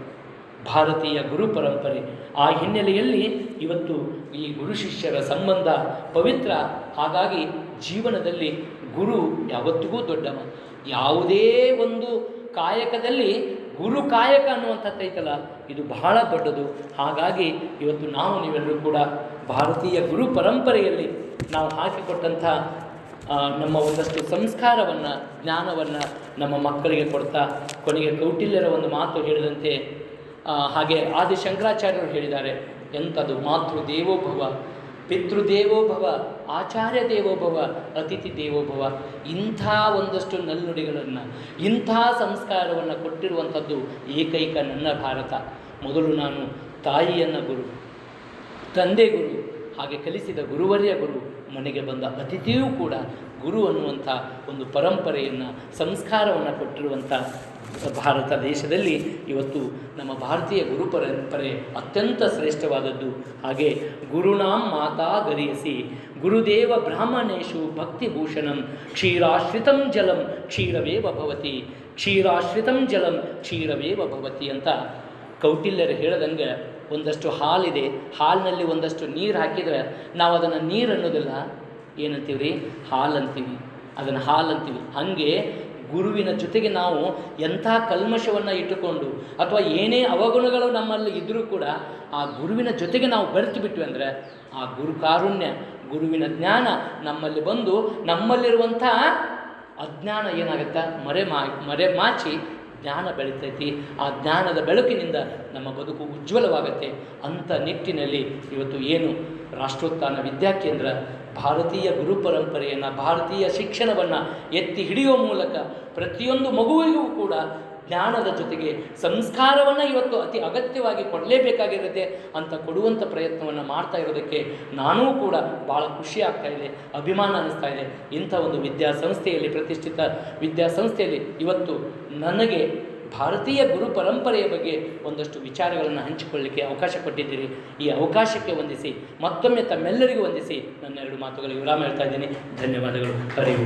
Speaker 2: ಭಾರತೀಯ ಗುರು ಪರಂಪರೆ. ಆ ಹಿನ್ನೆಲೆಯಲ್ಲಿ ಇವತ್ತು ಈ ಗುರು ಶಿಷ್ಯರ ಸಂಬಂಧ ಪವಿತ್ರ. ಹಾಗಾಗಿ ಜೀವನದಲ್ಲಿ ಗುರು ಯಾವತ್ತಿಗೂ ದೊಡ್ಡವ. ಯಾವುದೇ ಒಂದು ಕಾಯಕದಲ್ಲಿ ಗುರು ಕಾಯಕ ಅನ್ನುವಂಥದ್ದೈತಲ್ಲ, ಇದು ಬಹಳ ದೊಡ್ಡದು. ಹಾಗಾಗಿ ಇವತ್ತು ನೀವೆಲ್ಲರೂ ಕೂಡ ಭಾರತೀಯ ಗುರು ಪರಂಪರೆಯಲ್ಲಿ ನಾವು ಹಾಕಿಕೊಟ್ಟಂಥ ನಮ್ಮ ಒಂದಷ್ಟು ಸಂಸ್ಕಾರವನ್ನು, ಜ್ಞಾನವನ್ನು ನಮ್ಮ ಮಕ್ಕಳಿಗೆ ಕೊಡ್ತಾ, ಕೊನೆಗೆ ಕೌಟಿಲ್ಯರ ಒಂದು ಮಾತು ಹೇಳಿದಂತೆ, ಹಾಗೆ ಆದಿಶಂಕರಾಚಾರ್ಯರು ಹೇಳಿದ್ದಾರೆ, ಎಂಥದ್ದು ಮಾತೃದೇವೋಭವ, ಪಿತೃದೇವೋಭವ, ಆಚಾರ್ಯ ದೇವೋಭವ, ಅತಿಥಿ ದೇವೋಭವ. ಇಂಥ ಒಂದಷ್ಟು ನಲ್ನುಡಿಗಳನ್ನು, ಇಂಥ ಸಂಸ್ಕಾರವನ್ನು ಕೊಟ್ಟಿರುವಂಥದ್ದು ಏಕೈಕ ನನ್ನ ಭಾರತ. ಮೊದಲು ನಾನು ತಾಯಿಯನ್ನು ಗುರು, ತಂದೆ ಗುರು, ಹಾಗೆ ಕಲಿಸಿದ ಗುರುವರ್ಯ ಗುರು, ಮನೆಗೆ ಬಂದ ಅತಿಥಿಯೂ ಕೂಡ ಗುರು ಅನ್ನುವಂಥ ಒಂದು ಪರಂಪರೆಯನ್ನು, ಸಂಸ್ಕಾರವನ್ನು ಕೊಟ್ಟಿರುವಂಥ ಭಾರತ ದೇಶದಲ್ಲಿ ಇವತ್ತು ನಮ್ಮ ಭಾರತೀಯ ಗುರು ಪರಂಪರೆ ಅತ್ಯಂತ ಶ್ರೇಷ್ಠವಾದದ್ದು. ಹಾಗೆ ಗುರುಣಾಂ ಮಾತಾ ಗರಿಯಸಿ ಗುರುದೇವ ಬ್ರಾಹ್ಮಣೇಶು ಭಕ್ತಿಭೂಷಣಂ ಕ್ಷೀರಾಶ್ರಿತಂ ಜಲಂ ಕ್ಷೀರವೇವ ಭವತಿ, ಕ್ಷೀರಾಶ್ರಿತಂ ಜಲಂ ಕ್ಷೀರವೇವ ಭವತಿ ಅಂತ ಕೌಟಿಲ್ಯರು ಹೇಳದಂಗೆ, ಒಂದಷ್ಟು ಹಾಲಿದೆ, ಹಾಲಿನಲ್ಲಿ ಒಂದಷ್ಟು ನೀರು ಹಾಕಿದರೆ ನಾವು ಅದನ್ನು ನೀರು ಅನ್ನೋದಿಲ್ಲ, ಏನಂತೀವಿ ರೀ, ಹಾಲು ಅಂತೀವಿ, ಅದನ್ನು ಹಾಲು ಅಂತೀವಿ. ಹಾಗೆ ಗುರುವಿನ ಜೊತೆಗೆ ನಾವು ಎಂಥ ಕಲ್ಮಶವನ್ನು ಇಟ್ಟುಕೊಂಡು ಅಥವಾ ಏನೇ ಅವಗುಣಗಳು ನಮ್ಮಲ್ಲಿ ಇದ್ದರೂ ಕೂಡ ಆ ಗುರುವಿನ ಜೊತೆಗೆ ನಾವು ಬೆರೆತು ಬಿಟ್ವಿ ಅಂದರೆ ಆ ಗುರು ಕಾರುಣ್ಯ, ಗುರುವಿನ ಜ್ಞಾನ ನಮ್ಮಲ್ಲಿ ಬಂದು ನಮ್ಮಲ್ಲಿರುವಂಥ ಅಜ್ಞಾನ ಏನಾಗುತ್ತೆ, ಮರೆಮಾಚಿ ಜ್ಞಾನ ಬೆಳೀತೈತಿ. ಆ ಜ್ಞಾನದ ಬೆಳಕಿನಿಂದ ನಮ್ಮ ಬದುಕು ಉಜ್ವಲವಾಗುತ್ತೆ. ಅಂಥ ನಿಟ್ಟಿನಲ್ಲಿ ಇವತ್ತು ಏನು ರಾಷ್ಟ್ರೋತ್ಥಾನ ವಿದ್ಯಾಕೇಂದ್ರ ಭಾರತೀಯ ಗುರು ಪರಂಪರೆಯನ್ನು, ಭಾರತೀಯ ಶಿಕ್ಷಣವನ್ನು ಎತ್ತಿ ಹಿಡಿಯುವ ಮೂಲಕ ಪ್ರತಿಯೊಂದು ಮಗುವಿಗೂ ಕೂಡ ಜ್ಞಾನದ ಜೊತೆಗೆ ಸಂಸ್ಕಾರವನ್ನು ಇವತ್ತು ಅತಿ ಅಗತ್ಯವಾಗಿ ಕೊಡಲೇಬೇಕಾಗಿರುತ್ತೆ ಅಂತ ಕೊಡುವಂಥ ಪ್ರಯತ್ನವನ್ನು ಮಾಡ್ತಾ ಇರೋದಕ್ಕೆ ನಾನೂ ಕೂಡ ಭಾಳ ಖುಷಿ ಆಗ್ತಾ ಇದೆ, ಅಭಿಮಾನ ಅನ್ನಿಸ್ತಾ ಇದೆ. ಇಂಥ ಒಂದು ವಿದ್ಯಾಸಂಸ್ಥೆಯಲ್ಲಿ, ಪ್ರತಿಷ್ಠಿತ ವಿದ್ಯಾಸಂಸ್ಥೆಯಲ್ಲಿ ಇವತ್ತು ನನಗೆ ಭಾರತೀಯ ಗುರು ಪರಂಪರೆಯ ಬಗ್ಗೆ ಒಂದಷ್ಟು ವಿಚಾರಗಳನ್ನು ಹಂಚಿಕೊಳ್ಳಲಿಕ್ಕೆ ಅವಕಾಶ ಕೊಟ್ಟಿದ್ದೀರಿ. ಈ ಅವಕಾಶಕ್ಕೆ ವಂದಿಸಿ, ಮತ್ತೊಮ್ಮೆ ತಮ್ಮೆಲ್ಲರಿಗೂ ವಂದಿಸಿ ನನ್ನ ಎರಡು ಮಾತುಗಳಿಗೆ ವಿರಾಮ ಹೇಳ್ತಾ ಇದ್ದೀನಿ. ಧನ್ಯವಾದಗಳು. ಹರಿ